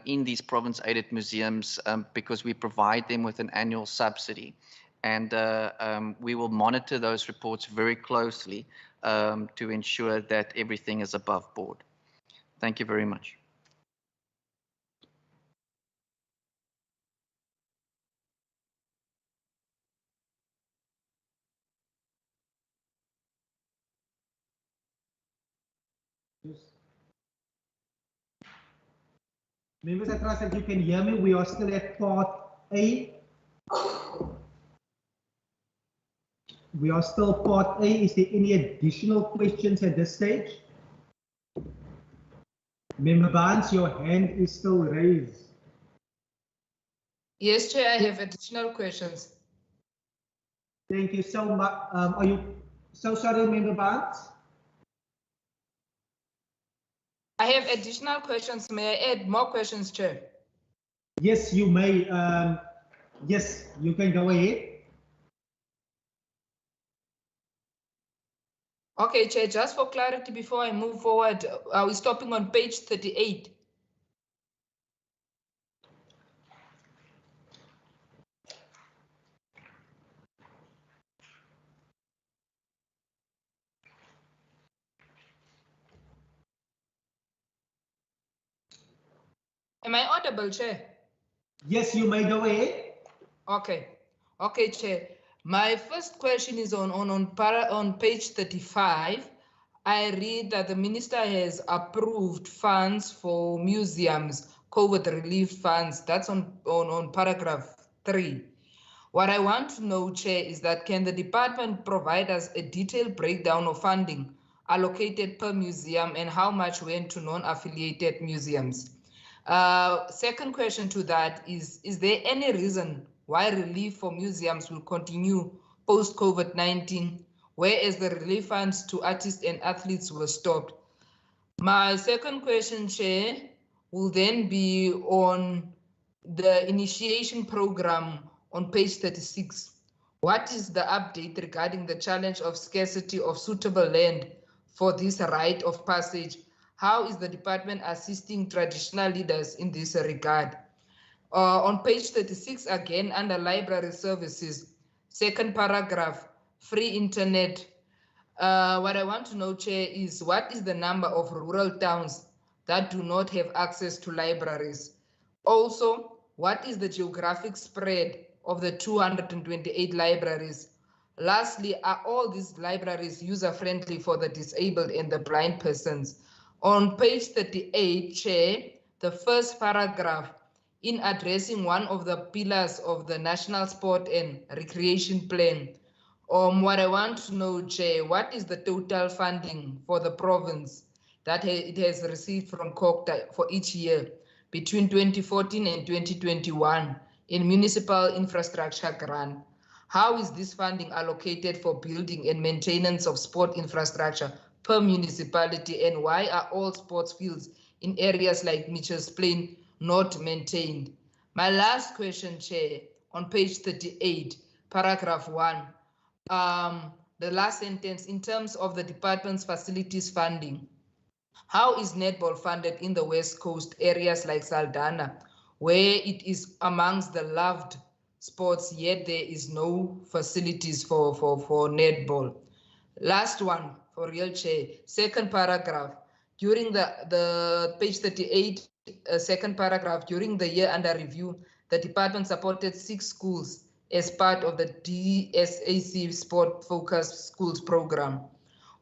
in these province-aided museums because we provide them with an annual subsidy. And we will monitor those reports very closely to ensure that everything is above board. Thank you very much. Members, I trust that you can hear me. We are still at part A. We are still part A. Is there any additional questions at this stage? Member Barnes, your hand is still raised. Yes, Chair, I have additional questions. Thank you so much. Are you so sorry, Member Barnes? I have additional questions. May I add more questions, Chair? Yes, you may. Yes, you can go ahead. Okay, Chair, just for clarity before I move forward, are we stopping on page 38? Am I audible, Chair? Yes, you may go ahead. Okay. Okay, Chair. My first question is on page 35. I read that the minister has approved funds for museums, COVID relief funds. That's on paragraph 3. What I want to know, Chair, is that can the department provide us a detailed breakdown of funding allocated per museum and how much went to non-affiliated museums? Second question to that is there any reason why relief for museums will continue post-COVID-19, whereas the relief funds to artists and athletes were stopped? My second question, Chair, will then be on the initiation program on page 36. What is the update regarding the challenge of scarcity of suitable land for this rite of passage? How is the department assisting traditional leaders in this regard? On page 36, again, under library services, second paragraph, free internet. What I want to know, Chair, is what is the number of rural towns that do not have access to libraries? Also, what is the geographic spread of the 228 libraries? Lastly, are all these libraries user-friendly for the disabled and the blind persons? On page 38, Chair, the first paragraph, in addressing one of the pillars of the National Sport and Recreation Plan, what I want to know, Chair, what is the total funding for the province that it has received from COGTA for each year between 2014 and 2021 in municipal infrastructure grant? How is this funding allocated for building and maintenance of sport infrastructure per municipality, and why are all sports fields in areas like Mitchell's Plain not maintained? My last question, Chair, on page 38, paragraph 1, the last sentence, in terms of the department's facilities funding, how is netball funded in the West Coast areas like Saldanha, where it is amongst the loved sports, yet there is no facilities for netball? Last one, for real, Chair, second paragraph, during the page 38, second paragraph, during the year under review, the department supported 6 schools as part of the DSAC Sport Focused Schools program.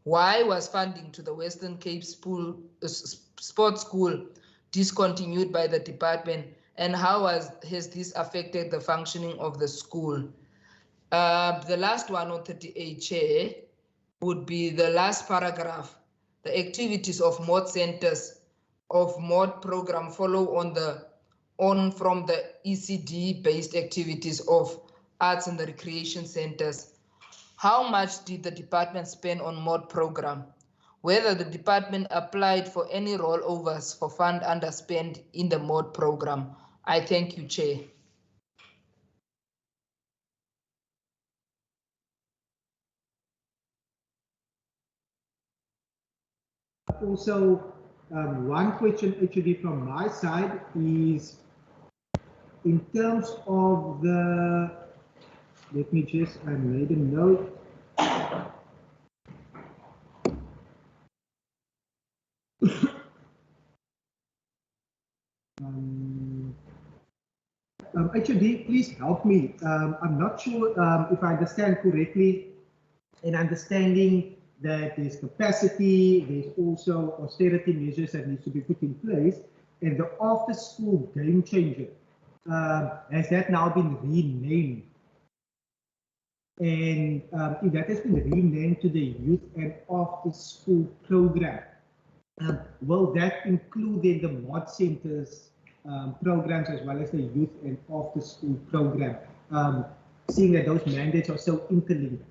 Why was funding to the Western Cape Sports School discontinued by the department, and how has this affected the functioning of the school? The last one on 38, Chair, would be the last paragraph. The activities of mod centers of mod program follow on from the ECD-based activities of arts and the recreation centers. How much did the department spend on mod program? Whether the department applied for any rollovers for fund underspend in the mod program? I thank you, Chair. Also, one question actually from my side is in terms of the, let me just, I made a note. Actually, please help me. I'm not sure if I understand correctly in understanding that there's capacity, there's also austerity measures that needs to be put in place, and the after-school game changer has that now been renamed? And if that has been renamed to the Youth and After School Program, will that include then the mod centers programs as well as the Youth and After School Program? Seeing that those mandates are so interlinked,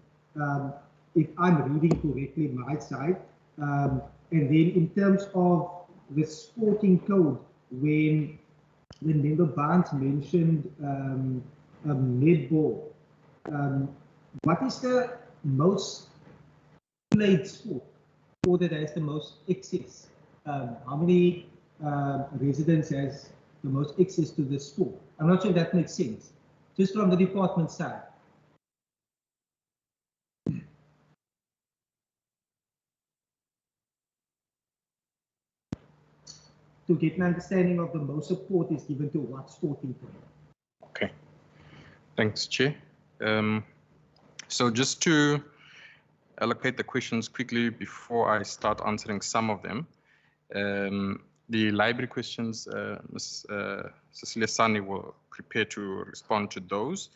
if I'm reading correctly my side, and then in terms of the sporting code, when Member Barnes mentioned netball, what is the most played sport, or that has the most access? How many residents has the most access to this sport? I'm not sure if that makes sense. Just from the department side. To get an understanding of the most support is given to what sporting club. Okay, thanks, Chair. So just to allocate the questions quickly before I start answering some of them. The library questions, Ms. Cecilia Sani will prepare to respond to those.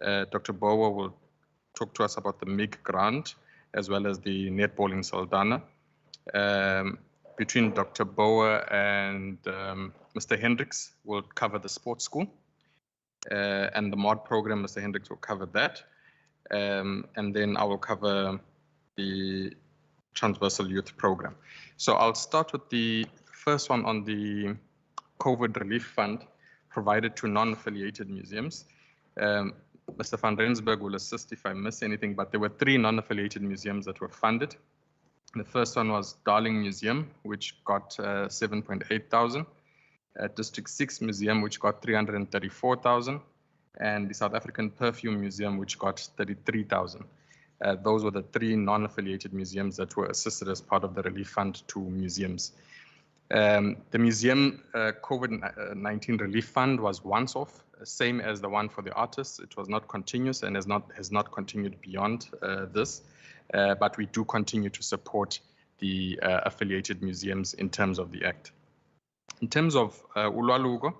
Dr. Bower will talk to us about the MIG grant as well as the netball in Saldanha. Between Dr. Bower and Mr. Hendricks will cover the sports school. And the mod program, Mr. Hendricks will cover that. And then I will cover the transversal youth program. So I'll start with the first one on the COVID relief fund provided to non-affiliated museums. Mr. van Rensburg will assist if I miss anything, but there were 3 non-affiliated museums that were funded. The first one was Darling Museum, which got 7.8 thousand. District 6 Museum, which got 334,000. And the South African Perfume Museum, which got 33,000. Those were the 3 non-affiliated museums that were assisted as part of the relief fund to museums. The museum COVID-19 relief fund was once off, same as the one for the artists. It was not continuous and has not continued beyond this, but we do continue to support the affiliated museums in terms of the Act. In terms of Ulwalugo,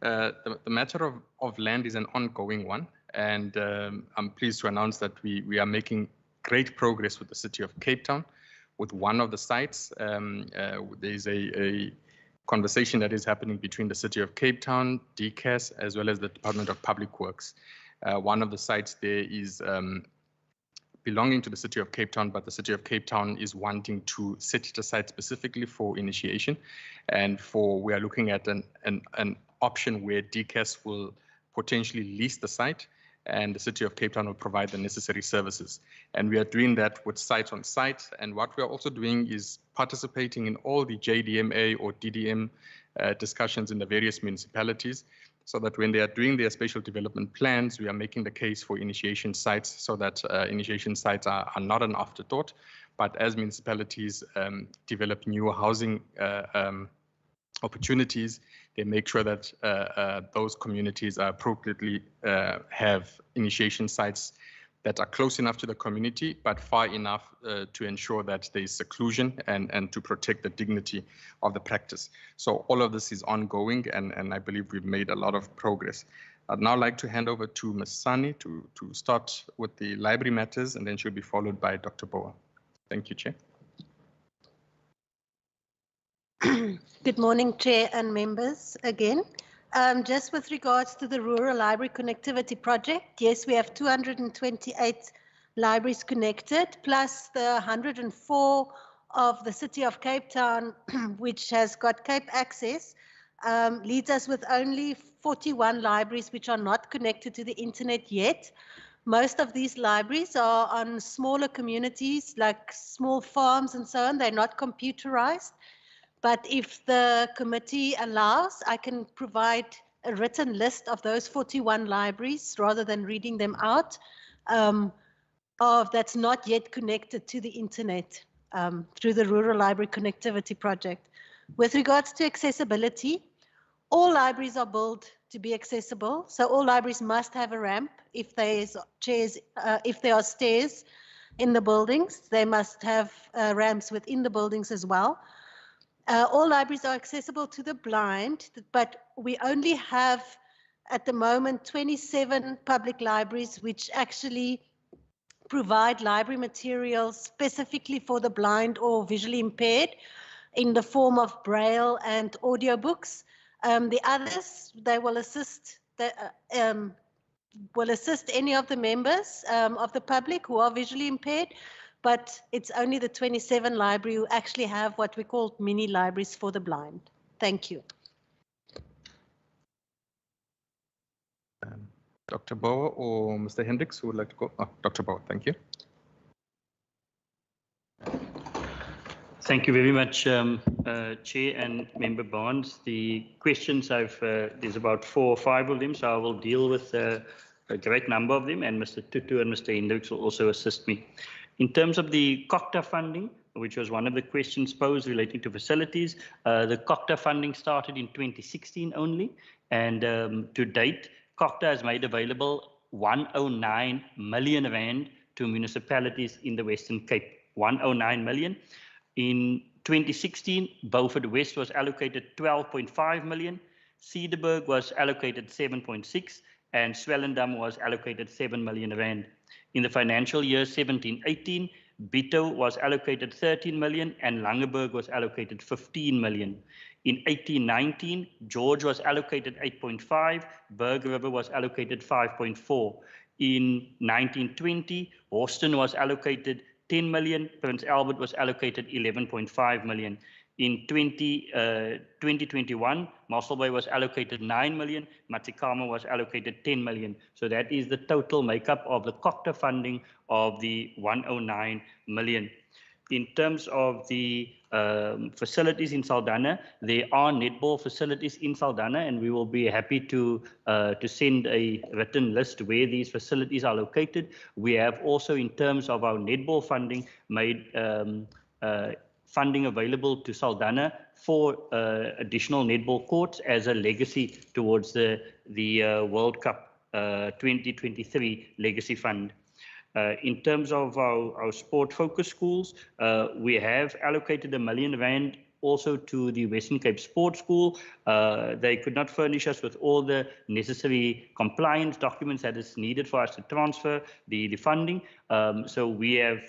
the matter of land is an ongoing one, and I'm pleased to announce that we are making great progress with the City of Cape Town. With one of the sites, there's a conversation that is happening between the City of Cape Town, DCAS, as well as the Department of Public Works. One of the sites there is belonging to the City of Cape Town, but the City of Cape Town is wanting to set it aside specifically for initiation. And we are looking at an option where DCAS will potentially lease the site and the City of Cape Town will provide the necessary services. And we are doing that with sites on site. And what we are also doing is participating in all the JDMA or DDM discussions in the various municipalities, so that when they are doing their spatial development plans, we are making the case for initiation sites so that initiation sites are not an afterthought, but as municipalities develop new housing opportunities, they make sure that those communities are appropriately have initiation sites that are close enough to the community, but far enough to ensure that there is seclusion and to protect the dignity of the practice. So all of this is ongoing, and I believe we've made a lot of progress. I'd now like to hand over to Ms. Sani to start with the library matters, and then she'll be followed by Dr. Boa. Thank you, Chair. Good morning, Chair and members again. Just with regards to the Rural Library Connectivity Project, yes, we have 228 libraries connected, plus the 104 of the City of Cape Town, which has got Cape Access, leaves us with only 41 libraries which are not connected to the internet yet. Most of these libraries are on smaller communities like small farms and so on. They're not computerized. But if the committee allows, I can provide a written list of those 41 libraries rather than reading them out, that's not yet connected to the internet through the Rural Library Connectivity Project. With regards to accessibility, all libraries are built to be accessible. So all libraries must have a ramp. If there are stairs in the buildings, they must have ramps within the buildings as well. All libraries are accessible to the blind, but we only have at the moment 27 public libraries which actually provide library materials specifically for the blind or visually impaired in the form of braille and audiobooks. The others, they will assist any of the members of the public who are visually impaired, but it's only the 27 library who actually have what we call mini libraries for the blind. Thank you. Dr. Bauer or Mr. Hendricks, who would like to go? Oh, Dr. Bauer, thank you. Thank you very much, Chair and Member Barnes. The questions there's about 4 or 5 of them, so I will deal with a great number of them, and Mr. Tutu and Mr. Hendricks will also assist me. In terms of the COCTA funding, which was one of the questions posed relating to facilities, the COCTA funding started in 2016 only, and to date, COCTA has made available 109 million rand to municipalities in the Western Cape. 109 million. In 2016, Beaufort West was allocated 12.5 million, Cederberg was allocated 7.6, and Swellendam was allocated 7 million rand. In the financial year 17-18, Bito was allocated 13 million and Langeberg was allocated 15 million. In 18-19, George was allocated 8.5, Berg River was allocated 5.4. In 1920, Houston was allocated 10 million, Prince Albert was allocated 11.5 million. In 2021, Mossel Bay was allocated 9 million, Matikama was allocated 10 million. So that is the total makeup of the COCTA funding of the 109 million. In terms of the facilities in Saldanha, there are netball facilities in Saldanha, and we will be happy to send a written list where these facilities are located. We have also, in terms of our netball funding, made funding available to Saldanha for additional netball courts as a legacy towards the World Cup 2023 legacy fund. In terms of our sport focus schools, we have allocated R1 million also to the Western Cape Sports School. They could not furnish us with all the necessary compliance documents that is needed for us to transfer the funding. So we have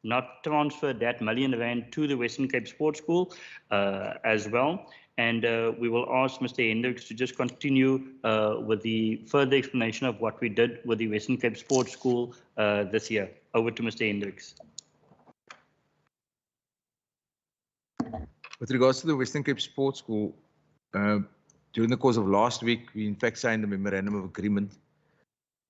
not transferred that R1 million to the Western Cape Sports School as well. And we will ask Mr. Hendricks to just continue with the further explanation of what we did with the Western Cape Sports School this year. Over to Mr. Hendricks. With regards to the Western Cape Sports School, during the course of last week, we in fact signed a memorandum of agreement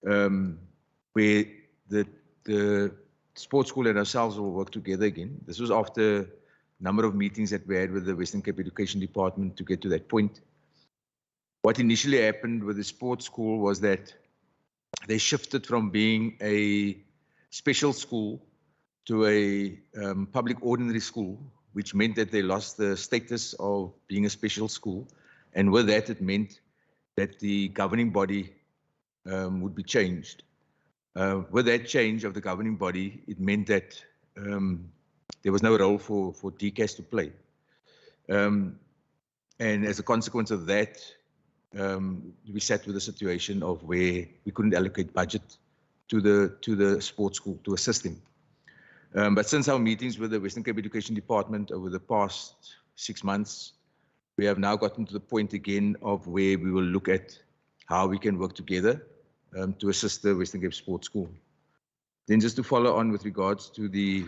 where the sports school and ourselves will work together again. This was after a number of meetings that we had with the Western Cape Education Department to get to that point. What initially happened with the sports school was that they shifted from being a special school to a public ordinary school, which meant that they lost the status of being a special school. And with that, it meant that the governing body would be changed. With that change of the governing body, it meant that there was no role for DCAS to play. And as a consequence of that, we sat with a situation of where we couldn't allocate budget to the sports school to assist him. But since our meetings with the Western Cape Education Department over the past 6 months, we have now gotten to the point again of where we will look at how we can work together to assist the Western Cape Sports School. Then just to follow on with regards to the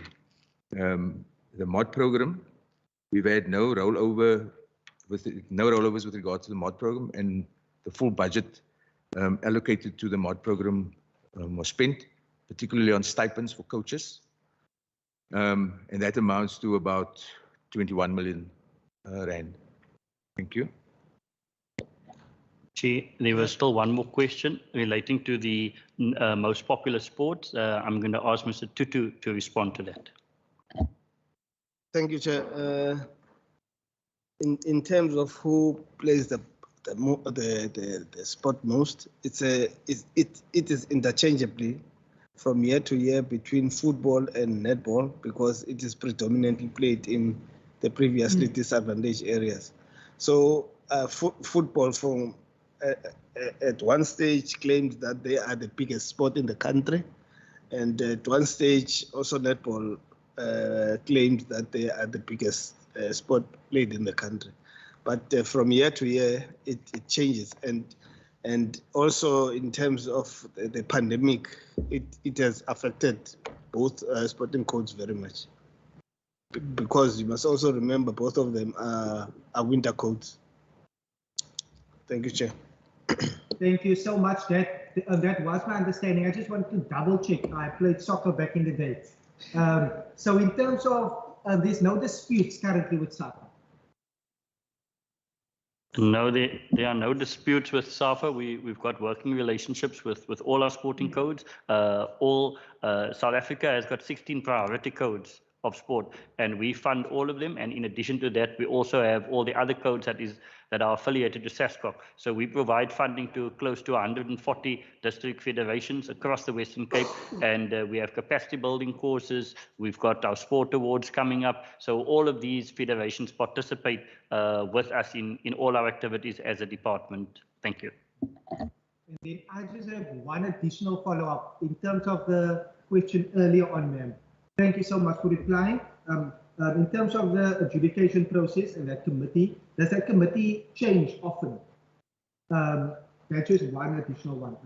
mod program, we've had no rollovers with regards to the mod program, and the full budget allocated to the mod program was spent, particularly on stipends for coaches. And that amounts to about 21 million rand. Thank you. Chair, there was still one more question relating to the most popular sports. I'm going to ask Mr. Tutu to respond to that. Thank you, Chair. In terms of who plays the sport most, it is interchangeably from year to year between football and netball, because it is predominantly played in the previously disadvantaged areas. So football from at one stage claimed that they are the biggest sport in the country, and at one stage also netball claimed that they are the biggest sport played in the country. But from year to year, it changes, and also in terms of the pandemic, it has affected both sporting codes very much. Because you must also remember both of them are winter codes. Thank you, Chair. Thank you so much. That was my understanding. I just wanted to double check. I played soccer back in the day. So in terms of, there's no disputes currently with SAFA. No, there are no disputes with SAFA. We've got working relationships with all our sporting codes. South Africa has got 16 priority codes of sport, and we fund all of them. And in addition to that, we also have all the other codes that are affiliated to SASCOC. So we provide funding to close to 140 district federations across the Western Cape, and we have capacity building courses. We've got our sport awards coming up. So all of these federations participate with us in all our activities as a department. Thank you. And then I just have one additional follow-up in terms of the question earlier on, ma'am. Thank you so much for replying. In terms of the adjudication process and that committee, does that committee change often? That's just one additional one.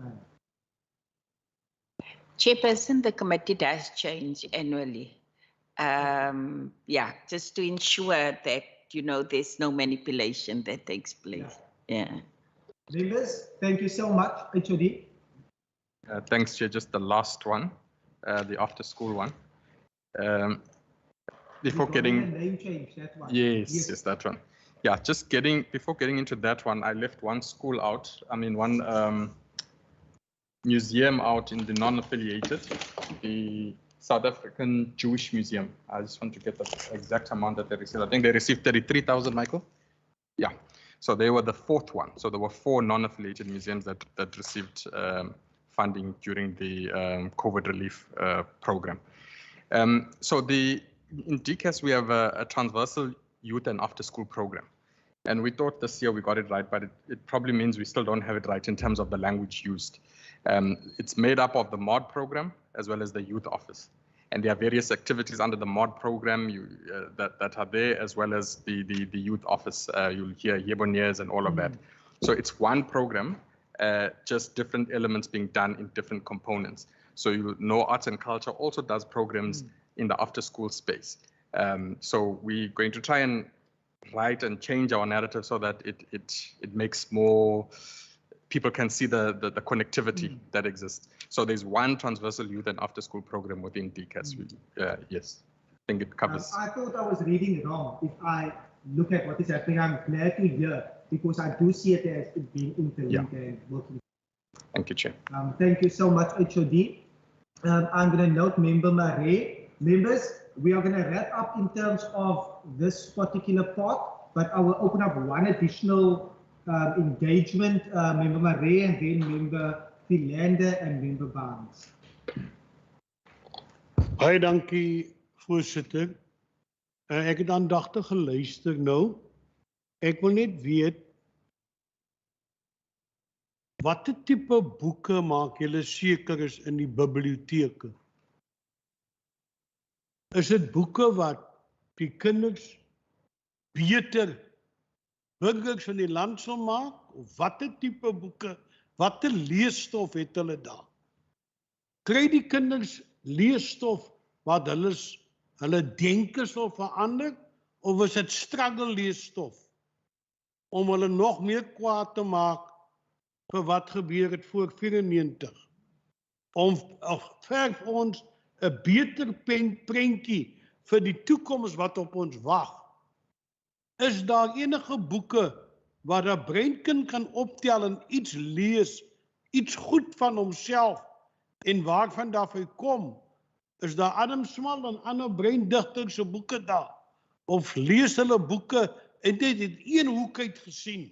Chairperson, the committee does change annually. Yeah, just to ensure that, there's no manipulation that takes place. Yeah. Members, thank you so much. HOD. Thanks, Chair. Just the last one, the after-school one. Before getting name change, that one. Yes, that one. Yeah, before getting into that one, I left one school out. I mean, one museum out in the non-affiliated, the South African Jewish Museum. I just want to get the exact amount that they received. I think they received 33,000, Michael. Yeah. So they were the fourth one. So there were 4 non-affiliated museums that received funding during the COVID relief program. So in DCAS, we have a transversal youth and after-school program. And we thought this year we got it right, but it probably means we still don't have it right in terms of the language used. It's made up of the MOD program as well as the youth office. And there are various activities under the MOD program that are there, as well as the youth office. You'll hear Yeboniers and all of that. So it's one program, just different elements being done in different components. So you know, arts and culture also does programs in the after-school space. So we're going to try and write and change our narrative so that it makes more, people can see the connectivity that exists. So there's one transversal youth and after-school program within DCAS. Yes, I think it covers. I thought I was reading wrong. If I look at what is happening, I'm glad to hear, because I do see it as it being interlinked and working. Thank you, Chair. Thank you so much, HOD. I'm going to note Member Marais. Members, we are going to wrap up in terms of this particular part, but I will open up one additional engagement, Member Marais, and then Member Philander and Member Barnes. Baie dankie, voorsitter. Ek het aandagtig geluister nou. Ek wil net weet, watter tipe boeke maak julle seker is in die biblioteke? Is dit boeke wat die kinders beter burgers van die land sal maak? Of watter tipe boeke, watter leesstof het hulle daar? Kry die kinders leesstof wat hulle denke sal verander? Of is dit struggle leesstof om hulle nog meer kwaad te maak vir wat gebeur het voor 94? Of verf ons 'n beter prentjie vir die toekoms wat op ons wag? Is daar enige boeke waar 'n breinkind kan optel en iets lees, iets goed van homself en waarvan hy kom? Is daar Adam Small en ander breindigters se boeke daar? Of lees hulle boeke en net in een hoek uit gesien?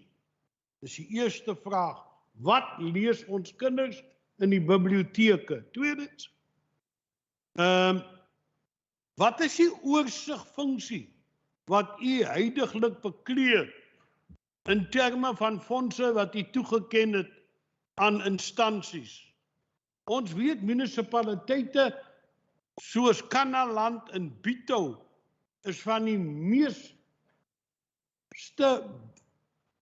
Dis die eerste vraag. Wat lees ons kinders in die biblioteke? Tweedens, wat is die oorsigfunksie wat u huidiglik bekleed in terme van fondse wat u toegeken het aan instansies. Ons weet munisipaliteite soos Kannaland en Bito is van die meeste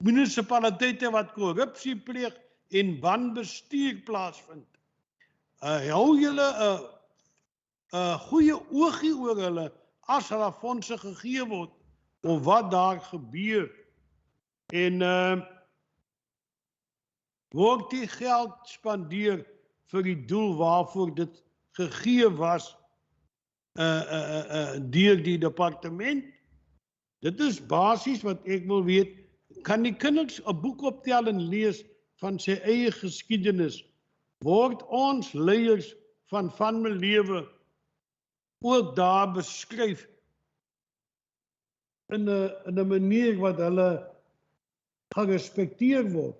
munisipaliteite wat korrupsie pleeg en wanbestuur plaasvind. Hou julle 'n goeie oogie oor hulle as hulle fondse gegee word of wat daar gebeur. En word die geld spandeer vir die doel waarvoor dit gegee was deur die departement. Dit is basies wat ek wil weet. Kan die kinders 'n boek optel en lees van sy eie geskiedenis? Word ons leiers van my lewe ook daar beskryf in 'n manier wat hulle gerespekteer word?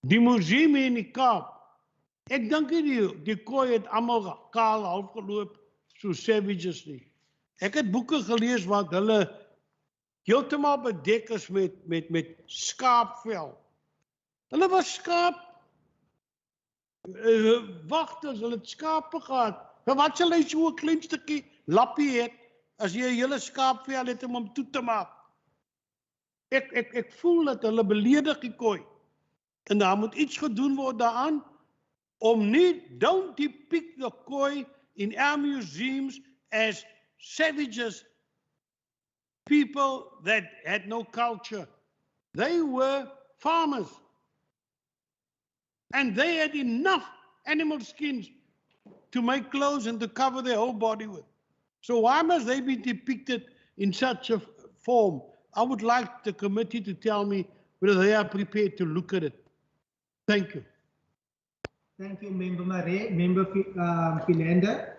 Die museum in die Kaap, ek dink die kooi het almal kaal halfgeloop so savages nie. Ek het boeke gelees wat hulle heeltemal bedek is met skaapvel. Hulle was wagters, hulle het skape gehad. Maar wat sal hy so 'n klein stukkie lappie het as jy 'n hele skaapvel het om hom toe te maak? Ek voel dat hulle beledig die kooi. En daar moet iets gedoen word daaraan om nie, don't depict the koi in our museums as savages, people that had no culture. They were farmers. And they had enough animal skins to make clothes and to cover their whole body with. So why must they be depicted in such a form? I would like the committee to tell me whether they are prepared to look at it. Thank you. Thank you, Member Marais. Member Philander.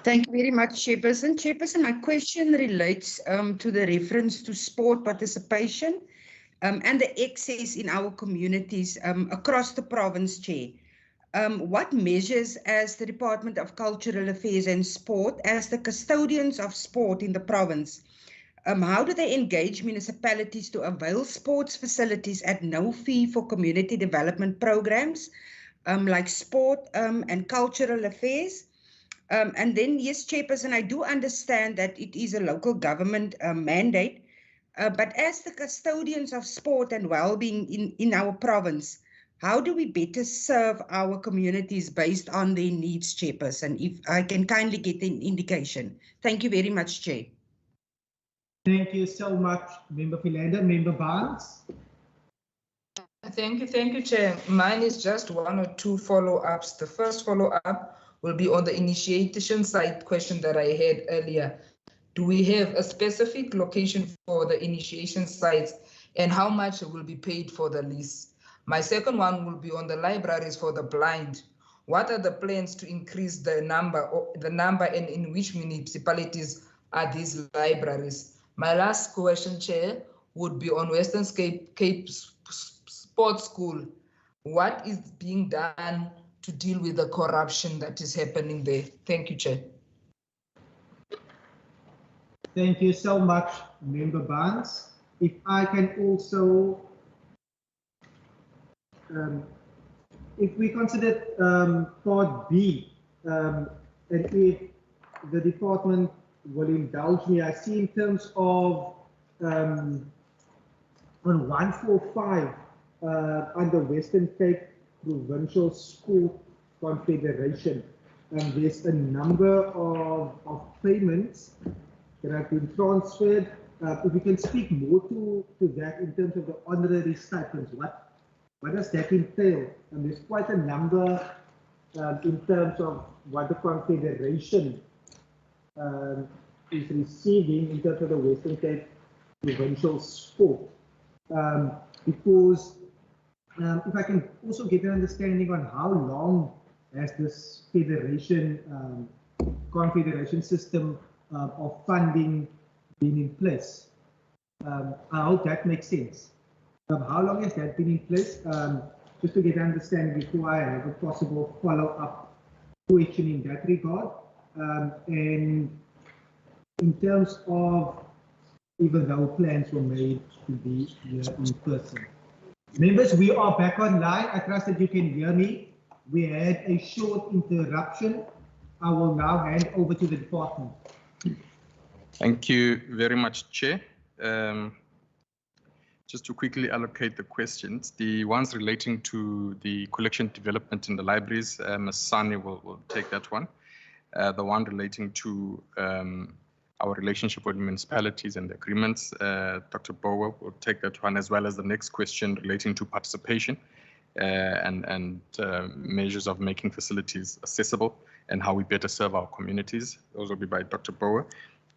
Thank you very much, Chairperson. Chairperson, my question relates to the reference to sport participation and the excess in our communities across the province, Chair. What measures as the Department of Cultural Affairs and Sport, as the custodians of sport in the province, how do they engage municipalities to avail sports facilities at no fee for community development programs like sport and cultural affairs? And then, yes, Chairperson, I do understand that it is a local government mandate, but as the custodians of sport and well-being in our province, how do we better serve our communities based on their needs, Chairperson? If I can kindly get an indication. Thank you very much, Chair. Thank you so much, Member Philander. Member Barnes. Thank you, Chair. Mine is just one or two follow-ups. The first follow-up will be on the initiation site question that I had earlier. Do we have a specific location for the initiation sites and how much will be paid for the lease? My second one will be on the libraries for the blind. What are the plans to increase the number and in which municipalities are these libraries? My last question, Chair, would be on Western Cape Sports School. What is being done to deal with the corruption that is happening there? Thank you, Chair. Thank you so much, Member Barnes. If I can also, if we consider part B, and if the department will indulge me, I see in terms of on 145 under Western Cape Provincial School Confederation, there's a number of payments that have been transferred. If you can speak more to that in terms of the honorary stipends, what does that entail? And there's quite a number in terms of what the Confederation is receiving in terms of the Western Cape Provincial Sport. Because if I can also get an understanding on how long has this federation, confederation system of funding been in place. I hope that makes sense. How long has that been in place? Just to get an understanding before I have a possible follow-up question in that regard. And in terms of even though plans were made to be here in person. Members, we are back online. I trust that you can hear me. We had a short interruption. I will now hand over to the department. Thank you very much, Chair. Just to quickly allocate the questions, the ones relating to the collection development in the libraries, Ms. Sani will take that one. The one relating to our relationship with municipalities and the agreements, Dr. Bower will take that one, as well as the next question relating to participation and measures of making facilities accessible and how we better serve our communities. Those will be by Dr. Bower.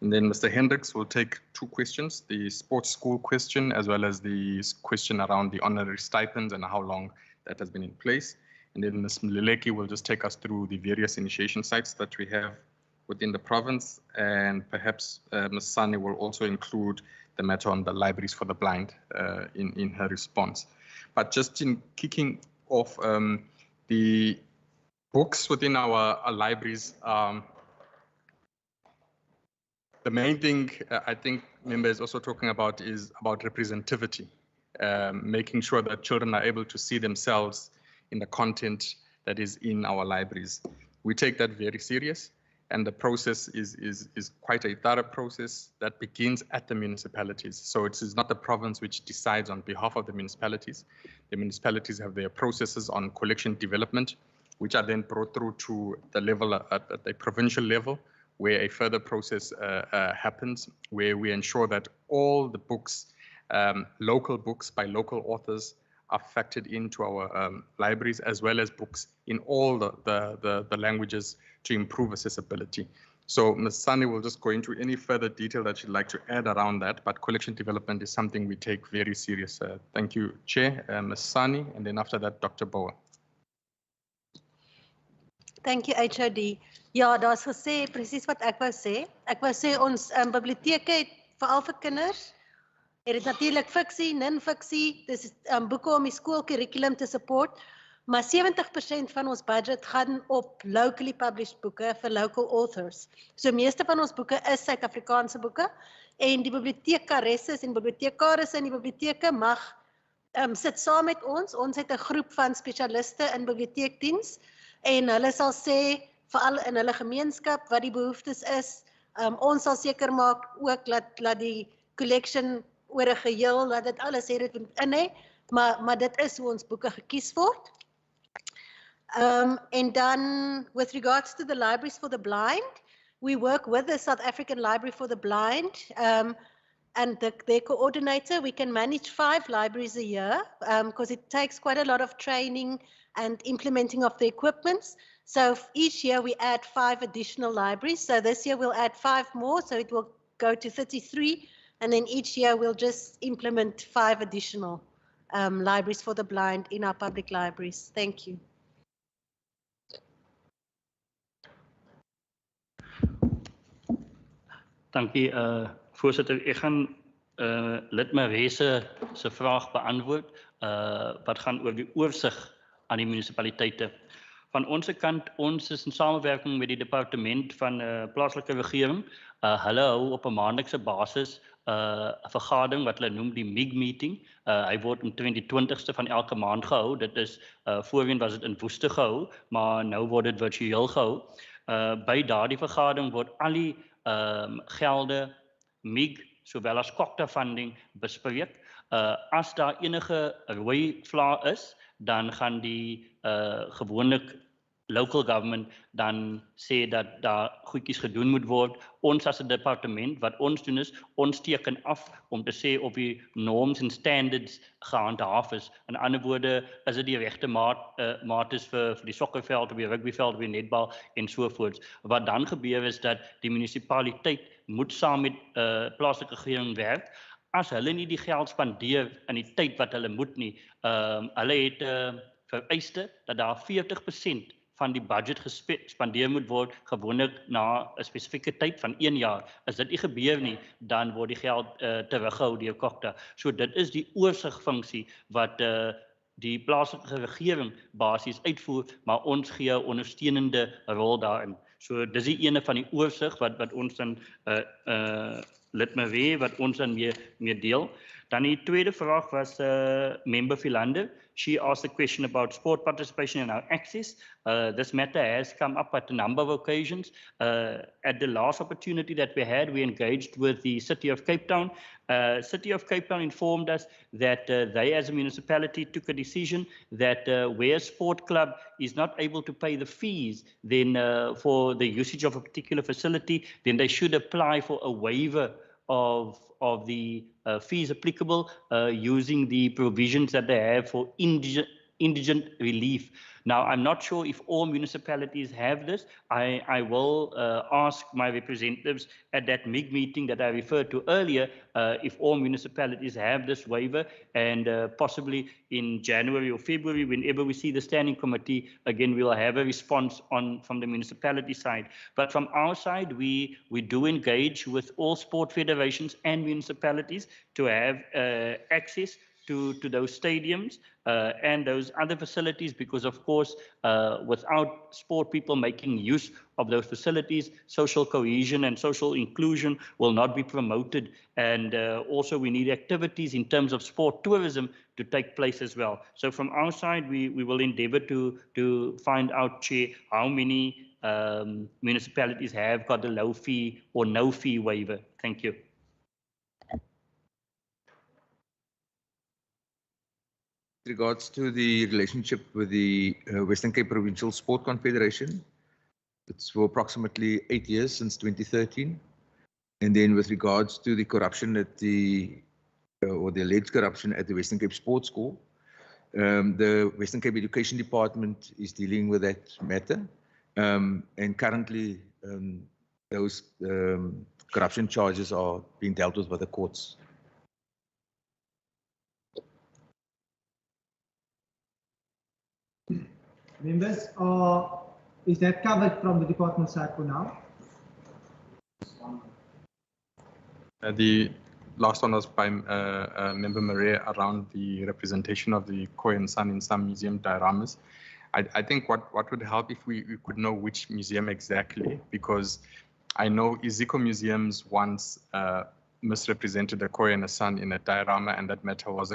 And then Mr. Hendricks will take two questions, the sports school question, as well as the question around the honorary stipends and how long that has been in place. And then Ms. Mleleki will just take us through the various initiation sites that we have within the province. And perhaps Ms. Sani will also include the matter on the libraries for the blind in her response. But just in kicking off, the books within our libraries, the main thing I think Member is also talking about is about representativity, making sure that children are able to see themselves in the content that is in our libraries. We take that very serious, and the process is quite a thorough process that begins at the municipalities. So it is not the province which decides on behalf of the municipalities. The municipalities have their processes on collection development, which are then brought through to the level at the provincial level, where a further process happens, where we ensure that all the books, local books by local authors, are factored into our libraries, as well as books in all the languages to improve accessibility. So Ms. Sani will just go into any further detail that she'd like to add around that, but collection development is something we take very serious. Thank you, Chair, Ms. Sani, and then after that, Dr. Bower. Thank you, HOD. Ja, daar's gesê presies wat ek wou sê. Ek wou sê ons biblioteke het veral vir kinders. Het dit natuurlik fiksie, non-fiksie, dis boeke om die skoolkurrikulum te support, maar 70% van ons budget gaan op locally published boeke vir local authors. So meeste van ons boeke is Suid-Afrikaanse boeke en die biblioteekkaresses en biblioteekares in die biblioteke mag sit saam met ons. Ons het 'n groep van spesialiste in biblioteekdiens en hulle sal sê veral in hulle gemeenskap wat die behoeftes is. Ons sal seker maak ook dat die collection oor 'n geheel, dat dit alles het in hê, maar dit is hoe ons boeke gekies word. And then with regards to the libraries for the blind, we work with the South African Library for the Blind and their coordinator. We can manage 5 libraries a year because it takes quite a lot of training and implementing of the equipments. So each year we add 5 additional libraries. So this year we'll add 5 more, so it will go to 33. And then each year we'll just implement 5 additional libraries for the blind in our public libraries. Thank you. Dankie, voorsitter. Ek gaan lid Maree se vraag beantwoord wat gaan oor die oorsig aan die munisipaliteite. Van onze kant, ons is in samenwerking met die departement van plaaslike regering. Hulle hou op 'n maandelikse basis 'n vergadering wat hulle noem die MIG meeting. Hy word om 20ste van elke maand gehou. Dit is voorheen was dit in Woeste gehou, maar nou word dit virtueel gehou. By daardie vergadering word al die gelde, MIG, sowel as COCTA funding bespreek. As daar enige rooi vlae is, dan gaan die gewoonlik local government dan sê dat daar goedjies gedoen moet word. Ons as 'n departement, wat ons doen is, ons teken af om te sê of die norms en standards gehandhaaf is. In ander woorde, is dit die regte maat is vir die sokkerveld, of die rugbyveld, of die netbal en sovoorts. Wat dan gebeur is dat die munisipaliteit moet saam met plaaslike regering werk. As hulle nie die geld spandeer in die tyd wat hulle moet nie, hulle het vereiste dat daar 40% van die budget gespandeer moet word, gewoonlik na 'n spesifieke tyd van 1 jaar. As dit nie gebeur nie, dan word die geld teruggehou deur COCTA. So dit is die oorsigfunksie wat die plaaslike regering basies uitvoer, maar ons gee 'n ondersteunende rol daarin. So dis die ene van die oorsig wat ons dan lid Marie wat ons dan meer deel. Dan die tweede vraag was member Philander. She asked a question about sport participation and our access. This matter has come up at a number of occasions. At the last opportunity that we had, we engaged with the City of Cape Town. City of Cape Town informed us that they as a municipality took a decision that where a sport club is not able to pay the fees then for the usage of a particular facility, then they should apply for a waiver of the fees applicable using the provisions that they have for indigent relief. Now, I'm not sure if all municipalities have this. I will ask my representatives at that MIG meeting that I referred to earlier if all municipalities have this waiver, and possibly in January or February, whenever we see the standing committee, again, we'll have a response from the municipality side. But from our side, we do engage with all sport federations and municipalities to have access to those stadiums and those other facilities, because of course without sport people making use of those facilities, social cohesion and social inclusion will not be promoted, and also we need activities in terms of sport tourism to take place as well. So from our side, we will endeavor to find out, Chair, how many municipalities have got a low fee or no fee waiver. Thank you. With regards to the relationship with the Western Cape Provincial Sport Confederation, it's for approximately 8 years, since 2013. And then with regards to the corruption at or the alleged corruption at the Western Cape Sports School, the Western Cape Education Department is dealing with that matter. And currently those corruption charges are being dealt with by the courts. Members, is that covered from the department side for now? The last one was by Member Maria around the representation of the Khoi and San in some museum dioramas. I think what would help if we could know which museum exactly, because I know Iziko Museums once misrepresented the Khoi and San in a diorama, and that matter was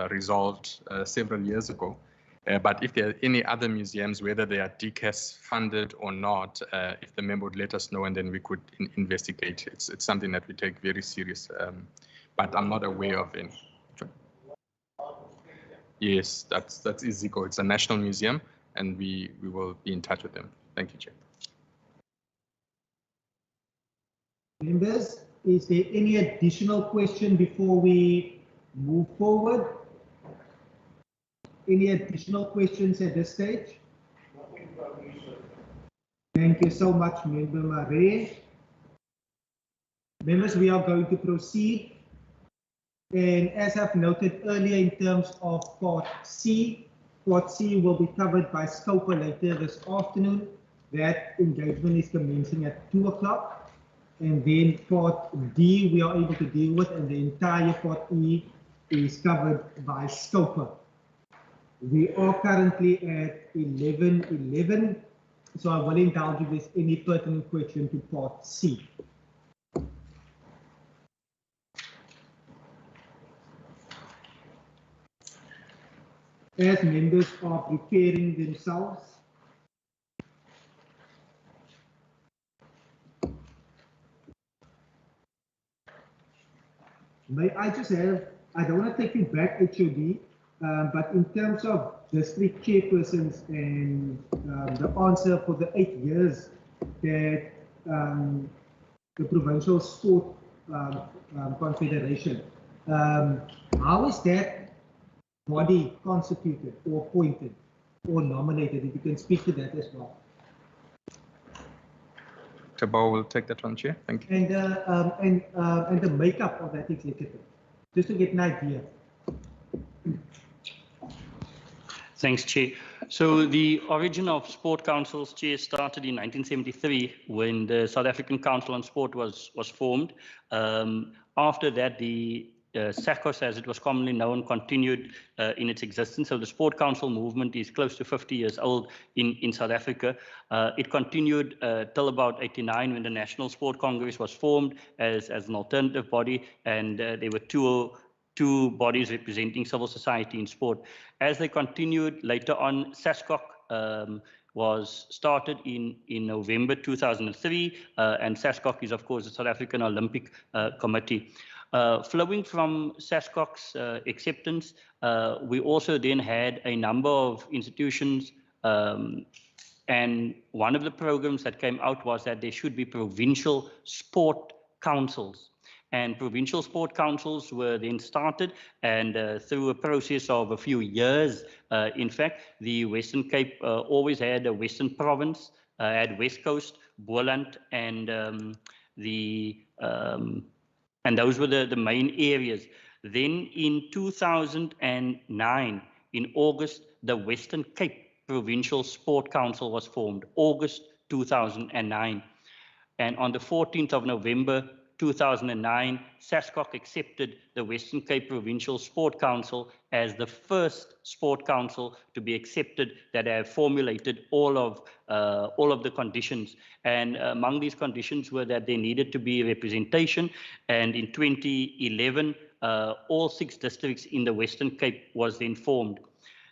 resolved several years ago. But if there are any other museums, whether they are DCAS funded or not, if the member would let us know, and then we could investigate. It's something that we take very serious, but I'm not aware of any. Yes, that's Iziko. It's a national museum, and we will be in touch with them. Thank you, Chair. Members, is there any additional question before we move forward? Any additional questions at this stage? Thank you so much, Member Marais. Members, we are going to proceed. And as I've noted earlier, in terms of Part C will be covered by SCOPA later this afternoon. That engagement is commencing at 2 o'clock. And then Part D we are able to deal with, and the entire Part E is covered by SCOPA. We are currently at 11:11, so I will indulge if there's any pertinent question to Part C. As members are preparing themselves, may I just have, I don't want to take you back, HOD, but in terms of district chairpersons and the answer for the 8 years that the Provincial Sport Confederation, how is that body constituted or appointed or nominated? If you can speak to that as well. Tabao will take that one, Chair. Thank you. And the makeup of that executive, just to get an idea. Thanks, Chair. So the origin of Sport Councils, Chair, started in 1973 when the South African Council on Sport was formed. After that, the SACOS, as it was commonly known, continued in its existence. So the Sport Council movement is close to 50 years old in South Africa. It continued till about 89 when the National Sport Congress was formed as an alternative body, and there were two bodies representing civil society in sport. As they continued later on, SASCOC was started in November 2003, and SASCOC is, of course, the South African Olympic Committee. Flowing from SASCOC's acceptance, we also then had a number of institutions, and one of the programs that came out was that there should be provincial sport councils. And provincial sport councils were then started, and through a process of a few years, in fact, the Western Cape always had a Western Province, had West Coast, Boland, and and those were the main areas. Then in 2009, in August, the Western Cape Provincial Sport Council was formed, August 2009. And on the 14th of November 2009, SASCOC accepted the Western Cape Provincial Sport Council as the first sport council to be accepted that have formulated all of the conditions. And among these conditions were that there needed to be representation. And in 2011, all 6 districts in the Western Cape was then formed.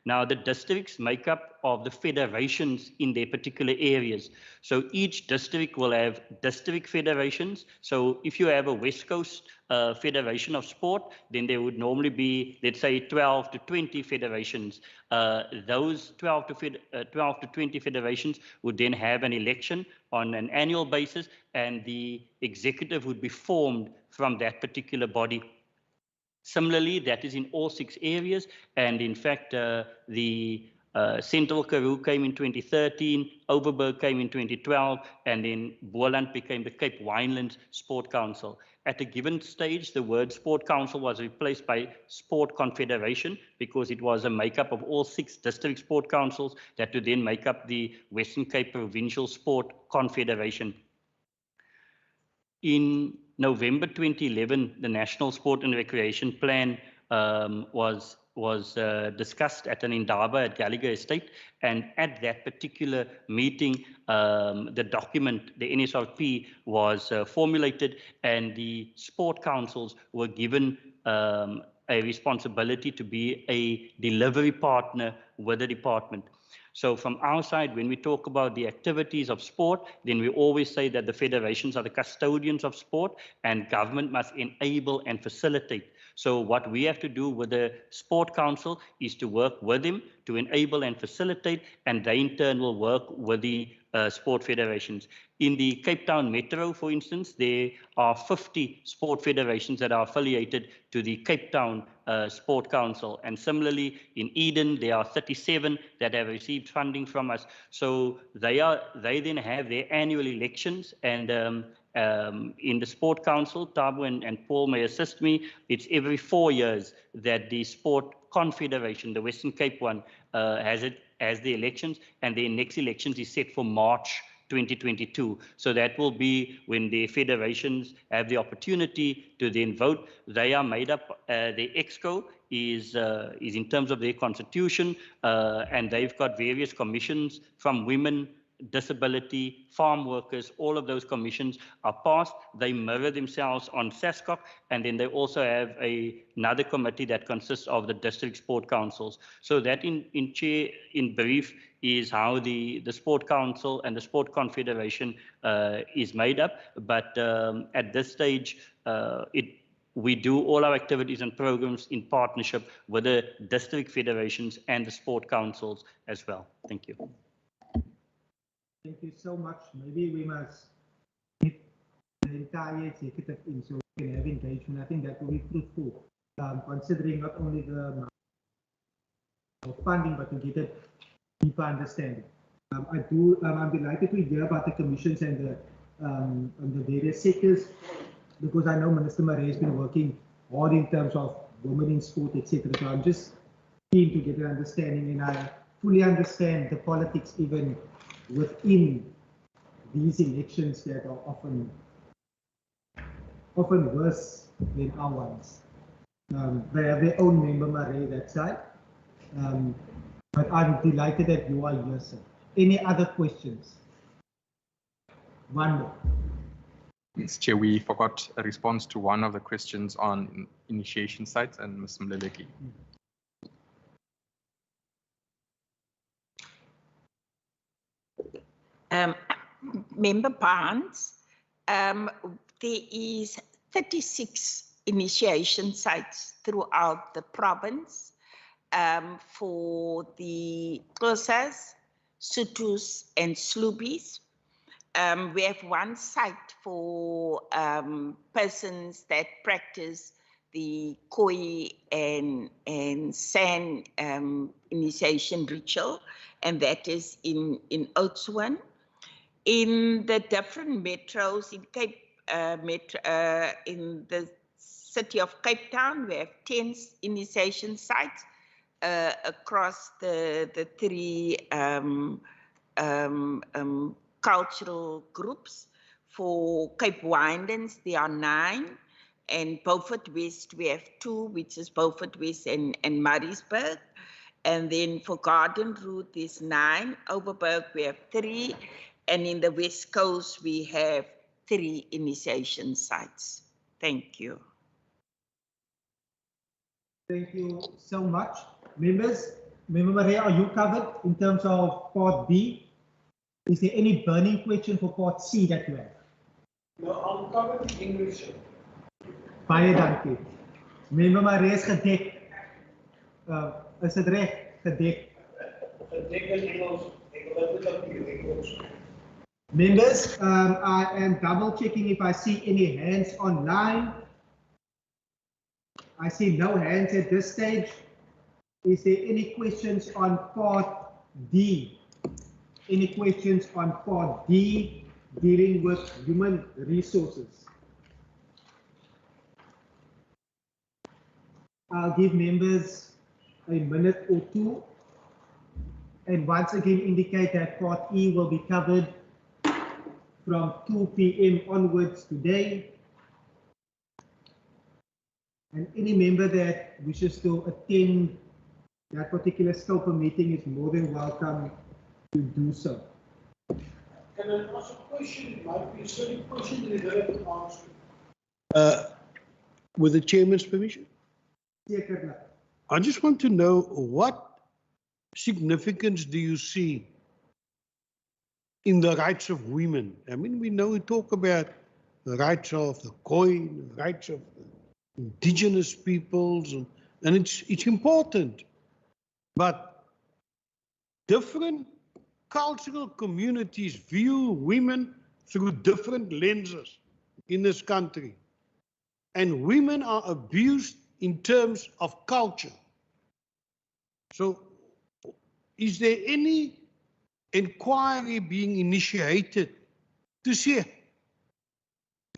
Now, the districts make up of the federations in their particular areas. So each district will have district federations. So if you have a West Coast Federation of Sport, then there would normally be, let's say, 12 to 20 federations. Those 12 to 20 federations would then have an election on an annual basis, and the executive would be formed from that particular body. Similarly, that is in all 6 areas, and in fact, the Central Karoo came in 2013, Overberg came in 2012, and then Boland became the Cape Winelands Sport Council. At a given stage, the word Sport Council was replaced by Sport Confederation because it was a makeup of all 6 district sport councils that would then make up the Western Cape Provincial Sport Confederation. In November 2011, the National Sport and Recreation Plan was discussed at an Indaba at Gallagher Estate, and at that particular meeting, the document, the NSRP, was formulated, and the sport councils were given a responsibility to be a delivery partner with the department. So from our side, when we talk about the activities of sport, then we always say that the federations are the custodians of sport, and government must enable and facilitate. So what we have to do with the Sport Council is to work with them to enable and facilitate, and they in turn will work with the sport federations. In the Cape Town Metro, for instance, there are 50 sport federations that are affiliated to the Cape Town Sport Council. And similarly, in Eden, there are 37 that have received funding from us. So they then have their annual elections, and in the Sport Council, Tabu and Paul may assist me, it's every 4 years that the Sport Confederation, the Western Cape one, has the elections, and their next elections is set for March 2022. So that will be when the federations have the opportunity to then vote. They are made up, the EXCO is in terms of their constitution, and they've got various commissions from women, disability, farm workers. All of those commissions are passed. They mirror themselves on SASCOC, and then they also have another committee that consists of the district sport councils. So that in brief is how the Sport Council and the Sport Confederation is made up. But at this stage, we do all our activities and programs in partnership with the district federations and the sport councils as well. Thank you. Thank you so much. Maybe we must get the entire executive in so we can have engagement. I think that will be fruitful, considering not only the funding, but to get a deeper understanding. I'm delighted to hear about the commissions and the various sectors, because I know Minister Marais has been working hard in terms of women in sport, etc. So I'm just keen to get an understanding, and I fully understand the politics even within these elections that are often worse than our ones. They have their own member, Marie, that side. But I'm delighted that you are here, sir. Any other questions? One more. Yes, Chair, we forgot a response to one of the questions on initiation sites, and Ms. Mleleki. Member Barnes, there is 36 initiation sites throughout the province for the Xhosas, Sothos, and Sloobis. We have one site for persons that practice the Khoi and San initiation ritual, and that is in Oudtshoorn. In the different metros in in the city of Cape Town, we have 10 initiation sites across the three cultural groups. For Cape Windens, there are 9, and Beaufort West, we have 2, which is Beaufort West and Maritzburg. And then for Garden Route, there's 9. Overberg, we have 3. And in the West Coast, we have 3 initiation sites. Thank you. Thank you so much. Members, Member Maria, are you covered in terms of Part B? Is there any burning question for Part C that you have? No, I'm covered in English. Baie dankie. Member Maria is gedek. Is dit reg? Gedek. Gedek in Engels. Ek wil dit op die Engels. Members, I am double checking if I see any hands online. I see no hands at this stage. Is there any questions on Part D? Any questions on Part D dealing with human resources? I'll give members a minute or two, and once again indicate that Part E will be covered from 2 p.m. onwards today. And any member that wishes to attend that particular scope of meeting is more than welcome to do so. Can I ask a question? It might be a silly question that I have to answer. With the chairman's permission? I just want to know, what significance do you see in the rights of women? I mean, we talk about the rights of the Khoi, the rights of the indigenous peoples, and it's important. But different cultural communities view women through different lenses in this country. And women are abused in terms of culture. So is there any inquiry being initiated to see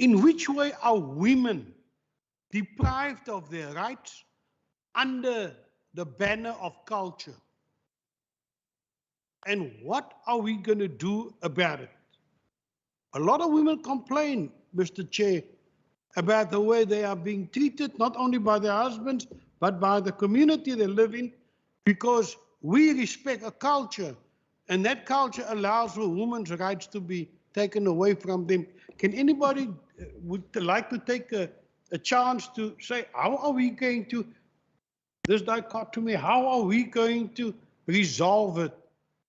in which way are women deprived of their rights under the banner of culture? And what are we going to do about it? A lot of women complain, Mr. Chair, about the way they are being treated, not only by their husbands, but by the community they live in, because we respect a culture, and that culture allows for women's rights to be taken away from them. Can anybody would like to take a chance to say, how are we going to, this dichotomy, how are we going to resolve it,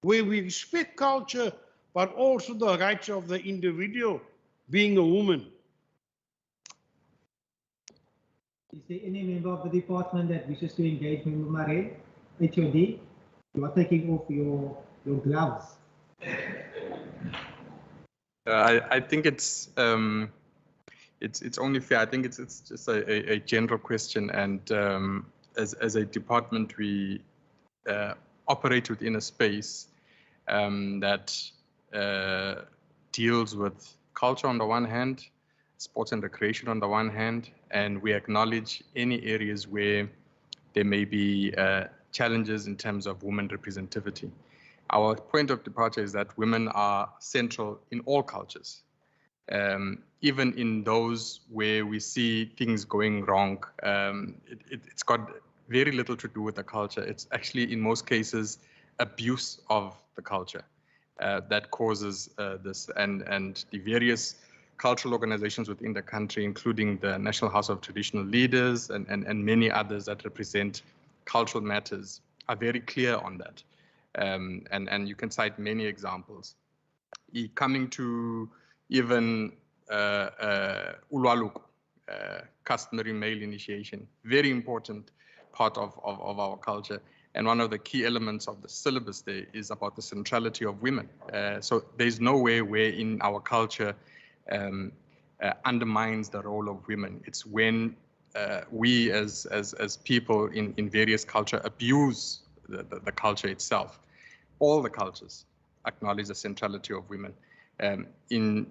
where we respect culture, but also the rights of the individual being a woman? Is there any member of the department that wishes to engage Member Marais? HOD, you are taking off your gloves. I think it's only fair. I think it's just a general question, and as a department, we operate within a space that deals with culture on the one hand, sports and recreation on the one hand, and we acknowledge any areas where there may be challenges in terms of women representativity. Our point of departure is that women are central in all cultures. Even in those where we see things going wrong, it's got very little to do with the culture. It's actually, in most cases, abuse of the culture that causes this. And the various cultural organizations within the country, including the National House of Traditional Leaders and many others that represent cultural matters, are very clear on that. And you can cite many examples. Coming to even Ulwaluko, customary male initiation, very important part of our culture. And one of the key elements of the syllabus there is about the centrality of women. So there's no way where in our culture undermines the role of women. It's when we as people in various culture abuse the culture itself. All the cultures acknowledge the centrality of women. In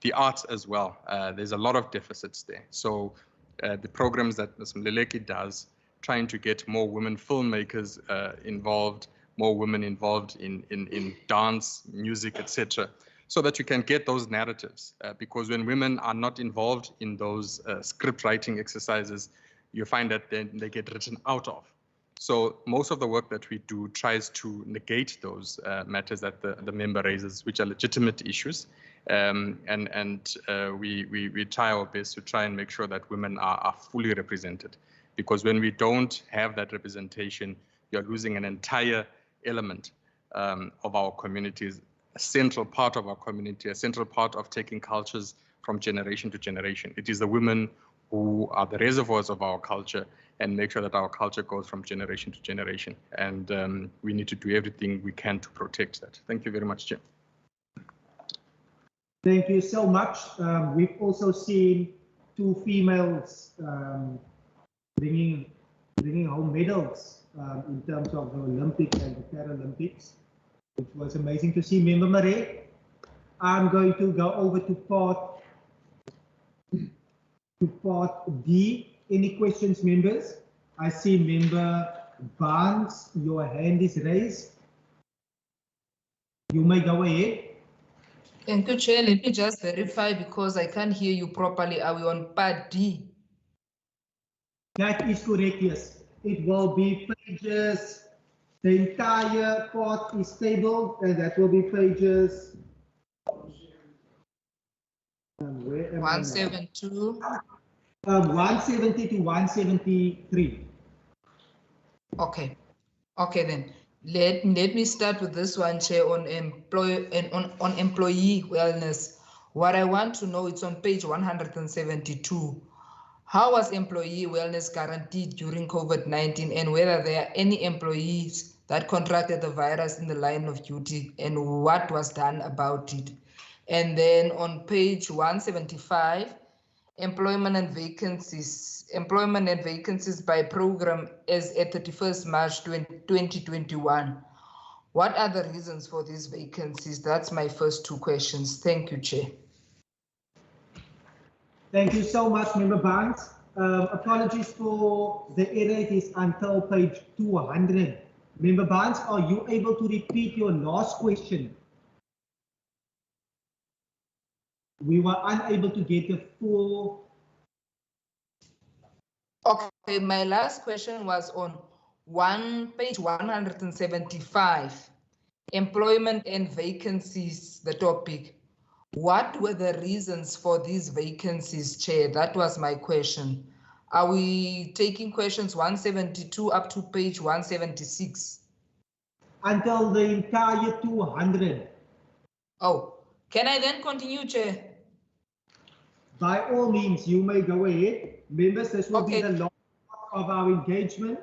the arts as well, there's a lot of deficits there. So the programs that Ms. Mleleki does, trying to get more women filmmakers involved, more women involved in dance, music, etc., so that you can get those narratives. Because when women are not involved in those script writing exercises, you find that then they get written out of. So most of the work that we do tries to negate those matters that the member raises, which are legitimate issues. We try our best to try and make sure that women are fully represented. Because when we don't have that representation, you're losing an entire element of our communities, a central part of our community, a central part of taking cultures from generation to generation. It is the women who are the reservoirs of our culture and make sure that our culture goes from generation to generation. And we need to do everything we can to protect that. Thank you very much, Chair. Thank you so much. We've also seen two females bringing home medals in terms of the Olympics and the Paralympics, which was amazing to see. Member Marais, I'm going to go over to part D. Any questions, members? I see Member Barnes, your hand is raised. You may go ahead. Thank you, Chair. Let me just verify because I can't hear you properly. Are we on part D? That is correct, yes. It will be pages, the entire part is tabled, and that will be pages 172. 170 to 173. Okay. Okay then. Let me start with this one, Chair, on employee wellness. What I want to know, it's on page 172. How was employee wellness guaranteed during COVID-19, and whether there are any employees that contracted the virus in the line of duty, and what was done about it? And then on page 175, employment and vacancies by program as at 31st March 2021. What are the reasons for these vacancies? That's my first two questions. Thank you, Chair. Thank you so much, Member Barnes. Apologies for the error. It is until page 200. Member Barnes, are you able to repeat your last question? We were unable to get a full. Okay, my last question was on page 175, employment and vacancies, the topic. What were the reasons for these vacancies, Chair? That was my question. Are we taking questions 172 up to page 176? Until the entire 200. Oh, can I then continue, Chair? By all means, you may go ahead. Members, this will be the last part of our engagement.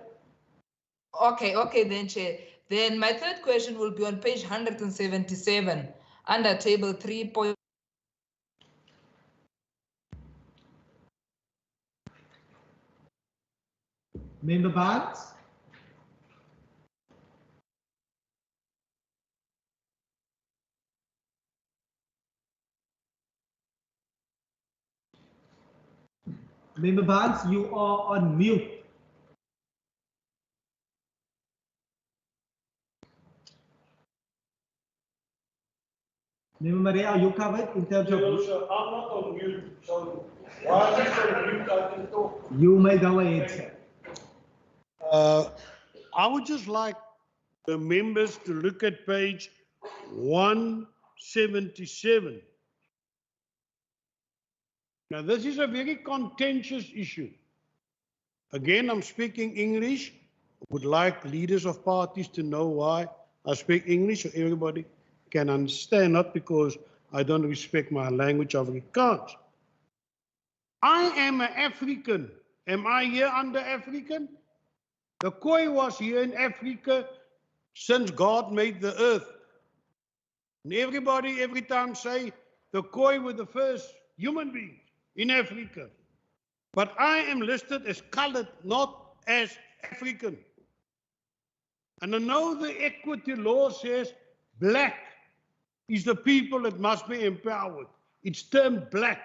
Okay then, Chair. Then my third question will be on page 177 under table 3. Member Barnes? Member Barnes, you are on mute. Member Maria, are you covered in terms of... No, sir, I'm not on mute, so while he's on mute, I can talk. You may go ahead, sir. I would just like the members to look at page 177. Now, this is a very contentious issue. Again, I'm speaking English. Would like leaders of parties to know why I speak English so everybody can understand, not because I don't respect my language of Afrikaans. I am an African. Am I here under African? The Khoi was here in Africa since God made the earth. And everybody every time say the Khoi were the first human beings in Africa. But I am listed as colored, not as African. And I know the equity law says black is the people that must be empowered. It's termed black.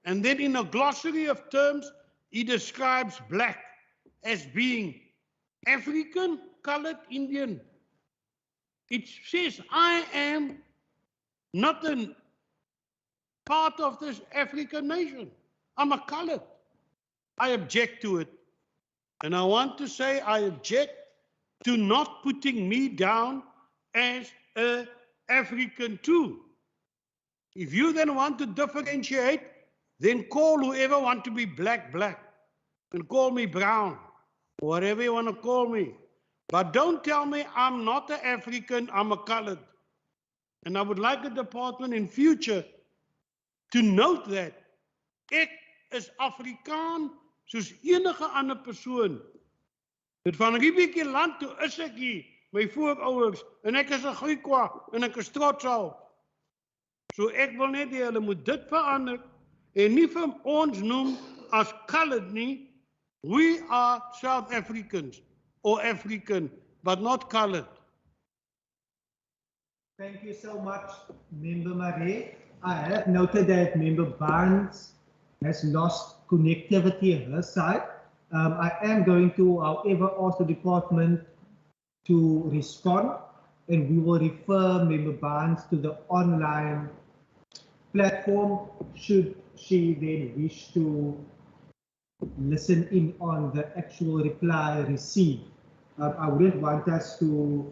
And then in a glossary of terms, he describes black as being African, colored, Indian. It says I am not a part of this African nation. I'm a colored. I object to it. And I want to say I object to not putting me down as an African too. If you then want to differentiate, then call whoever want to be black, black. And call me brown, whatever you want to call me. But don't tell me I'm not an African, I'm a colored. And I would like the department in future to note that ek is Afrikaan soos enige ander persoon. Dit van Riebeekie land toe is ek hier, my voorouers, en ek is 'n Griekwa en ek is trots op. So ek wil net hê hulle moet dit verander en nie vir ons noem as colored nie. We are South Africans or African, but not colored. Thank you so much, Member Marie. I have noted that Member Barnes has lost connectivity on her side. I am going to, however, ask the department to respond, and we will refer Member Barnes to the online platform should she then wish to listen in on the actual reply received. I wouldn't want us to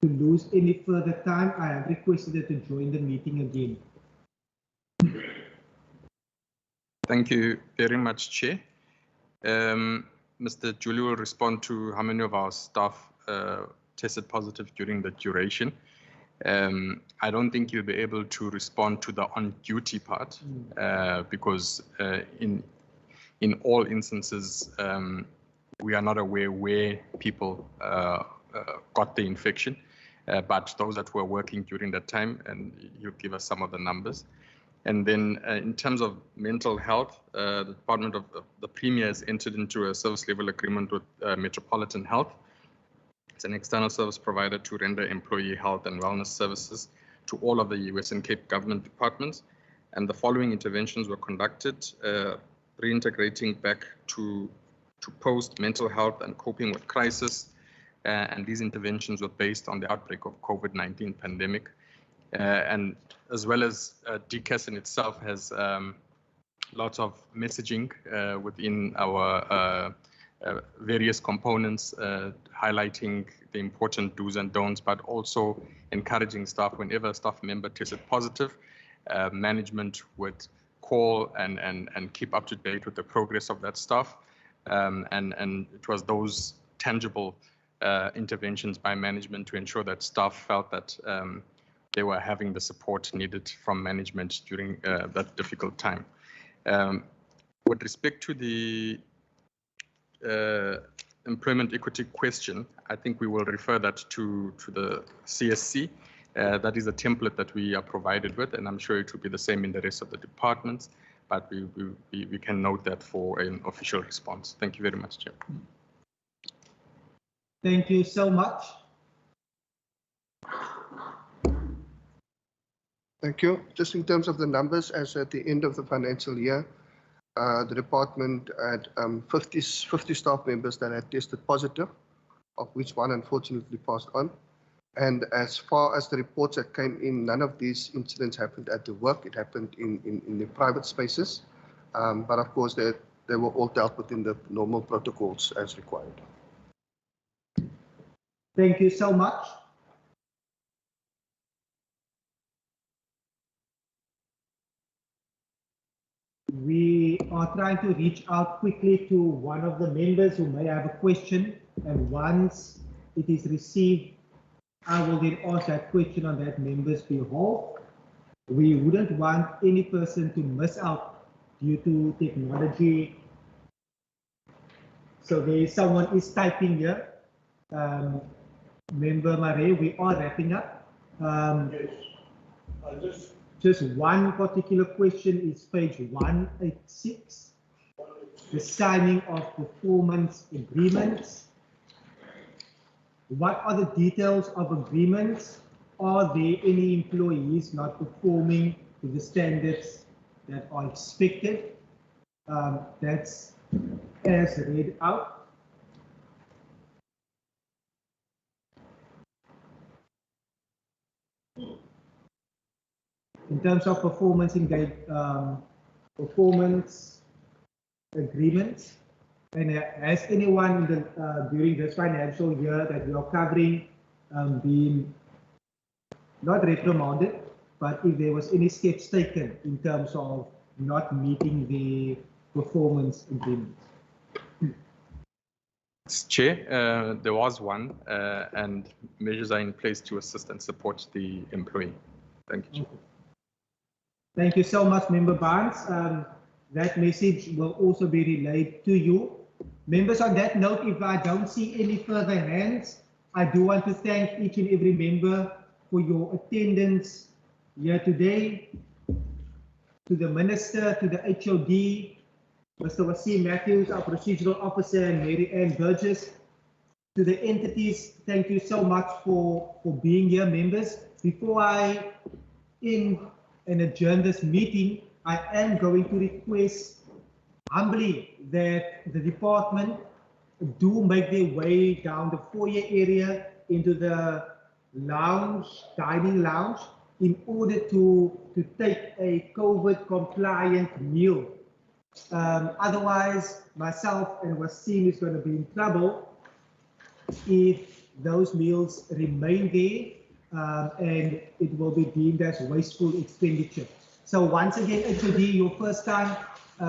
lose any further time. I have requested her to join the meeting again. Thank you very much, Chair. Mr. Julie will respond to how many of our staff tested positive during the duration. I don't think you'll be able to respond to the on-duty part because in all instances, we are not aware where people got the infection, but those that were working during that time, and you give us some of the numbers. And then in terms of mental health, the Department of the Premier has entered into a service level agreement with Metropolitan Health. It's an external service provider to render employee health and wellness services to all of the Western Cape government departments. And the following interventions were conducted, reintegrating back to post mental health and coping with crisis. And these interventions were based on the outbreak of COVID-19 pandemic. And as well as DCAS in itself has lots of messaging within our various components, highlighting the important do's and don'ts, but also encouraging staff whenever a staff member tested positive, management would call and keep up to date with the progress of that staff. And it was those tangible interventions by management to ensure that staff felt that they were having the support needed from management during that difficult time. With respect to the employment equity question, I think we will refer that to the CSC. That is a template that we are provided with, and I'm sure it will be the same in the rest of the departments, but we can note that for an official response. Thank you very much, Chair. Thank you so much. Thank you. Just in terms of the numbers, as at the end of the financial year, the department had 50 staff members that had tested positive, of which one unfortunately passed on. And as far as the reports that came in, none of these incidents happened at the work. It happened in the private spaces. But of course, they were all dealt with in the normal protocols as required. Thank you so much. We are trying to reach out quickly to one of the members who may have a question, and once it is received, I will then ask that question on that member's behalf. We wouldn't want any person to miss out due to technology. So there is someone is typing here. Member Marais, we are wrapping up. Yes. Just one particular question is page 186, the signing of performance agreements. What are the details of agreements? Are there any employees not performing to the standards that are expected? That's as read out. In terms of performance performance agreements, and has anyone in the, during this financial year that we are covering been not reprimanded, but if there was any steps taken in terms of not meeting the performance agreements? Chair, there was one, and measures are in place to assist and support the employee. Thank you, Chair. Thank you so much, Member Barnes. That message will also be relayed to you. Members, on that note, if I don't see any further hands, I do want to thank each and every member for your attendance here today. To the Minister, to the HOD, Mr. Wasim Matthews, our Procedural Officer, and Mary Ann Burgess. To the entities, thank you so much for being here, members. Before I end and adjourn this meeting, I am going to request humbly that the department do make their way down the foyer area into the lounge, dining lounge, in order to take a COVID compliant meal. Otherwise, myself and Wasim is going to be in trouble if those meals remain there. And it will be deemed as wasteful expenditure. So once again, HOD, your first time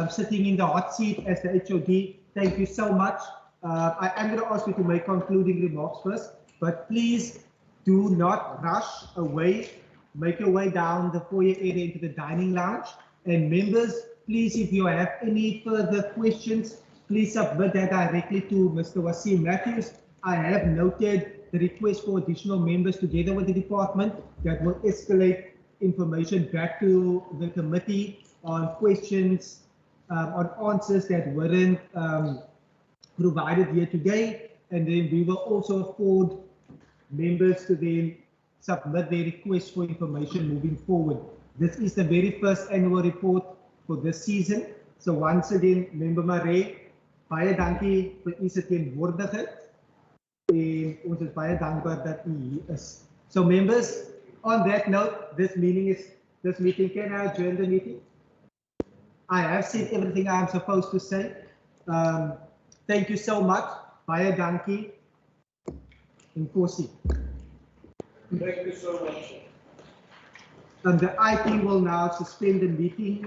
sitting in the hot seat as the HOD, thank you so much. I am going to ask you to make concluding remarks first, but please do not rush away. Make your way down the foyer area into the dining lounge. And members, please, if you have any further questions, please submit that directly to Mr. Wasim Matthews. I have noted the request for additional members together with the department that will escalate information back to the committee on questions, on answers that weren't provided here today. And then we will also afford members to then submit their request for information moving forward. This is the very first annual report for this season. So once again, Member Marais, baie dankie vir u se teenwoordigheid. En ons is baie dankbaar dat u hier is. So members, on that note, this meeting, can I adjourn the meeting? I have said everything I am supposed to say. Thank you so much. Baie dankie. Inkosi. Thank you so much. And the IT will now suspend the meeting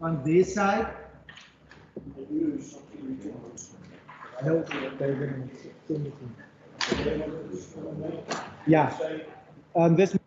on their side. Yeah. This